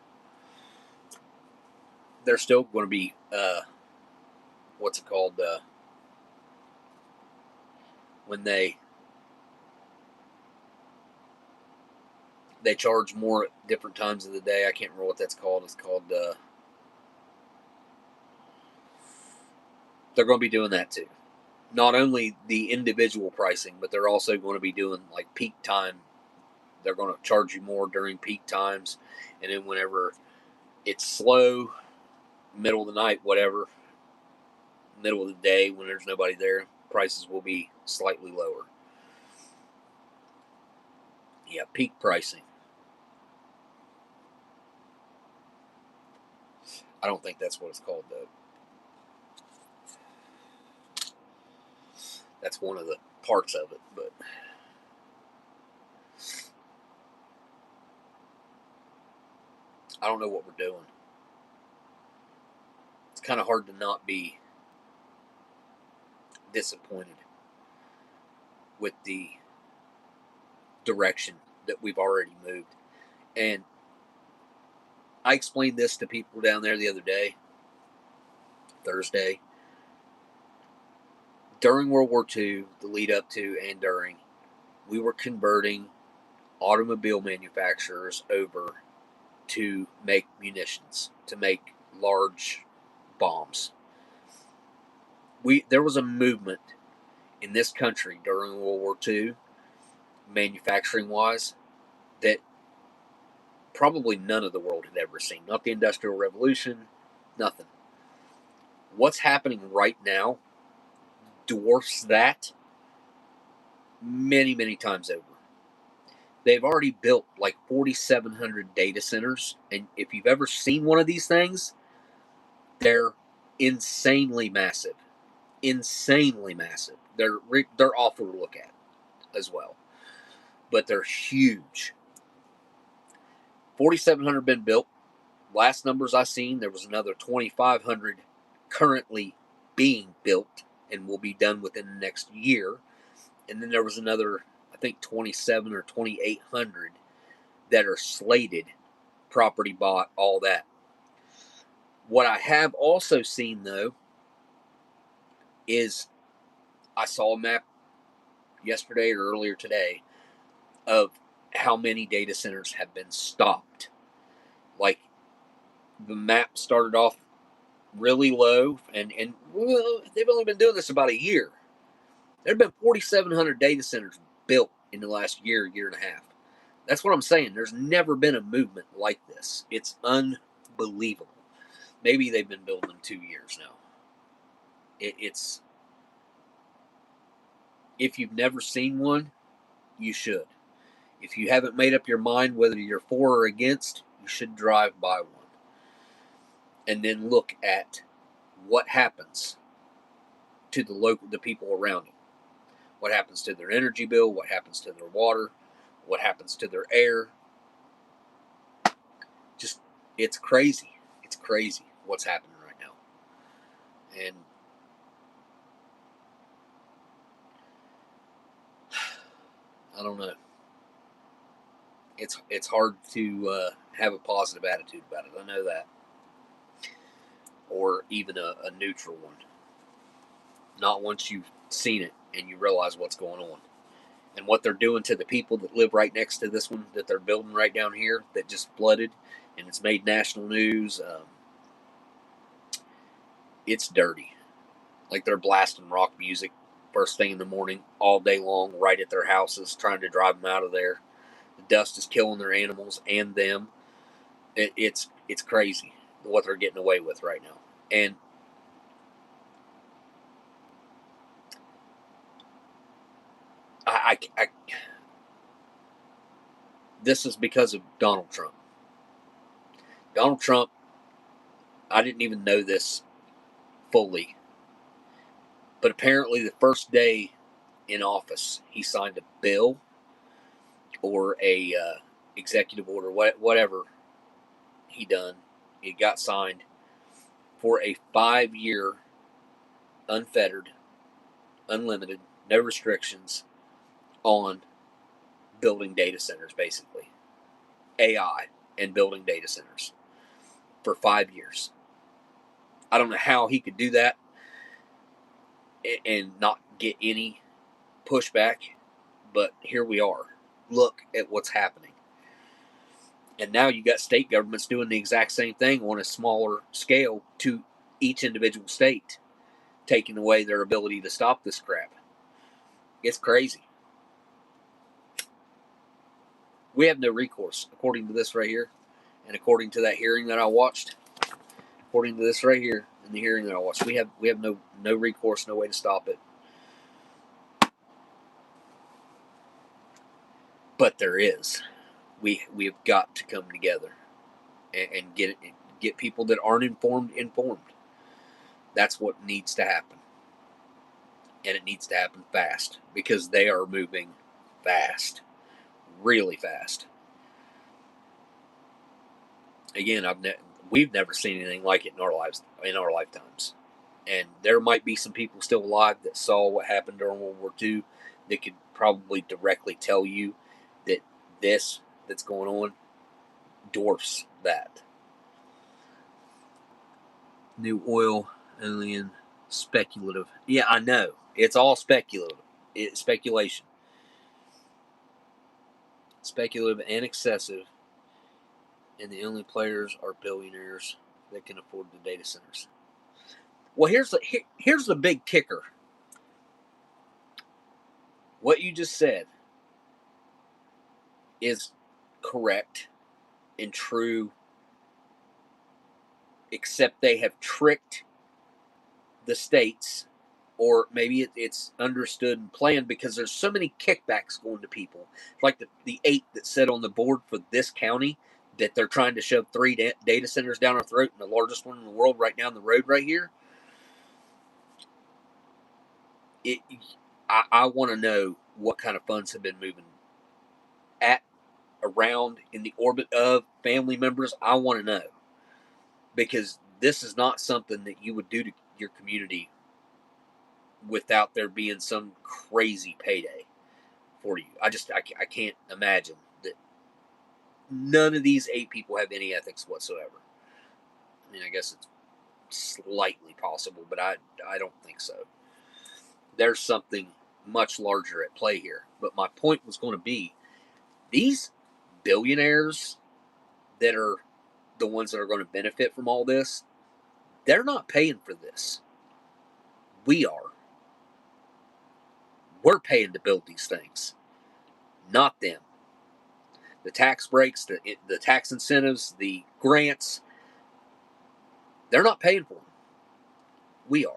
They're still going to be, what's it called, when they charge more at different times of the day. I can't remember what that's called. It's called, they're going to be doing that too. Not only the individual pricing, but they're also going to be doing, like, peak time. They're going to charge you more during peak times, and then whenever it's slow, middle of the night, whatever, middle of the day when there's nobody there, prices will be slightly lower. Yeah, peak pricing. I don't think that's what it's called, though. That's one of the parts of it, but I don't know what we're doing. It's kind of hard to not be disappointed with the direction that we've already moved. And I explained this to people down there the other day, Thursday. During World War II, the lead up to and during, we were converting automobile manufacturers over to make munitions, to make large bombs. There was a movement in this country during World War II, manufacturing-wise, that probably none of the world had ever seen. Not the Industrial Revolution, nothing. What's happening right now dwarfs that many, many times over. They've already built like 4,700 data centers, and if you've ever seen one of these things, they're insanely massive. Insanely massive. They're awful to look at as well, but they're huge. 4,700 been built. Last numbers I seen, there was another 2,500 currently being built and will be done within the next year. And then there was another, I think, 27 or 2,800 that are slated, property bought, all that. What I have also seen, though, is I saw a map yesterday or earlier today of how many data centers have been stopped. Like, the map started off really low, and well, they've only been doing this about a year. There have been 4,700 data centers built in the last year and a half. That's what I'm saying. There's never been a movement like this. It's unbelievable. Maybe they've been building them 2 years now. It's, if you've never seen one, You should. If you haven't made up your mind whether you're for or against, you should drive by one. And then look at what happens to the people around them. What happens to their energy bill, what happens to their water, what happens to their air. Just, it's crazy. It's crazy what's happening right now. And I don't know. It's hard to have a positive attitude about it. I know that. Or even a neutral one. Not once you've seen it and you realize what's going on. And what they're doing to the people that live right next to this one that they're building right down here that just flooded, and it's made national news. It's dirty. Like, they're blasting rock music first thing in the morning, all day long, right at their houses, trying to drive them out of there. The dust is killing their animals and them. It's crazy what they're getting away with right now. And I this is because of Donald Trump. Donald Trump, I didn't even know this fully, but apparently the first day in office, he signed a bill or a executive order, whatever he done. It got signed for a 5-year, unfettered, unlimited, no restrictions on building data centers, basically. AI and building data centers for 5 years. I don't know how he could do that and not get any pushback, but here we are. Look at what's happening. And now you got state governments doing the exact same thing on a smaller scale to each individual state, taking away their ability to stop this crap. It's crazy. We have no recourse, according to this right here, and according to that hearing that I watched. According to this right here, in the hearing that I watched, we have no recourse, no way to stop it. But there is. We have got to come together and get people that aren't informed. That's what needs to happen, and it needs to happen fast because they are moving fast, really fast. Again, we've never seen anything like it in our lifetimes, and there might be some people still alive that saw what happened during World War II that could probably directly tell you that this that's going on dwarfs that. New oil, alien, speculative. Yeah, I know. It's all speculative. It's speculation. Speculative and excessive, and the only players are billionaires that can afford the data centers. Well, here's the big kicker. What you just said is correct and true, except they have tricked the states, or maybe it's understood and planned because there's so many kickbacks going to people. Like the 8 that sit on the board for this county that they're trying to shove 3 data centers down our throat, and the largest one in the world right down the road right here. I want to know what kind of funds have been moving around in the orbit of family members. I want to know, because this is not something that you would do to your community without there being some crazy payday for you. I can't imagine that none of these 8 people have any ethics whatsoever. I mean, I guess it's slightly possible, but I don't think so. There's something much larger at play here. But my point was going to be, these billionaires that are the ones that are going to benefit from all this, they're not paying for this. We are. We're paying to build these things, not them. The tax breaks, the tax incentives, the grants, they're not paying for them. We are.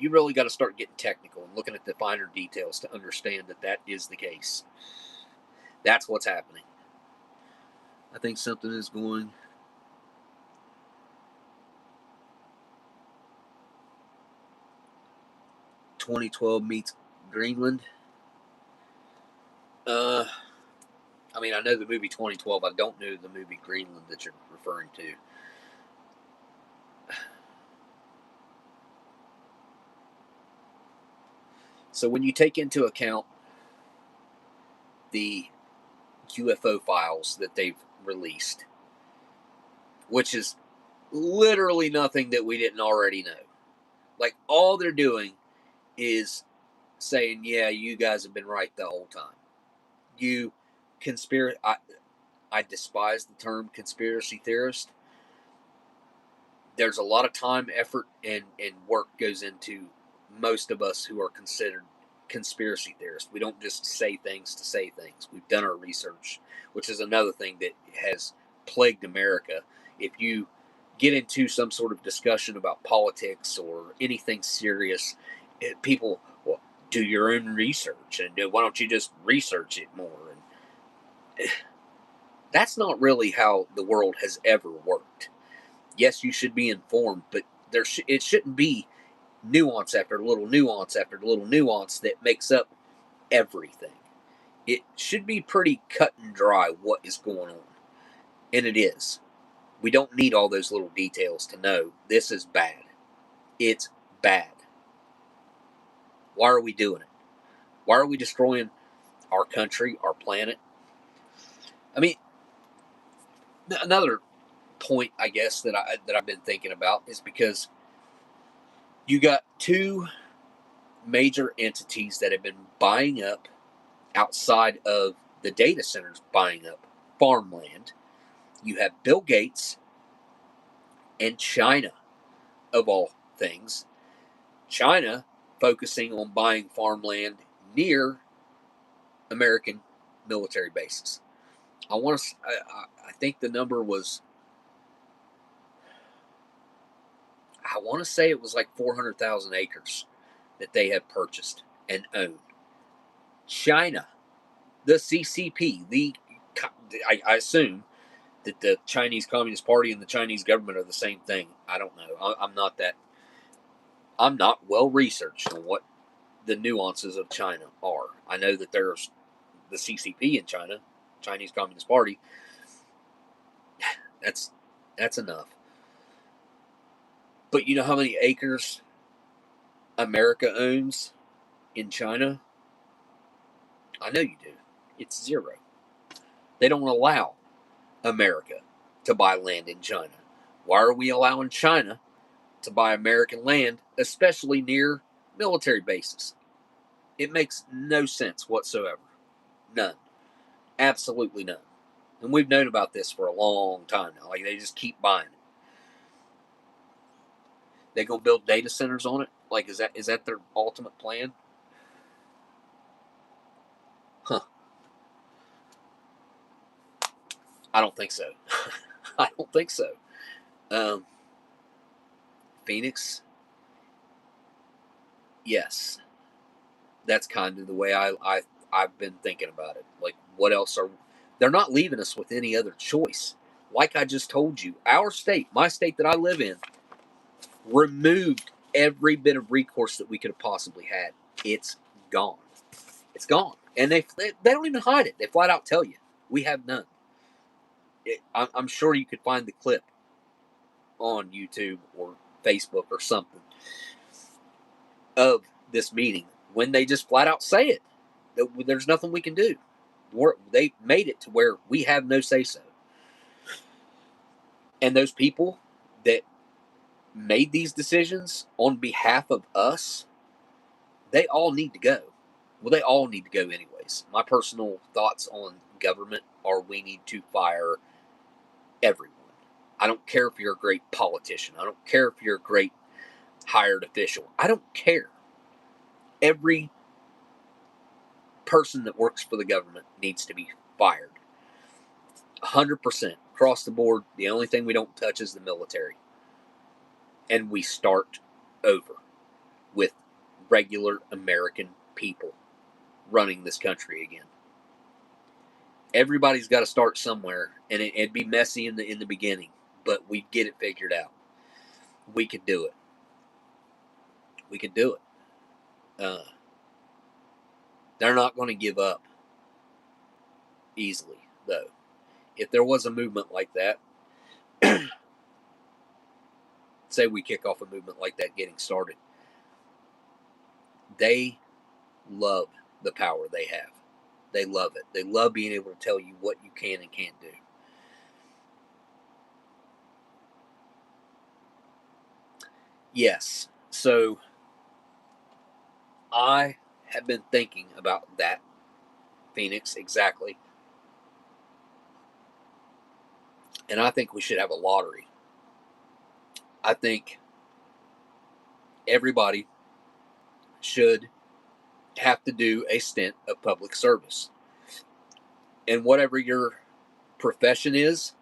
you really got to start getting technical and looking at the finer details to understand that that is the case. That's what's happening. I think something is going. "2012 meets Greenland." I mean, I know the movie 2012. I don't know the movie Greenland that you're referring to. So when you take into account the UFO files that they've released, which is literally nothing that we didn't already know. Like, all they're doing is saying, yeah, you guys have been right the whole time. You conspiracy. I despise the term conspiracy theorist. There's a lot of time, effort, and work goes into most of us who are considered conspiracy theorists. We don't just say things to say things. We've done our research, which is another thing that has plagued America. If you get into some sort of discussion about politics or anything serious, people, well, do your own research, and why don't you just research it more? And that's not really how the world has ever worked. Yes, you should be informed, but it shouldn't be nuance after little nuance after little nuance that makes up everything. It should be pretty cut and dry what is going on. And it is. We don't need all those little details to know this is bad. It's bad. Why are we doing it? Why are we destroying our country, our planet? I mean, another point, I guess, that I've been thinking about is because you got two major entities that have been buying up outside of the data centers, buying up farmland. You have Bill Gates and China, of all things. China focusing on buying farmland near American military bases. I think the number was, I want to say it was like 400,000 acres that they have purchased and own. China, the CCP, I assume that the Chinese Communist Party and the Chinese government are the same thing. I don't know. I'm not well researched on what the nuances of China are. I know that there's the CCP in China, Chinese Communist Party. That's enough. But you know how many acres America owns in China? I know you do. It's 0. They don't allow America to buy land in China. Why are we allowing China to buy American land, especially near military bases? It makes no sense whatsoever. None. Absolutely none. And we've known about this for a long time now. Like, they just keep buying it. They gonna build data centers on it? Like, is that their ultimate plan? Huh. I don't think so. I don't think so. Phoenix? Yes. That's kind of the way I've been thinking about it. Like, what else are... They're not leaving us with any other choice. Like I just told you, our state, my state that I live in, removed every bit of recourse that we could have possibly had. It's gone. It's gone. And they don't even hide it. They flat out tell you, we have none. I'm sure you could find the clip on YouTube or Facebook or something of this meeting when they just flat out say it. There's nothing we can do. They made it to where we have no say-so. And those people that made these decisions on behalf of us, they all need to go. Well, they all need to go anyways. My personal thoughts on government are we need to fire everyone. I don't care if you're a great politician. I don't care if you're a great hired official. I don't care. Every person that works for the government needs to be fired. 100% across the board. The only thing we don't touch is the military. And we start over. with regular American people running this country again. Everybody's got to start somewhere, and it'd be messy in the beginning, but we'd get it figured out. We could do it. We could do it. They're not going to give up easily, though. If there was a movement like that, say we kick off a movement like that getting started, they love the power they have. They love it. They love being able to tell you what you can and can't do. Yes, so I have been thinking about that, Phoenix, exactly. And I think we should have a lottery. I think everybody should have to do a stint of public service. And whatever your profession is,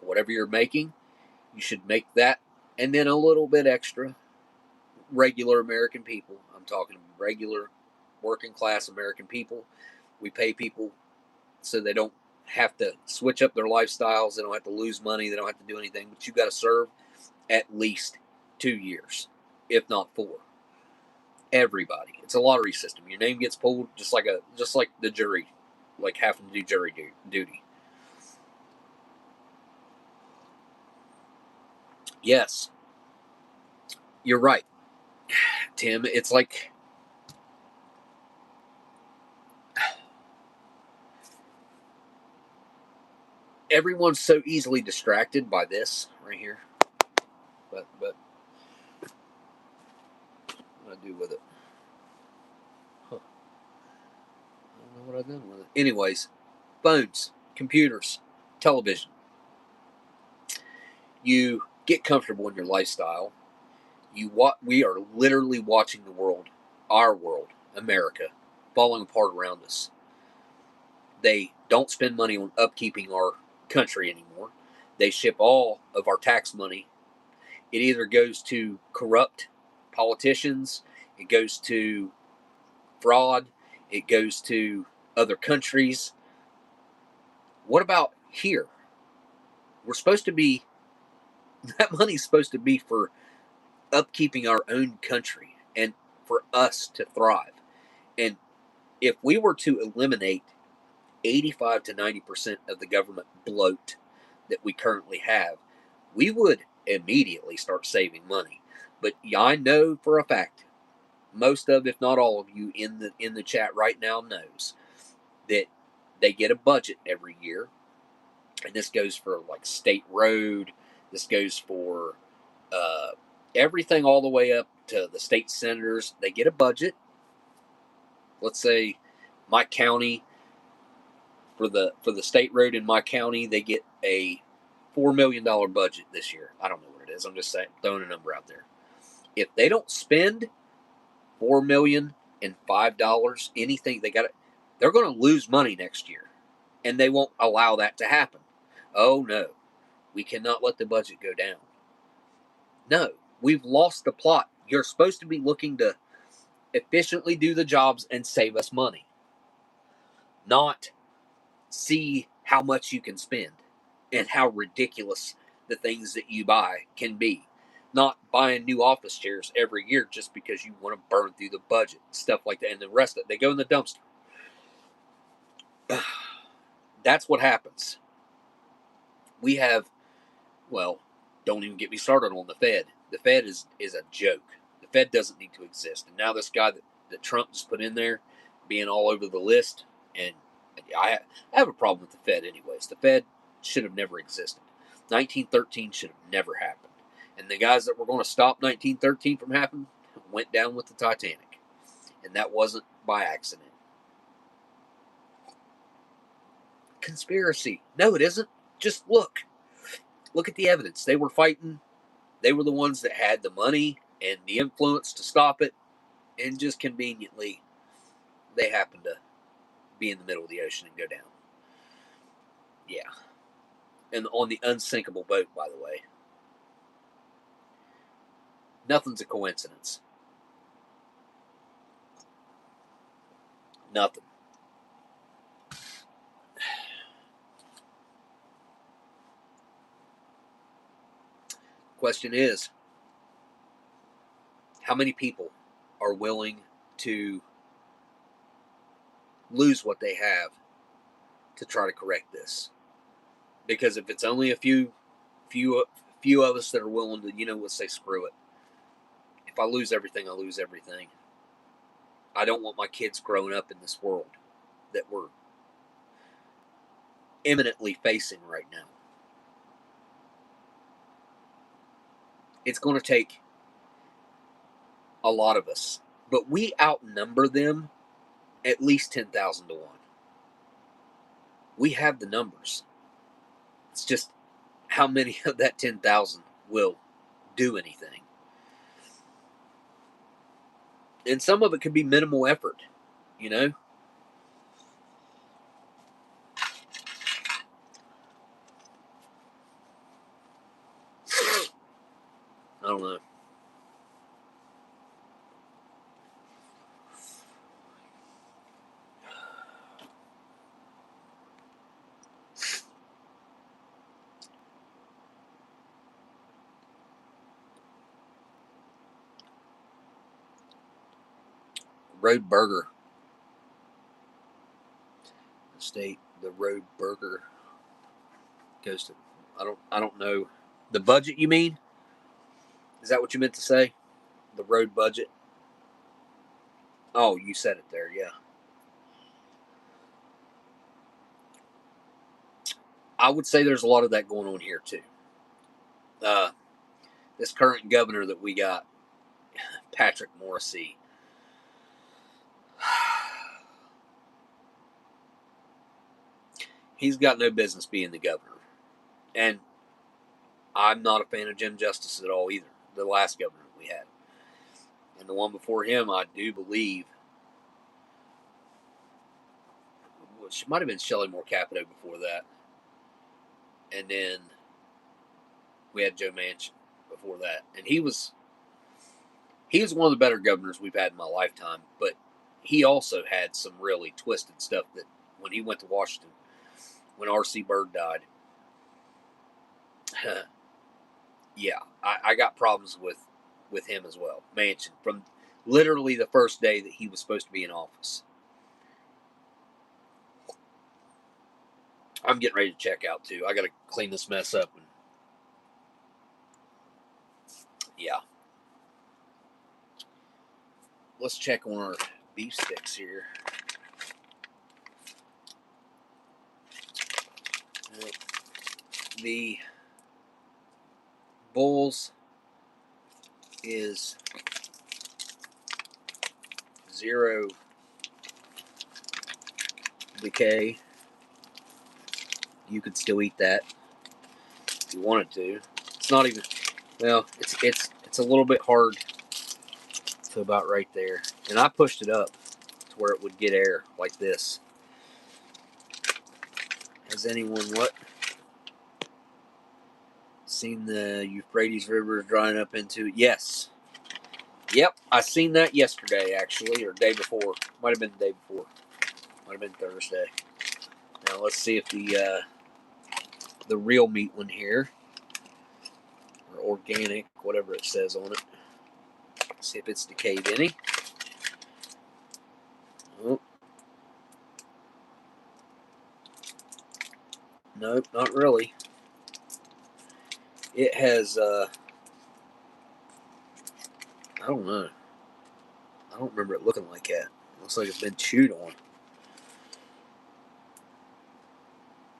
whatever you're making, you should make that and then a little bit extra. Regular American people, I'm talking regular working class American people. We pay people so they don't have to switch up their lifestyles. They don't have to lose money. They don't have to do anything. But you got to serve at least 2 years, if not 4. Everybody. It's a lottery system. Your name gets pulled just like the jury, like having to do jury duty. Yes, you're right, Tim. It's like everyone's so easily distracted by this right here. But what do I do with it? Huh. I don't know what I've done with it. Anyways, phones, computers, television. You get comfortable in your lifestyle. We are literally watching the world, our world, America, falling apart around us. They don't spend money on upkeeping our country anymore. They ship all of our tax money. It either goes to corrupt politicians, it goes to fraud, it goes to other countries. What about here? We're supposed to be, that money's supposed to be for upkeeping our own country and for us to thrive. And if we were to eliminate 85 to 90% of the government bloat that we currently have, we would immediately start saving money. But I know for a fact, most of, if not all of you in the chat right now knows that they get a budget every year, and this goes for like state road, this goes for everything all the way up to the state senators. They get a budget. Let's say my county, for the state road in my county, they get a $4 million budget this year. I don't know what it is. I'm just saying, throwing a number out there. If they don't spend $4,005, anything they're going to lose money next year, and they won't allow that to happen. Oh no, we cannot let the budget go down. No, we've lost the plot. You're supposed to be looking to efficiently do the jobs and save us money, not see how much you can spend and how ridiculous the things that you buy can be. Not buying new office chairs every year just because you want to burn through the budget, stuff like that, and the rest of it, they go in the dumpster. That's what happens. We have, well, don't even get me started on the Fed. The Fed is a joke. The Fed doesn't need to exist. And now this guy that Trump just put in there, being all over the list, and I have a problem with the Fed anyways. The Fed should have never existed. 1913 should have never happened. And the guys that were going to stop 1913 from happening went down with the Titanic. And that wasn't by accident. Conspiracy. No, it isn't. Just look. Look at the evidence. They were fighting. They were the ones that had the money and the influence to stop it. And just conveniently, they happened to be in the middle of the ocean and go down. Yeah. And on the unsinkable boat, by the way. Nothing's a coincidence. Nothing. Question is, how many people are willing to lose what they have to try to correct this? Because if it's only a few of us that are willing to, let's say screw it. If I lose everything, I lose everything. I don't want my kids growing up in this world that we're imminently facing right now. It's going to take a lot of us, but we outnumber them at least 10,000 to 1. We have the numbers. It's just how many of that 10,000 will do anything. And some of it could be minimal effort, I don't know. Road Burger. The Road Burger goes to, I don't know. The budget, you mean? Is that what you meant to say? The road budget? Oh, you said it there, yeah. I would say there's a lot of that going on here, too. This current governor that we got, Patrick Morrisey, he's got no business being the governor. And I'm not a fan of Jim Justice at all either, the last governor we had. And the one before him, I do believe, she might have been Shelley Moore Capito before that. And then we had Joe Manchin before that. And he was one of the better governors we've had in my lifetime. But he also had some really twisted stuff that when he went to Washington, when R.C. Byrd died, yeah, I got problems with him as well. Manchin, from literally the first day that he was supposed to be in office. I'm getting ready to check out, too. I got to clean this mess up. And yeah. Let's check on our beef sticks here. The Bulls is 0 decay. You could still eat that if you wanted to. It's not even, well, it's a little bit hard to about right there. And I pushed it up to where it would get air like this. Has anyone seen the Euphrates River drying up into? Yes. Yep, I seen that yesterday actually, or day before. Might have been the day before. Might have been Thursday. Now let's see if the real meat one here, or organic, whatever it says on it. See if it's decayed any. Oh. Nope, not really. It has, I don't know. I don't remember it looking like that. It looks like it's been chewed on.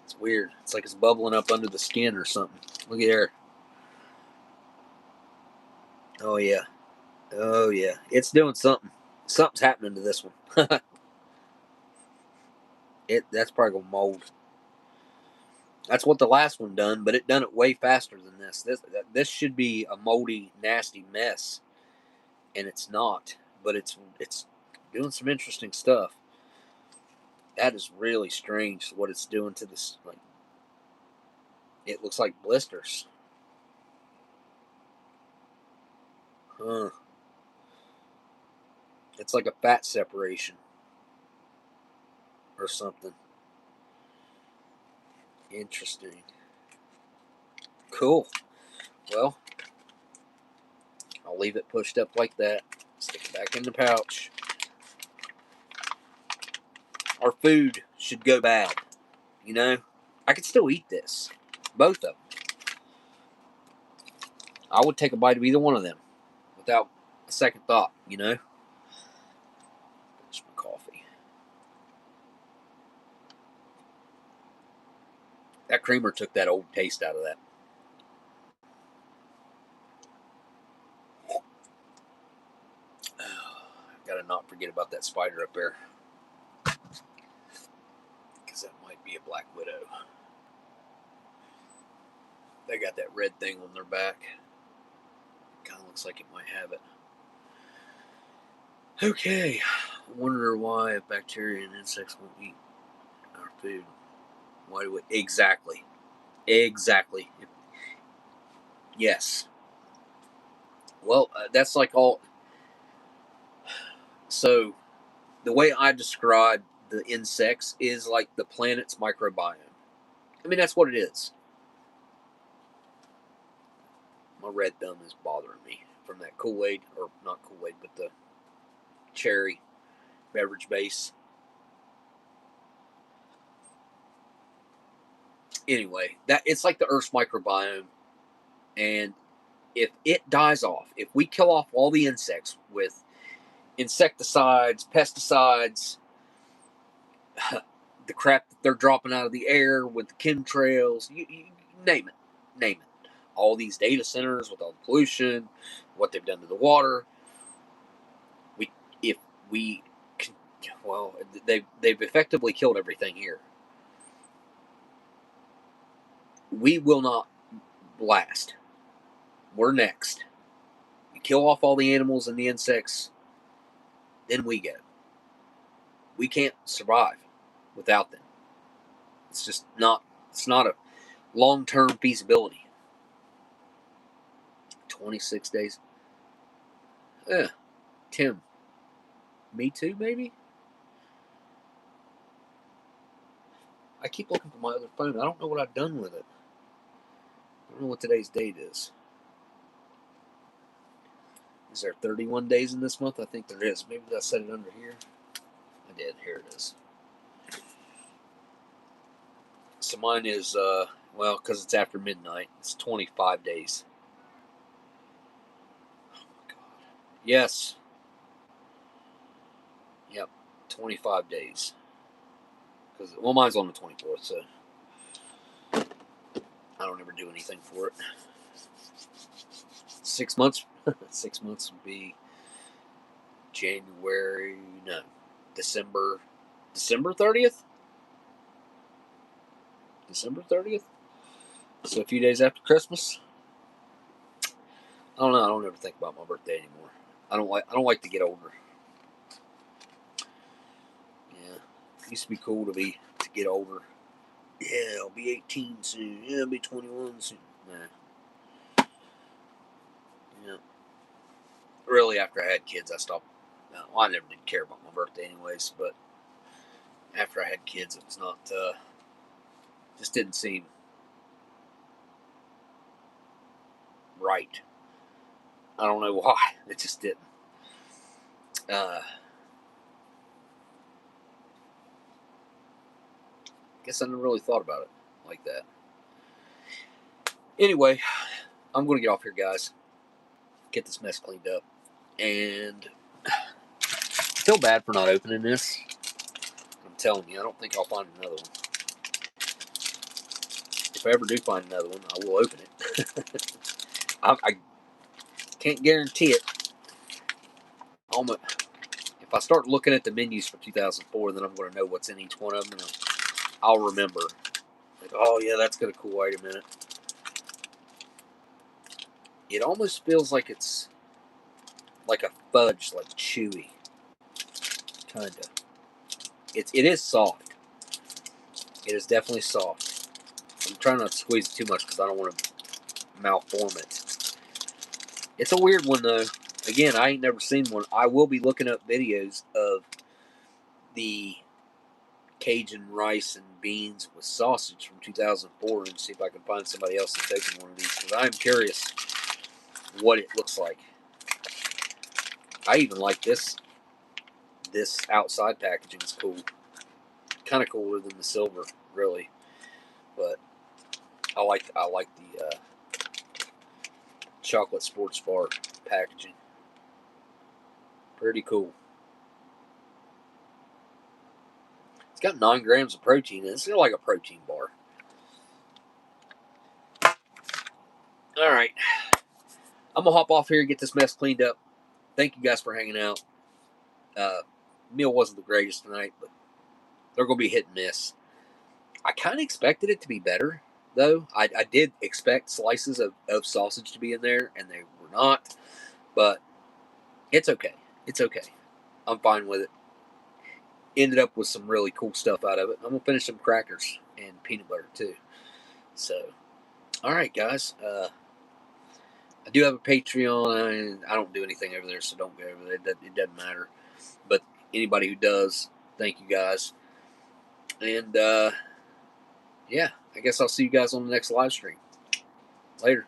It's weird. It's like it's bubbling up under the skin or something. Look at there. Oh, yeah. Oh, yeah. It's doing something. Something's happening to this one. That's probably going to mold. That's what the last one done, but it done it way faster than this. This should be a moldy, nasty mess, and it's not. But it's doing some interesting stuff. That is really strange what it's doing to this. Like, it looks like blisters. Huh. It's like a fat separation or something. Interesting. Cool. Well, I'll leave it pushed up like that. Stick it back in the pouch. Our food should go bad. You know? I could still eat this. Both of them. I would take a bite of either one of them without a second thought, you know? Finish my coffee. That creamer took that old taste out of that. Gotta not forget about that spider up there. Because that might be a black widow. They got that red thing on their back. Kind of looks like it might have it. Okay. I wonder why bacteria and insects won't eat our food. Why do we? Exactly. Yes. Well, that's like all. So, the way I describe the insects is like the planet's microbiome. I mean, that's what it is. My red thumb is bothering me from that Kool-Aid, or not Kool-Aid, but the cherry beverage base. Anyway, that it's like the Earth's microbiome, and if it dies off, if we kill off all the insects with insecticides, pesticides, the crap that they're dropping out of the air with the chemtrails, you name it. All these data centers with all the pollution, what they've done to the water. They've effectively killed everything here. We will not last. We're next. You kill off all the animals and the insects, then we go. We can't survive without them. It's just not. It's not a long-term feasibility. 26 days. Tim. Me too, maybe? I keep looking for my other phone. I don't know what I've done with it. I don't know what today's date is. Is there 31 days in this month? I think there is. Maybe did I set it under here? I did. Here it is. So mine is, well, because it's after midnight, it's 25 days. Oh my God. Yes. Yep. 25 days. Because, well, mine's on the 24th, so I don't ever do anything for it. 6 months. 6 months would be January, no, December 30th? December 30th? So a few days after Christmas. I don't know. I don't ever think about my birthday anymore. I don't like to get older. Yeah, it used to be cool to get older. Yeah, I'll be 18 soon. Yeah, I'll be 21 soon. Nah. Yeah. Really, after I had kids, I stopped. Well, I never did care about my birthday anyways, but after I had kids, it was not, just didn't seem right. I don't know why. It just didn't. Guess I never really thought about it like that. Anyway, I'm going to get off here, guys. Get this mess cleaned up. And I feel bad for not opening this. I'm telling you, I don't think I'll find another one. If I ever do find another one, I will open it. I can't guarantee it. If I start looking at the menus for 2004, then I'm going to know what's in each one of them. And I'll remember. Like, oh, yeah, that's got a cool item in it. It almost feels like it's like a fudge, like chewy. Kind of. It is soft. It is definitely soft. I'm trying not to squeeze it too much because I don't want to malform it. It's a weird one, though. Again, I ain't never seen one. I will be looking up videos of the Cajun rice and beans with sausage from 2004 and see if I can find somebody else that's taking one of these, because I'm curious what it looks like. I even like this. This outside packaging is cool. Kind of cooler than the silver, really. But I like the chocolate sports bar packaging. Pretty cool. It's got 9 grams of protein in it. It's like a protein bar. All right. I'm going to hop off here and get this mess cleaned up. Thank you guys for hanging out. Meal wasn't the greatest tonight, but they're going to be hit and miss. I kind of expected it to be better, though. I did expect slices of sausage to be in there, and they were not. But it's okay. It's okay. I'm fine with it. Ended up with some really cool stuff out of it. I'm going to finish some crackers and peanut butter, too. So, all right, guys. I do have a Patreon, and I don't do anything over there, so don't go over there. It doesn't matter. But anybody who does, thank you guys. And, yeah, I guess I'll see you guys on the next live stream. Later.